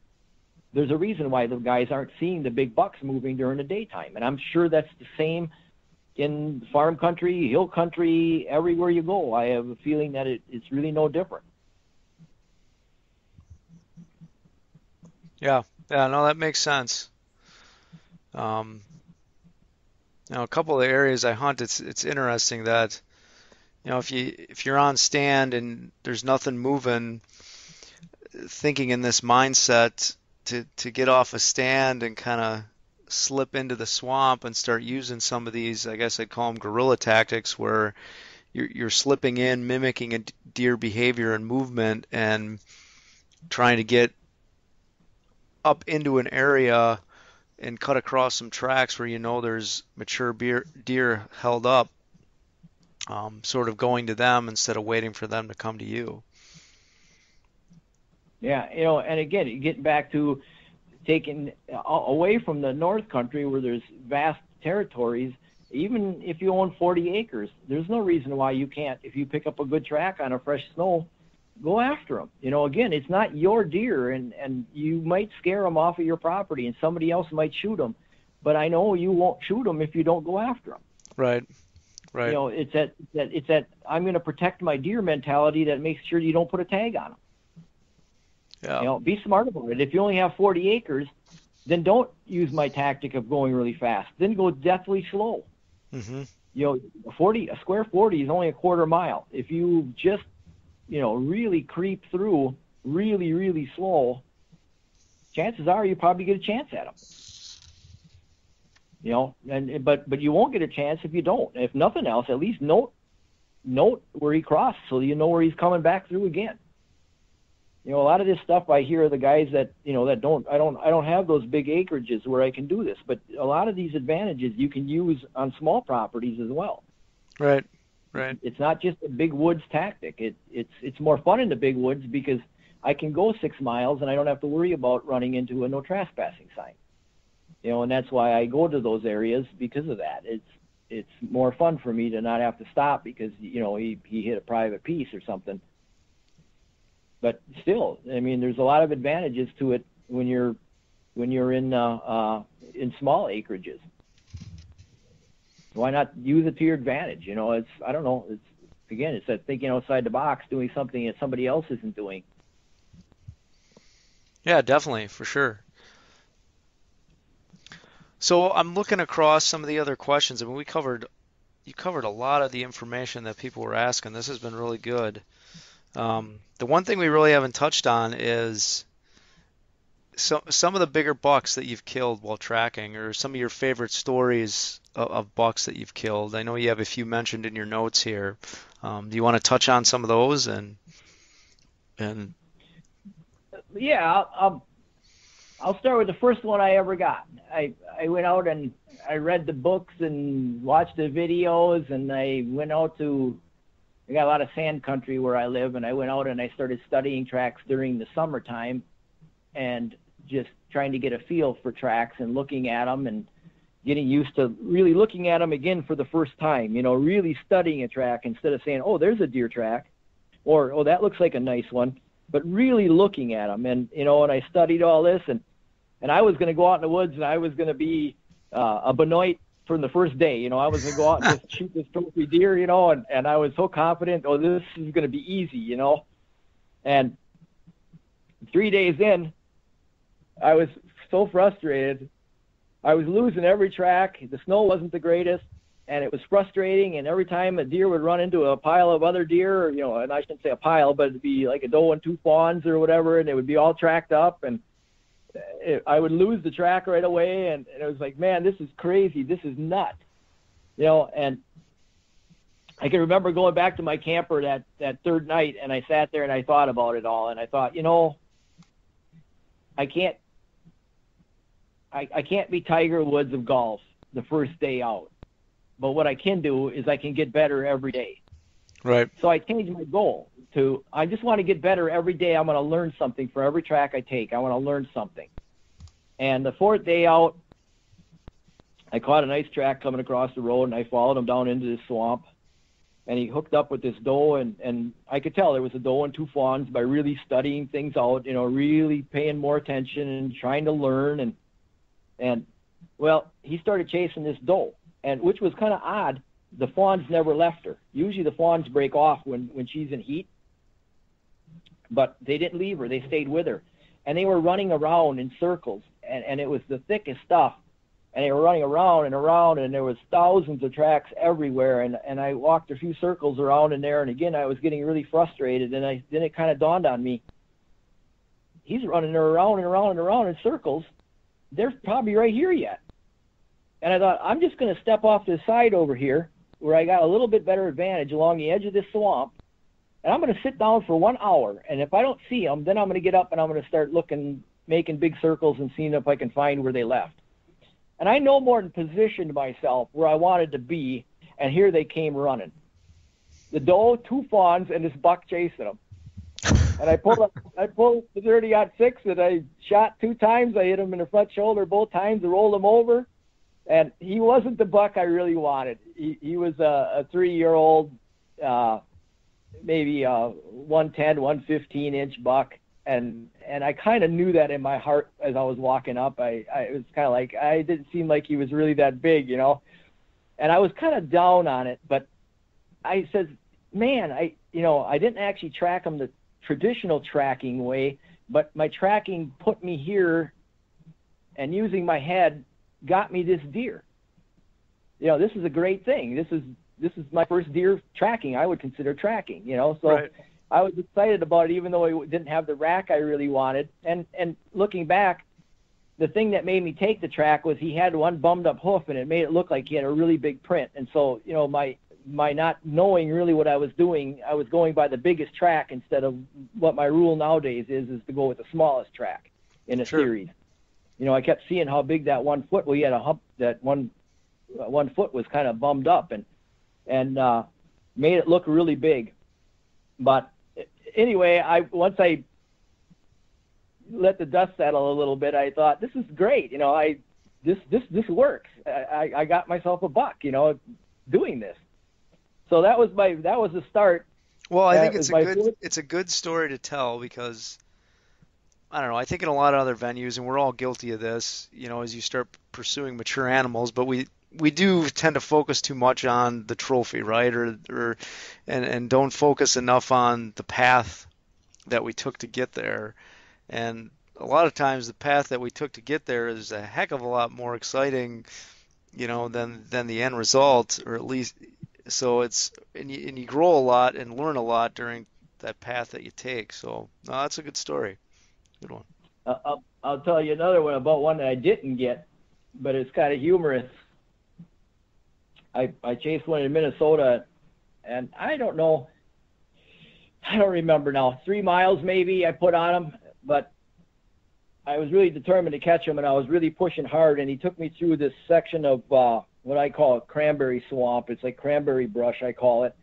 there's a reason why the guys aren't seeing the big bucks moving during the daytime. And I'm sure that's the same in farm country, hill country, everywhere you go. I have a feeling that it's really no different. Yeah, no, that makes sense. Now, a couple of areas I hunt, it's interesting that, you know, if you're on stand and there's nothing moving, thinking in this mindset to get off a stand and kind of slip into the swamp and start using some of these, I guess I'd call them guerrilla tactics, where you're slipping in, mimicking a deer behavior and movement, and trying to get up into an area and cut across some tracks where you know there's mature deer held up, sort of going to them instead of waiting for them to come to you. Yeah, you know, and again, getting back to taking away from the North Country where there's vast territories, even if you own 40 acres, there's no reason why you can't, if you pick up a good track on a fresh snow, go after them. You know, again, it's not your deer, and you might scare them off of your property, and somebody else might shoot them. But I know you won't shoot them if you don't go after them. Right. You know, it's that I'm going to protect my deer mentality that makes sure you don't put a tag on them. Yeah. You know, be smart about it. If you only have 40 acres, then don't use my tactic of going really fast. Then go deathly slow. Mm-hmm. You know, a square 40 is only a quarter mile. If you just, you know, really creep through really, really slow, chances are you probably get a chance at them. You know, but you won't get a chance if you don't. If nothing else, at least note where he crossed so you know where he's coming back through again. You know, a lot of this stuff I hear the guys that, you know, that I don't have those big acreages where I can do this, but a lot of these advantages you can use on small properties as well. Right. It's not just a big woods tactic. It's more fun in the big woods because I can go 6 miles and I don't have to worry about running into a no trespassing sign. And that's why I go to those areas, because of that. It's more fun for me to not have to stop because, he hit a private piece or something. But still, I mean, there's a lot of advantages to it when you're in small acreages. Why not use it to your advantage? I don't know. It's that thinking outside the box, doing something that somebody else isn't doing. Yeah, definitely, for sure. So I'm looking across some of the other questions. I mean, you covered a lot of the information that people were asking. This has been really good. The one thing we really haven't touched on is some of the bigger bucks that you've killed while tracking, or some of your favorite stories of bucks that you've killed. I know you have a few mentioned in your notes here. Do you want to touch on some of those? And yeah, I'll start with the first one I ever got. I went out and I read the books and watched the videos, and I got a lot of sand country where I live, and I went out and I started studying tracks during the summertime and just trying to get a feel for tracks and looking at them and getting used to really looking at them again for the first time, really studying a track instead of saying, oh, there's a deer track, or, oh, that looks like a nice one, but really looking at them. And, and I studied all this, and I was going to go out in the woods and I was going to be a Benoit from the first day. I was going to go out and just shoot this trophy deer, and I was so confident, oh, this is going to be easy, And 3 days in, I was so frustrated. I was losing every track. The snow wasn't the greatest, and it was frustrating. And every time a deer would run into a pile of other deer, and I shouldn't say a pile, but it'd be like a doe and 2 fawns or whatever, and it would be all tracked up, and I would lose the track right away. And it was like, man, this is crazy. This is nuts. And I can remember going back to my camper that third night, and I sat there and I thought about it all, and I thought, I can't be Tiger Woods of golf the first day out, but what I can do is I can get better every day. Right. So I changed my goal to, I just want to get better every day. I'm going to learn something for every track I take. I want to learn something. And the 4th day out, I caught a nice track coming across the road, and I followed him down into this swamp. And he hooked up with this doe, and I could tell there was a doe and 2 fawns by really studying things out, really paying more attention and trying to learn. And well, he started chasing this doe, and which was kind of odd. The fawns never left her. Usually the fawns break off when she's in heat, but they didn't leave her. They stayed with her, and they were running around in circles, and it was the thickest stuff. And they were running around and around, and there was thousands of tracks everywhere. And I walked a few circles around in there, and again, I was getting really frustrated. And then it kind of dawned on me, he's running around and around and around in circles. They're probably right here yet. And I thought, I'm just going to step off to the side over here where I got a little bit better advantage along the edge of this swamp, and I'm going to sit down for 1 hour. And if I don't see them, then I'm going to get up and I'm going to start looking, making big circles and seeing if I can find where they left. And I no more than positioned myself where I wanted to be, and here they came running. The doe, 2 fawns, and this buck chasing them. And I pulled the 30-06, and I shot 2 times. I hit him in the front shoulder both times. I rolled him over, and he wasn't the buck I really wanted. He was a 3-year-old, maybe a 110, 115-inch buck. And I kind of knew that in my heart as I was walking up. I was kind of like, I didn't seem like he was really that big, And I was kind of down on it, but I said, man, I didn't actually track him the traditional tracking way, but my tracking put me here, and using my head got me this deer. This is a great thing. This is my first deer tracking. I would consider tracking, So. Right. I was excited about it, even though I didn't have the rack I really wanted. And looking back, the thing that made me take the track was he had one bummed up hoof, and it made it look like he had a really big print. And so, my not knowing really what I was doing, I was going by the biggest track instead of what my rule nowadays is to go with the smallest track in a series. I kept seeing how big that 1 foot. Well, he had a hump that 1 foot was kind of bummed up and made it look really big. But anyway, once I let the dust settle a little bit, I thought, this is great. This works. I got myself a buck, doing this. So that was the start. Well, I think it's a good story to tell because I don't know. I think in a lot of other venues, and we're all guilty of this, as you start pursuing mature animals, but we do tend to focus too much on the trophy, right? And don't focus enough on the path that we took to get there. And a lot of times the path that we took to get there is a heck of a lot more exciting, than the end result, or at least so and you grow a lot and learn a lot during that path that you take. So no, that's a good story. Good one. I'll tell you another one about one that I didn't get, but it's kind of humorous. I chased one in Minnesota, and I don't remember now, 3 miles maybe I put on him, but I was really determined to catch him, and I was really pushing hard, and he took me through this section of what I call a cranberry swamp. It's like cranberry brush, I call it.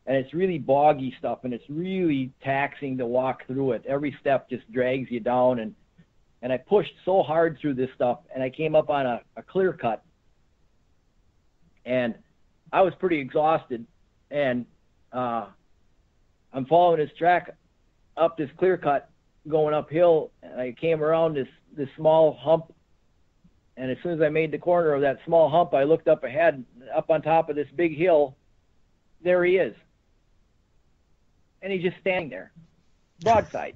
And it's really boggy stuff, and it's really taxing to walk through it. Every step just drags you down, and I pushed so hard through this stuff, and I came up on a clear cut, and I was pretty exhausted, and I'm following this track up this clear cut, going uphill, and I came around this small hump, and as soon as I made the corner of that small hump, I looked up ahead, up on top of this big hill. There he is. And he's just standing there, broadside.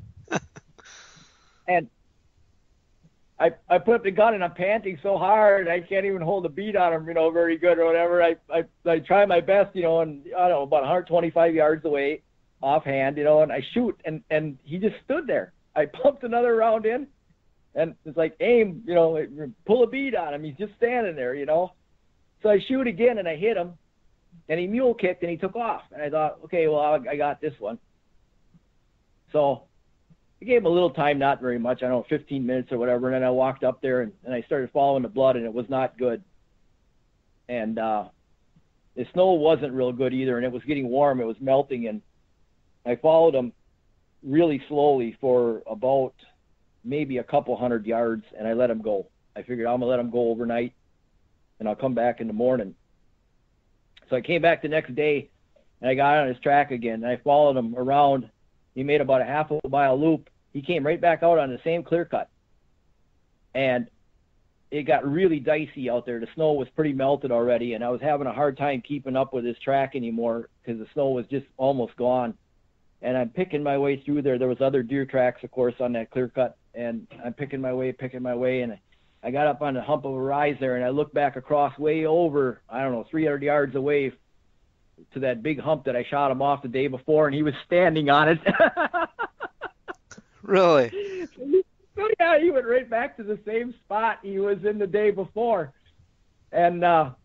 And I put up the gun, and I'm panting so hard, I can't even hold the bead on him, very good or whatever. I try my best, and I don't know, about 125 yards away, offhand, and I shoot, and he just stood there. I pumped another round in, and it's like, aim, pull a bead on him. He's just standing there, So I shoot again, and I hit him. And he mule kicked, and he took off. And I thought, okay, well, I got this one. So I gave him a little time, not very much, I don't know, 15 minutes or whatever. And then I walked up there, and I started following the blood, and it was not good. And the snow wasn't real good either, and it was getting warm. It was melting, and I followed him really slowly for about maybe a couple 100 yards, and I let him go. I figured I'm going to let him go overnight, and I'll come back in the morning. So I came back the next day, and I got on his track again, and I followed him around. He made about a half a mile loop. He came right back out on the same clear cut. And it got really dicey out there. The snow was pretty melted already, and I was having a hard time keeping up with his track anymore because the snow was just almost gone. And I'm picking my way through there. There was other deer tracks, of course, on that clear cut, and I'm picking my way, and I got up on the hump of a rise there, and I looked back across way over, 300 yards away to that big hump that I shot him off the day before, and he was standing on it. Really? So, yeah, he went right back to the same spot he was in the day before. And that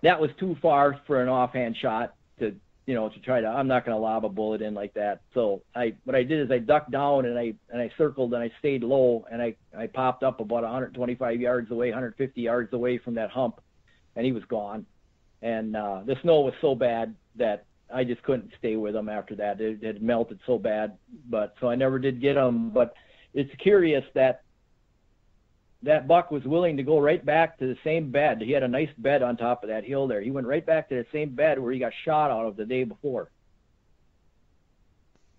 was too far for an offhand shot to try to, I'm not going to lob a bullet in like that. So what I did is I ducked down, and I circled, and I stayed low, and I popped up about 125 yards away, 150 yards away from that hump, and he was gone. And the snow was so bad that I just couldn't stay with him after that. It had melted so bad, so I never did get him. But it's curious that buck was willing to go right back to the same bed. He had a nice bed on top of that hill there. He went right back to the same bed where he got shot out of the day before.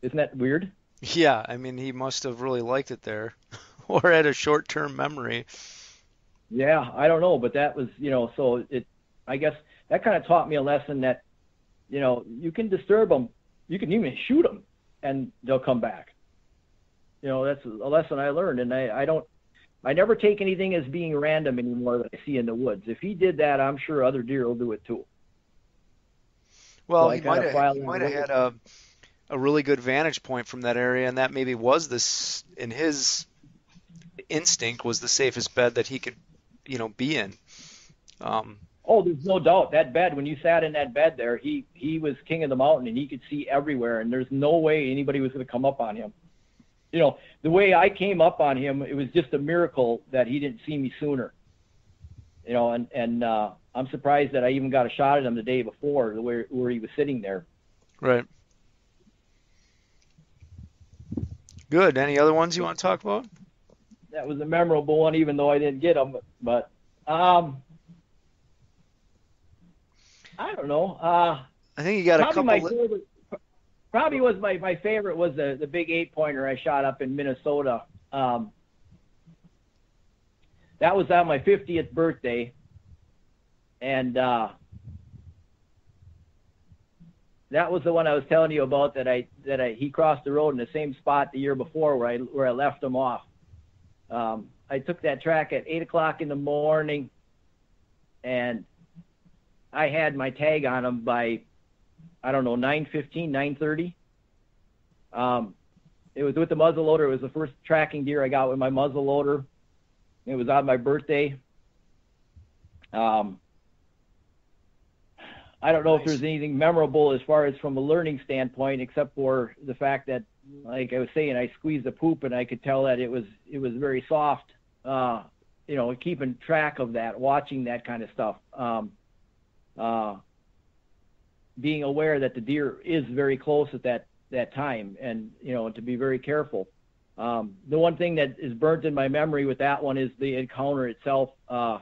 Isn't that weird? Yeah, I mean, he must have really liked it there or had a short-term memory. Yeah, I don't know, but that was, so I guess that kind of taught me a lesson that, you can disturb them. You can even shoot them, and they'll come back. That's a lesson I learned, and I never take anything as being random anymore that I see in the woods. If he did that, I'm sure other deer will do it too. Well, so he might have had a really good vantage point from that area, and that maybe was this, in his instinct, was the safest bed that he could, be in. Oh, there's no doubt. That bed, when you sat in that bed there, he was king of the mountain, and he could see everywhere, and there's no way anybody was going to come up on him. The way I came up on him, it was just a miracle that he didn't see me sooner. And I'm surprised that I even got a shot at him the day before, where he was sitting there. Right. Good. Any other ones you want to talk about? That was a memorable one, even though I didn't get them. But I don't know. I think you got a Probably couple. my favorite was the big 8-pointer I shot up in Minnesota. That was on my 50th birthday, and that was the one I was telling you about he crossed the road in the same spot the year before where I left him off. I took that track at 8 o'clock in the morning, and I had my tag on him by, I don't know, 9:15, 9:30. It was with the muzzleloader. It was the first tracking deer I got with my muzzleloader. It was on my birthday. I don't know if there's anything memorable as far as from a learning standpoint, except for the fact that, like I was saying, I squeezed the poop and I could tell that it was very soft. Keeping track of that, watching that kind of stuff, being aware that the deer is very close at that time, and to be very careful. The one thing that is burnt in my memory with that one is the encounter itself. I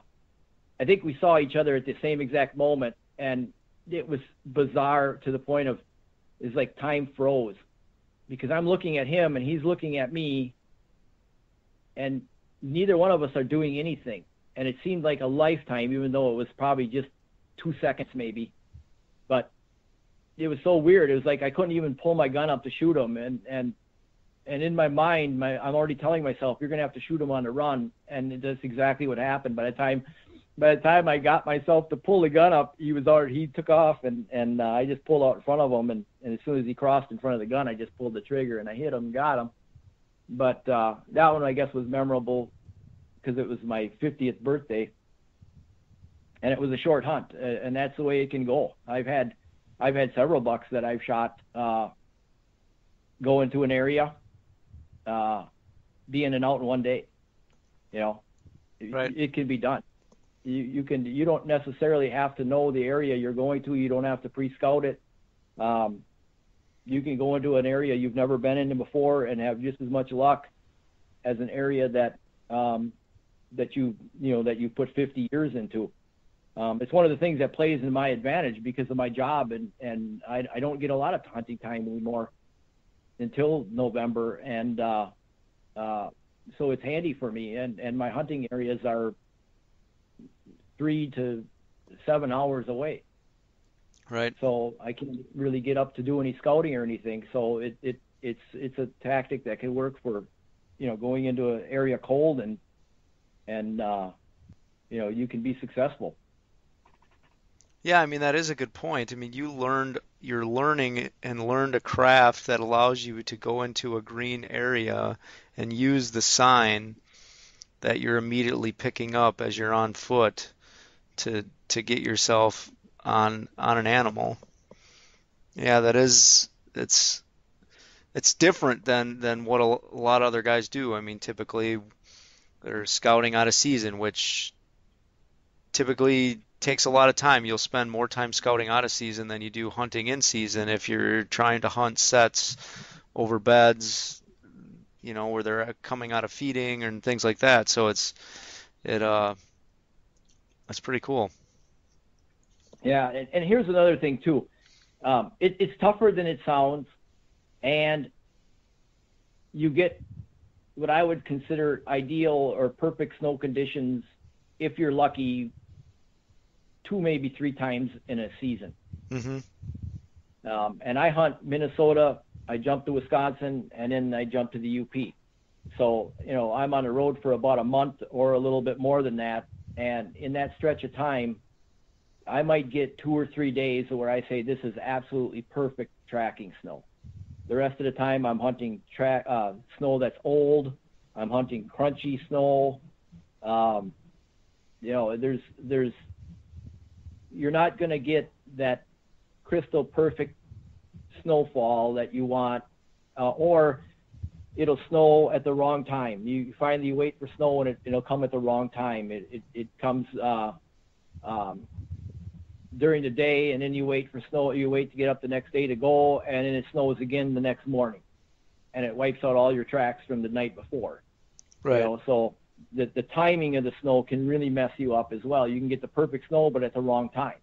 think we saw each other at the same exact moment, and it was bizarre to the point of, it's like time froze, because I'm looking at him and he's looking at me, and neither one of us are doing anything. And it seemed like a lifetime, even though it was probably just 2 seconds maybe. But it was so weird. It was like I couldn't even pull my gun up to shoot him. And in my mind, I'm already telling myself, you're going to have to shoot him on the run. And that's exactly what happened. By the time I got myself to pull the gun up, he took off, and I just pulled out in front of him, and as soon as he crossed in front of the gun, I just pulled the trigger and I hit him and got him. But that one, I guess, was memorable because it was my 50th birthday, and it was a short hunt, and that's the way it can go. I've had several bucks that I've shot go into an area, be in and out in one day. Right. It can be done. You don't necessarily have to know the area you're going to. You don't have to pre-scout it. You can go into an area you've never been in before and have just as much luck as an area that you put 50 years into. It's one of the things that plays in my advantage because of my job, and I don't get a lot of hunting time anymore until November, and so it's handy for me. And my hunting areas are 3 to 7 hours away. Right. So I can't really get up to do any scouting or anything. So it's a tactic that can work for, going into an area cold, and you can be successful. Yeah, I mean, that is a good point. I mean, you're learning and learned a craft that allows you to go into a green area and use the sign that you're immediately picking up as you're on foot to get yourself on an animal. Yeah, it's different than what a lot of other guys do. I mean, typically they're scouting out of season, which typically takes a lot of time. You'll spend more time scouting out of season than you do hunting in season if you're trying to hunt sets over beds, where they're coming out of feeding and things like that. So that's pretty cool. Yeah, and here's another thing too. It's tougher than it sounds, and you get what I would consider ideal or perfect snow conditions if you're lucky 2, maybe 3 times in a season. Mm-hmm. And I hunt Minnesota, I jump to Wisconsin, and then I jump to the UP. So, I'm on the road for about a month or a little bit more than that. And in that stretch of time, I might get 2 or 3 days where I say this is absolutely perfect tracking snow. The rest of the time I'm hunting snow that's old. I'm hunting crunchy snow. There's you're not going to get that crystal perfect snowfall that you want, or it'll snow at the wrong time. You finally wait for snow and it'll come at the wrong time. It comes during the day, and then you wait for snow. You wait to get up the next day to go, and then it snows again the next morning. and it wipes out all your tracks from the night before. Right. You know, so the timing of the snow can really mess you up as well. You can get the perfect snow, but at the wrong time.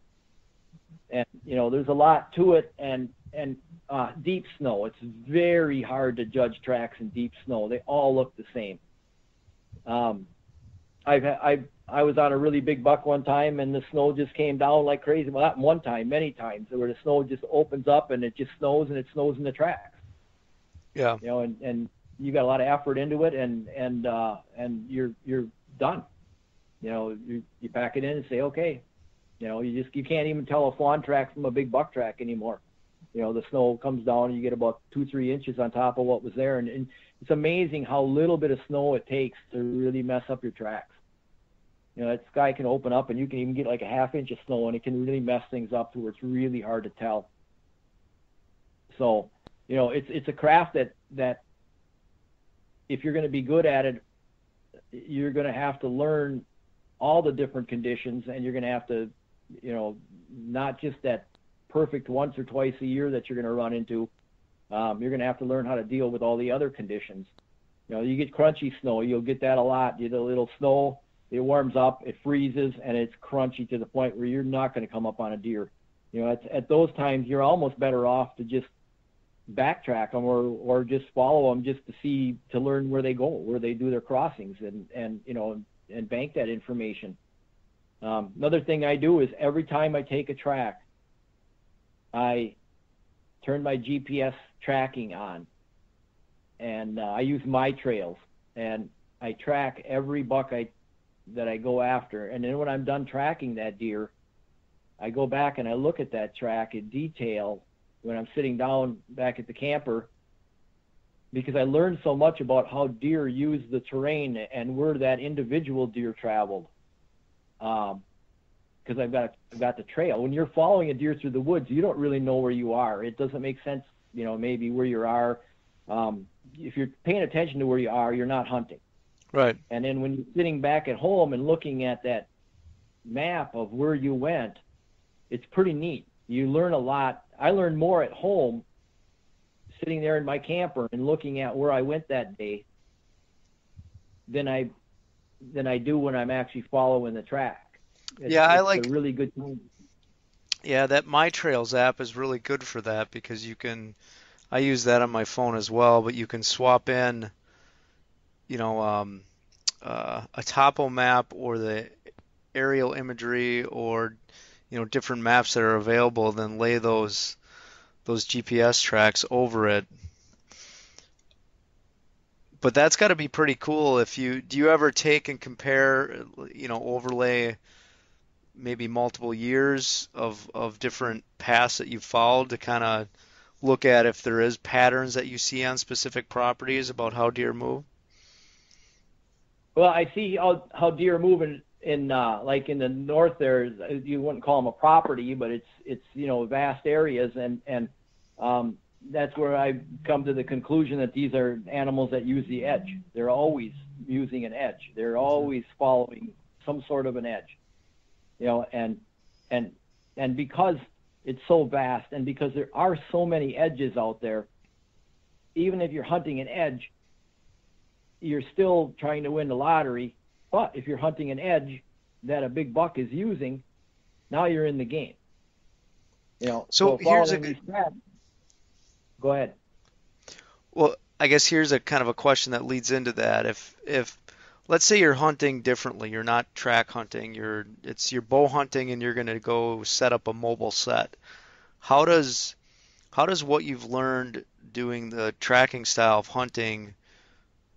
And, you know, there's a lot to it. And deep snow, it's very hard to judge tracks in deep snow. They all look the same. I was on a really big buck one time, and the snow just came down like crazy. Well, not one time, many times, where the snow just opens up and it just snows, and it snows in the tracks. Yeah. You know, and you got a lot of effort into it, and you're done. You know, you pack it in and say, okay. You know, you can't even tell a fawn track from a big buck track anymore. You know, the snow comes down and you get about 2-3 inches on top of what was there, and it's amazing how little bit of snow it takes to really mess up your tracks. You know, that sky can open up and you can even get like a half inch of snow, and it can really mess things up to where it's really hard to tell. So, you know, it's a craft that if you're going to be good at it, you're going to have to learn all the different conditions, and you're going to have to, you know, not just that perfect once or twice a year that you're going to run into. You're going to have to learn how to deal with all the other conditions. You know, you get crunchy snow, you'll get that a lot. You get a little snow, it warms up, it freezes, and it's crunchy to the point where you're not going to come up on a deer. You know, at those times, you're almost better off to just backtrack them or just follow them just to learn where they go, where they do their crossings, and you know, and bank that information. Another thing I do is every time I take a track, I turn my GPS tracking on, and I use my trails, and I track every buck that I go after. And then when I'm done tracking that deer, I go back and I look at that track in detail when I'm sitting down back at the camper, because I learned so much about how deer use the terrain and where that individual deer traveled. Because I've got the trail. When you're following a deer through the woods, you don't really know where you are. It doesn't make sense, you know, maybe where you are. If you're paying attention to where you are, you're not hunting. Right. And then when you're sitting back at home and looking at that map of where you went, it's pretty neat. You learn a lot. I learned more at home sitting there in my camper and looking at where I went that day than I do when I'm actually following the track. It's a really good tool. Yeah, that My Trails app is really good for that, because I use that on my phone as well, but you can swap in, you know, a topo map or the aerial imagery, or, you know, different maps that are available, then lay those GPS tracks over it. But that's got to be pretty cool. Do you ever take and compare, you know, overlay maybe multiple years of different paths that you've followed to kind of look at if there is patterns that you see on specific properties about how deer move? Well, I see how deer move in like in the north there. You wouldn't call them a property, but it's you know, vast areas, and that's where I come to the conclusion that these are animals that use the edge. They're always using an edge. They're always following some sort of an edge. You know, and because it's so vast, and because there are so many edges out there, even if you're hunting an edge, you're still trying to win the lottery. But if you're hunting an edge that a big buck is using, now you're in the game. You know, so here's go ahead. Well, I guess here's a kind of a question that leads into that. If let's say you're hunting differently, you're not track hunting, you're bow hunting, and you're going to go set up a mobile set. How does what you've learned doing the tracking style of hunting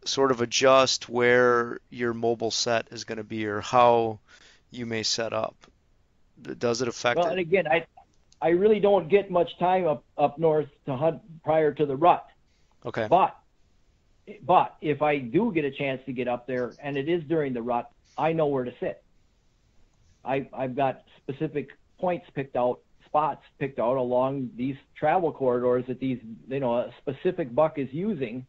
sort of adjust where your mobile set is going to be, or how you may set up? Does it affect Well, it? and again, I really don't get much time up north to hunt prior to the rut. Okay. But if I do get a chance to get up there and it is during the rut, I know where to sit. I've got specific spots picked out along these travel corridors that a specific buck is using.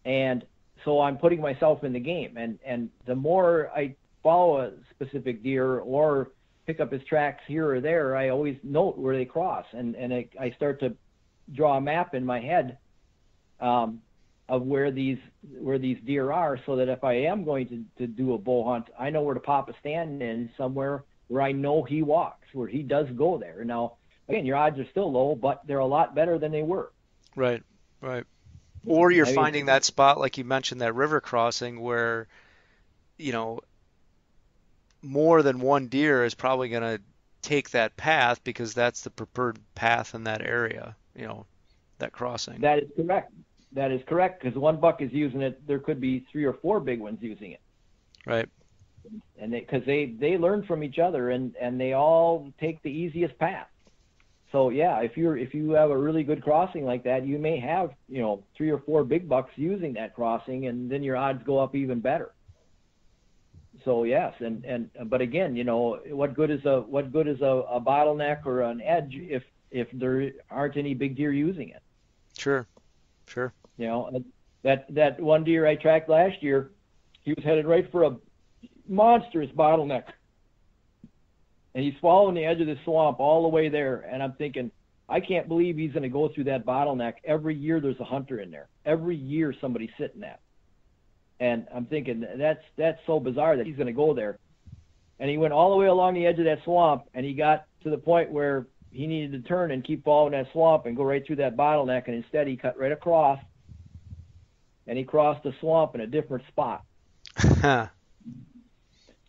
And so I'm putting myself in the game. And the more I follow a specific deer or pick up his tracks here or there, I always note where they cross. And I start to draw a map in my head of where these deer are, so that if I am going to do a bow hunt, I know where to pop a stand in somewhere where I know he walks, where he does go there. Now, again, your odds are still low, but they're a lot better than they were. Right, right. Or you're finding that spot, like you mentioned, that river crossing where, more than one deer is probably going to take that path because that's the preferred path in that area, that crossing. That is correct. That is correct, because one buck is using it. There could be 3 or 4 big ones using it. Right. And because they learn from each other, and they all take the easiest path. So yeah, if you have a really good crossing like that, you may have 3 or 4 big bucks using that crossing, and then your odds go up even better. So yes, but again, what good is a bottleneck or an edge if there aren't any big deer using it? Sure. That one deer I tracked last year, he was headed right for a monstrous bottleneck, and he's following the edge of the swamp all the way there. And I'm thinking, I can't believe he's going to go through that bottleneck. Every year there's a hunter in there. Every year somebody's sitting there. And I'm thinking, that's so bizarre that he's going to go there. And he went all the way along the edge of that swamp, and he got to the point where he needed to turn and keep following that swamp and go right through that bottleneck, and instead he cut right across, and he crossed the swamp in a different spot.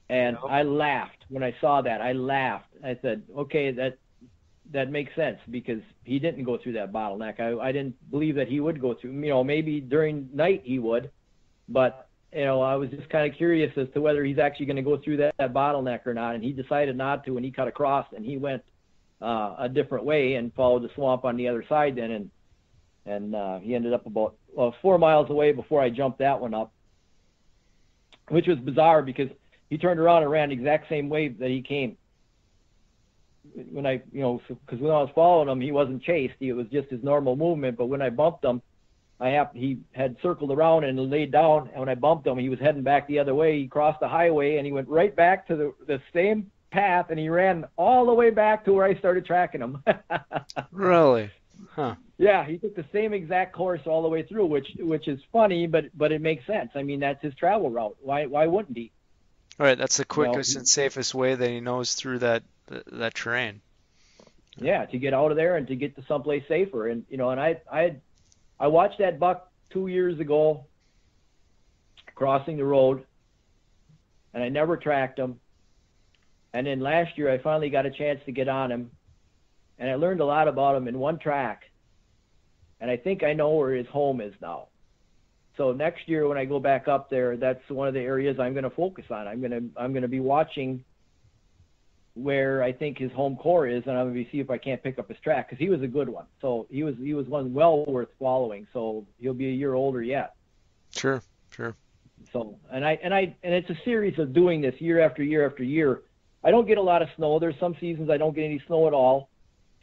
And I laughed when I saw that. I laughed. I said, okay, that makes sense, because he didn't go through that bottleneck. I didn't believe that he would go through. Maybe during night he would, but I was just kind of curious as to whether he's actually going to go through that bottleneck or not. And he decided not to, and he cut across, and he went a different way and followed the swamp on the other side then, and he ended up about 4 miles away before I jumped that one up, which was bizarre because he turned around and ran the exact same way that he came. Because when I was following him, he wasn't chased. It was just his normal movement. But when I bumped him, he had circled around and laid down. And when I bumped him, he was heading back the other way. He crossed the highway, and he went right back to the same path, and he ran all the way back to where I started tracking him. Really? Huh. Yeah, he took the same exact course all the way through, which is funny, but it makes sense. I mean, that's his travel route. Why wouldn't he? All right, that's the quickest and safest way that he knows through that terrain. Yeah, to get out of there and to get to someplace safer. And and I watched that buck 2 years ago crossing the road, and I never tracked him. And then last year I finally got a chance to get on him, and I learned a lot about him in one track. And I think I know where his home is now. So next year when I go back up there, that's one of the areas I'm going to focus on. I'm going to be watching where I think his home core is, and I'm going to see if I can't pick up his track, because he was a good one. So he was one well worth following. So he'll be a year older yet. Sure. So and it's a series of doing this year after year after year. I don't get a lot of snow. There's some seasons I don't get any snow at all.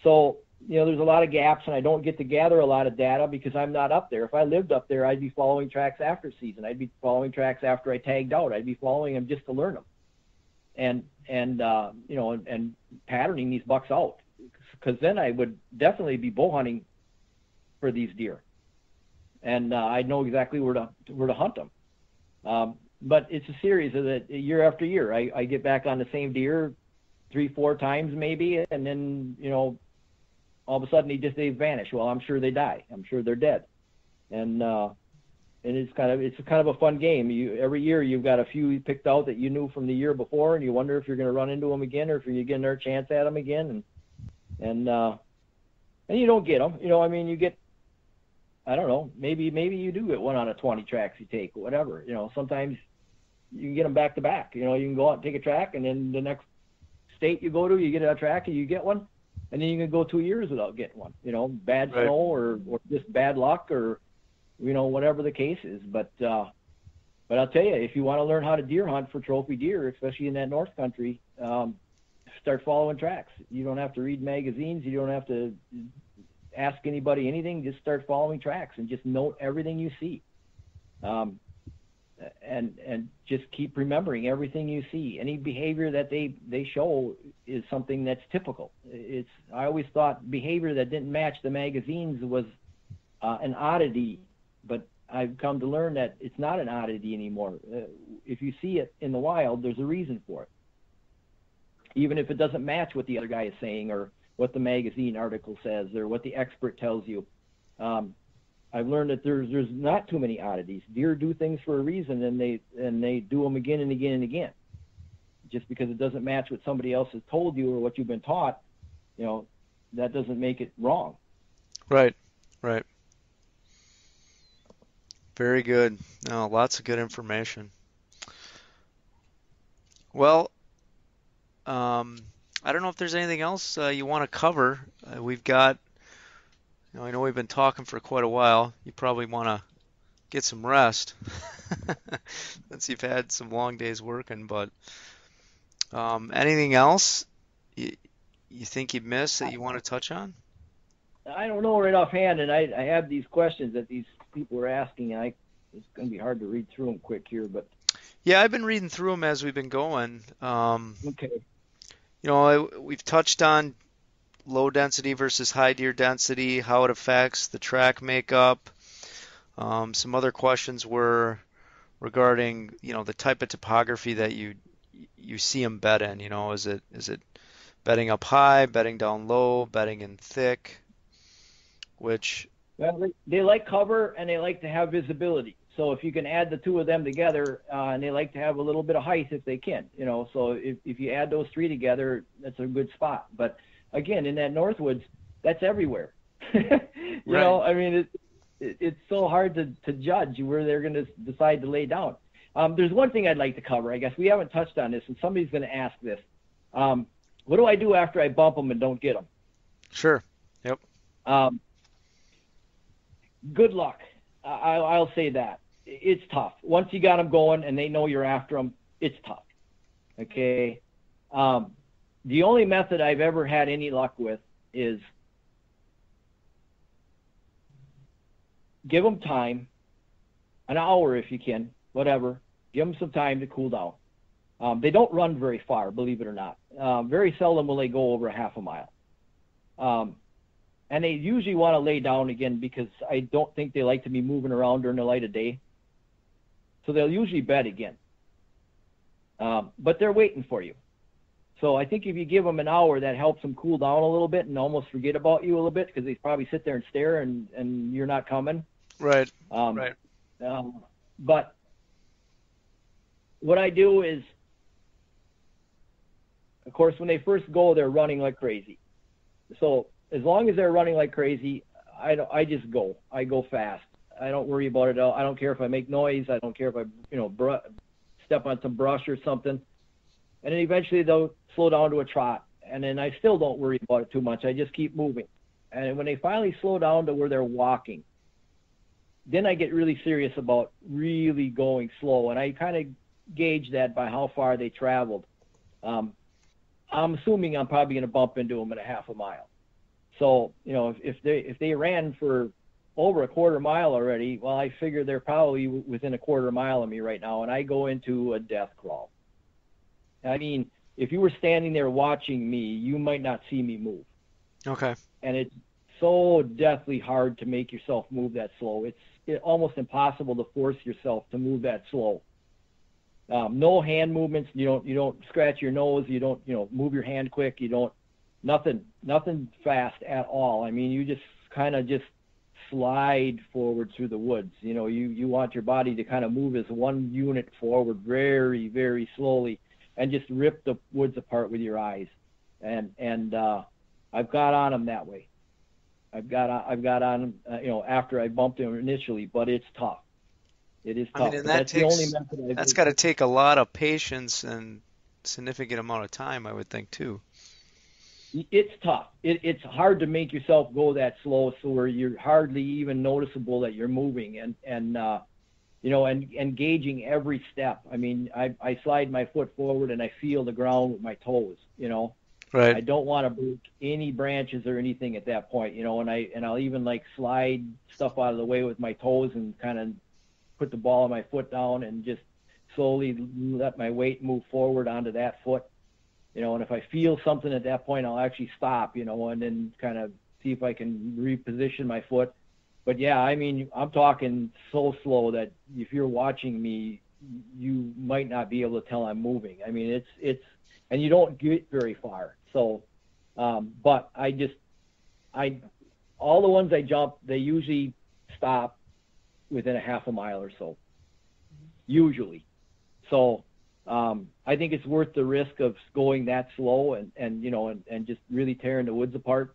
So there's a lot of gaps, and I don't get to gather a lot of data because I'm not up there. If I lived up there, I'd be following tracks after season. I'd be following tracks after I tagged out. I'd be following them just to learn them, and patterning these bucks out, because then I would definitely be bow hunting for these deer, and I'd know exactly where to hunt them. But it's a series of that year after year. I get back on the same deer 3-4 times maybe, and then all of a sudden they vanish. Well, I'm sure they die. I'm sure they're dead. And it's kind of a fun game. Every year you've got a few picked out that you knew from the year before, and you wonder if you're going to run into them again, or if you're getting their chance at them again. And you don't get them. You get, I don't know, maybe you do get 1 out of 20 tracks you take, whatever. Sometimes you can get them back to back. You can go out and take a track, and then the next state you go to, you get a track and you get one. And then you can go 2 years without getting one, bad Right. snow or just bad luck, or, whatever the case is. But I'll tell you, if you want to learn how to deer hunt for trophy deer, especially in that North Country, start following tracks. You don't have to read magazines. You don't have to ask anybody anything. Just start following tracks and just note everything you see. And just keep remembering everything you see. Any behavior that they show is something that's typical. I always thought behavior that didn't match the magazines was an oddity But I've come to learn that it's not an oddity anymore. If you see it in the wild, there's a reason for it. Even if it doesn't match what the other guy is saying or what the magazine article says or what the expert tells you. I've learned that there's not too many oddities. Deer do things for a reason, and they do them again and again and again. Just because it doesn't match what somebody else has told you or what you've been taught, that doesn't make it wrong. Right. Very good. No, lots of good information. Well, I don't know if there's anything else you want to cover. We've got, I know we've been talking for quite a while. You probably want to get some rest since you've had some long days working. But anything else you think you've missed that you want to touch on? I don't know right offhand, and I have these questions that these people are asking, and it's going to be hard to read through them quick here, but yeah, I've been reading through them as we've been going. Okay. We've touched on low density versus high deer density, how it affects the track makeup. Some other questions were regarding, the type of topography that you see them bed in. Is it bedding up high, bedding down low, bedding in thick? Well, they like cover and they like to have visibility. So if you can add the two of them together, and they like to have a little bit of height if they can, so if you add those three together, that's a good spot. But again, in that Northwoods, that's everywhere. You know, I mean, it's so hard to judge where they're going to decide to lay down. There's one thing I'd like to cover. I guess we haven't touched on this, and somebody's going to ask this. What do I do after I bump them and don't get them? Sure. Yep. Good luck. I'll say that. It's tough. Once you got them going and they know you're after them, it's tough. Okay. The only method I've ever had any luck with is give them time, an hour if you can, whatever. Give them some time to cool down. They don't run very far, believe it or not. Very seldom will they go over a half a mile. And they usually want to lay down again because I don't think they like to be moving around during the light of day. So they'll usually bed again. But they're waiting for you. So I think if you give them an hour, that helps them cool down a little bit and almost forget about you a little bit because they probably sit there and stare and you're not coming. Right. But what I do is, of course, when they first go, they're running like crazy. So as long as they're running like crazy, I just go. I go fast. I don't worry about it at all. I don't care if I make noise. I don't care if I, step on some brush or something. And then eventually they'll slow down to a trot. And then I still don't worry about it too much. I just keep moving. And when they finally slow down to where they're walking, then I get really serious about really going slow. And I kind of gauge that by how far they traveled. I'm assuming I'm probably going to bump into them at a half a mile. So, if they ran for over a quarter mile already, well, I figure they're probably within a quarter mile of me right now, and I go into a death crawl. I mean, if you were standing there watching me, you might not see me move. Okay. And it's so deathly hard to make yourself move that slow. It's almost impossible to force yourself to move that slow. No hand movements. You don't scratch your nose. You don't, move your hand quick. You don't, nothing fast at all. I mean, you just kind of just slide forward through the woods. You want your body to kind of move as one unit forward very, very slowly and just rip the woods apart with your eyes. And I've got on them that way. I've got on them, after I bumped them initially, but it's tough. It is tough. I mean, and that's the only method. That's got to take a lot of patience and significant amount of time, I would think, too. It's tough. It's hard to make yourself go that slow, so where you're hardly even noticeable that you're moving, and gauging every step. I mean, I slide my foot forward and I feel the ground with my toes. Right. I don't want to break any branches or anything at that point. And I'll even like slide stuff out of the way with my toes and kind of put the ball of my foot down and just slowly let my weight move forward onto that foot. And if I feel something at that point, I'll actually stop, and then kind of see if I can reposition my foot. But yeah, I mean, I'm talking so slow that if you're watching me, you might not be able to tell I'm moving. I mean, and you don't get very far. So, but all the ones I jump, they usually stop within a half a mile or so, usually. So, I think it's worth the risk of going that slow and just really tearing the woods apart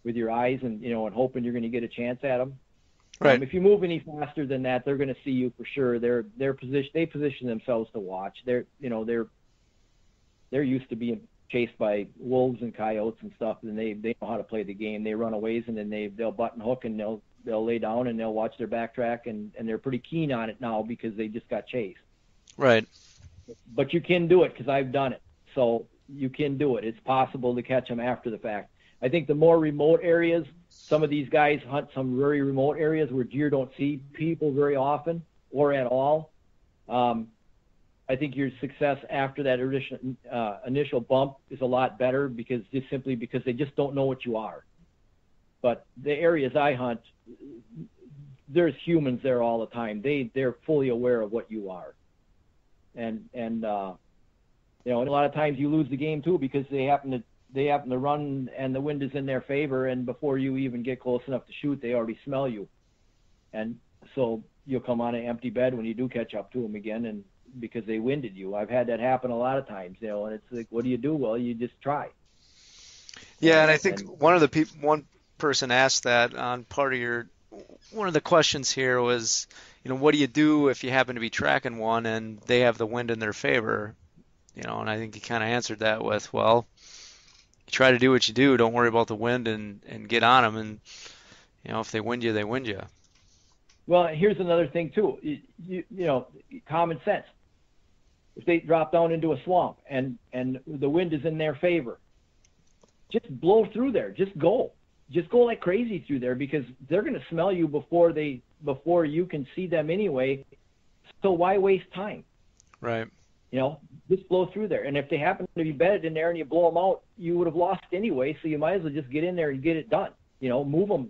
with your eyes and and hoping you're going to get a chance at them. Right. If you move any faster than that, they're going to see you for sure. They position themselves to watch. They're used to being chased by wolves and coyotes and stuff, and they know how to play the game. They run a ways and then they'll button hook and they'll lay down and they'll watch their backtrack and they're pretty keen on it now because they just got chased. Right. But you can do it because I've done it. So you can do it. It's possible to catch them after the fact. I think the more remote areas, some of these guys hunt some very remote areas where deer don't see people very often or at all. I think your success after that initial bump is a lot better because they just don't know what you are. But the areas I hunt, there's humans there all the time. They're fully aware of what you are. And a lot of times you lose the game too because they happen to run and the wind is in their favor, and before you even get close enough to shoot, they already smell you. And so you'll come on an empty bed when you do catch up to them again, and because they winded you. I've had that happen a lot of times, and it's like, what do you do? Well, you just try. Yeah, and I think one person asked that on one of the questions here was, what do you do if you happen to be tracking one and they have the wind in their favor? And I think he kind of answered that with, well, you try to do what you do. Don't worry about the wind and get on them. And, if they wind you, they wind you. Well, here's another thing too. Common sense. If they drop down into a swamp and the wind is in their favor, just blow through there. Just go like crazy through there because they're going to smell you before you can see them anyway. So why waste time? Right. Just blow through there. And if they happen to be bedded in there and you blow them out, you would have lost anyway. So you might as well just get in there and get it done. Move them.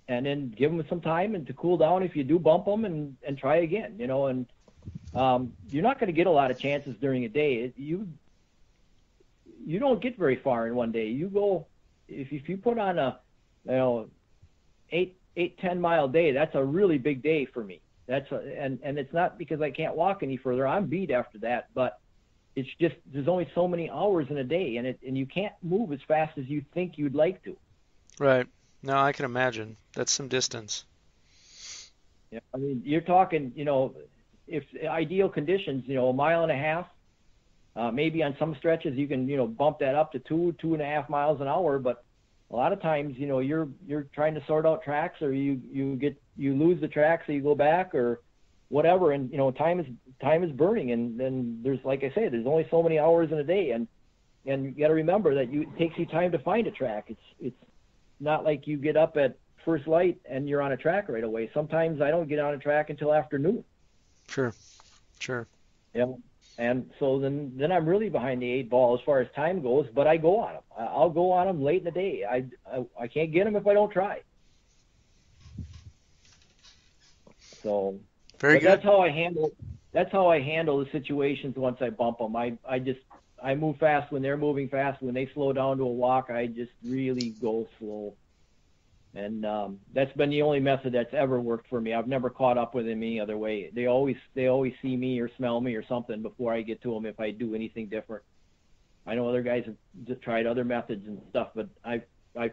And then give them some time and to cool down if you do bump them and try again, and you're not going to get a lot of chances during a day. You don't get very far in one day. You go, if you put on a, 8-10 mile day, that's a really big day for me. And it's not because I can't walk any further. I'm beat after that, but it's just, there's only so many hours in a day and you can't move as fast as you think you'd like to. Right. No, I can imagine. That's some distance. Yeah. I mean, you're talking, if ideal conditions, a mile and a half, maybe on some stretches you can, bump that up to 2.5 miles an hour. But a lot of times, you're trying to sort out tracks or you lose the track. So you go back or whatever. And, time is burning. And then there's, like I say, there's only so many hours in a day. And you got to remember that it takes you time to find a track. It's not like you get up at first light and you're on a track right away. Sometimes I don't get on a track until afternoon. Sure. Yeah. And so then I'm really behind the 8 ball as far as time goes, but I go on them. I'll go on them late in the day. I can't get them if I don't try. So very good. That's how I handle the situations once I bump them. I move fast when they're moving fast. When they slow down to a walk, I just really go slow. And that's been the only method that's ever worked for me. I've never caught up with them any other way. They always see me or smell me or something before I get to them if I do anything different. I know other guys have just tried other methods and stuff, but I've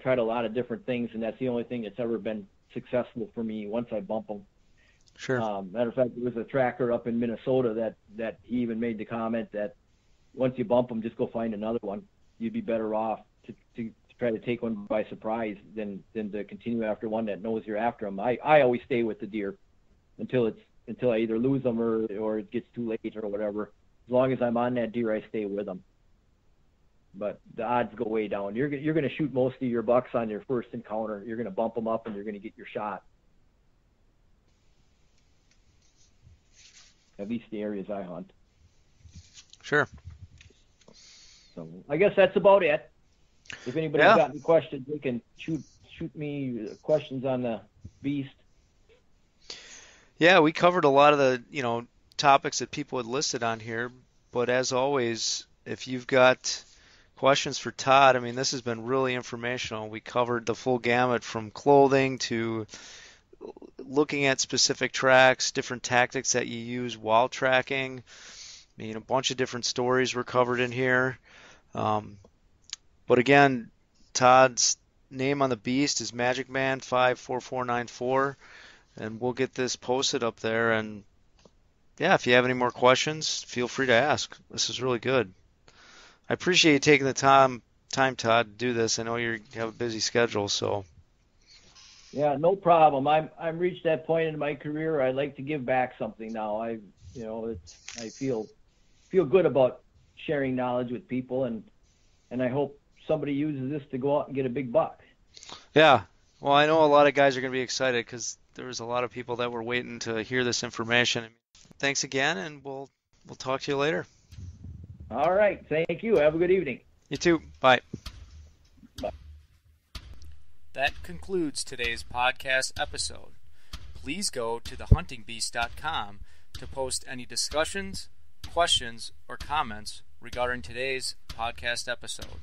tried a lot of different things, and that's the only thing that's ever been successful for me once I bump them. Sure. Matter of fact, there was a tracker up in Minnesota that he even made the comment that once you bump them, just go find another one. You'd be better off to try to take one by surprise than to continue after one that knows you're after them. I always stay with the deer until I either lose them or it gets too late or whatever. As long as I'm on that deer, I stay with them. But the odds go way down. You're going to shoot most of your bucks on your first encounter. You're going to bump them up and you're going to get your shot. At least the areas I hunt. Sure. So I guess that's about it. If anybody's got any questions, they can shoot shoot me questions on the beast. Yeah, we covered a lot of the, topics that people had listed on here, but as always, if you've got questions for Todd, I mean, this has been really informational. We covered the full gamut from clothing to looking at specific tracks, different tactics that you use while tracking. I mean, a bunch of different stories were covered in here. But again, Todd's name on the beast is Magic Man 54494, and we'll get this posted up there. And yeah, if you have any more questions, feel free to ask. This is really good. I appreciate you taking the time, Todd, to do this. I know you have a busy schedule, so. Yeah, no problem. I'm reached that point in my career. I'd like to give back something now. I feel good about sharing knowledge with people, and I hope somebody uses this to go out and get a big buck. Yeah. Well, I know a lot of guys are going to be excited because there was a lot of people that were waiting to hear this information. Thanks again, and we'll talk to you later. All right. Thank you. Have a good evening. You too. Bye. Bye. That concludes today's podcast episode. Please go to thehuntingbeast.com to post any discussions, questions, or comments regarding today's podcast episode.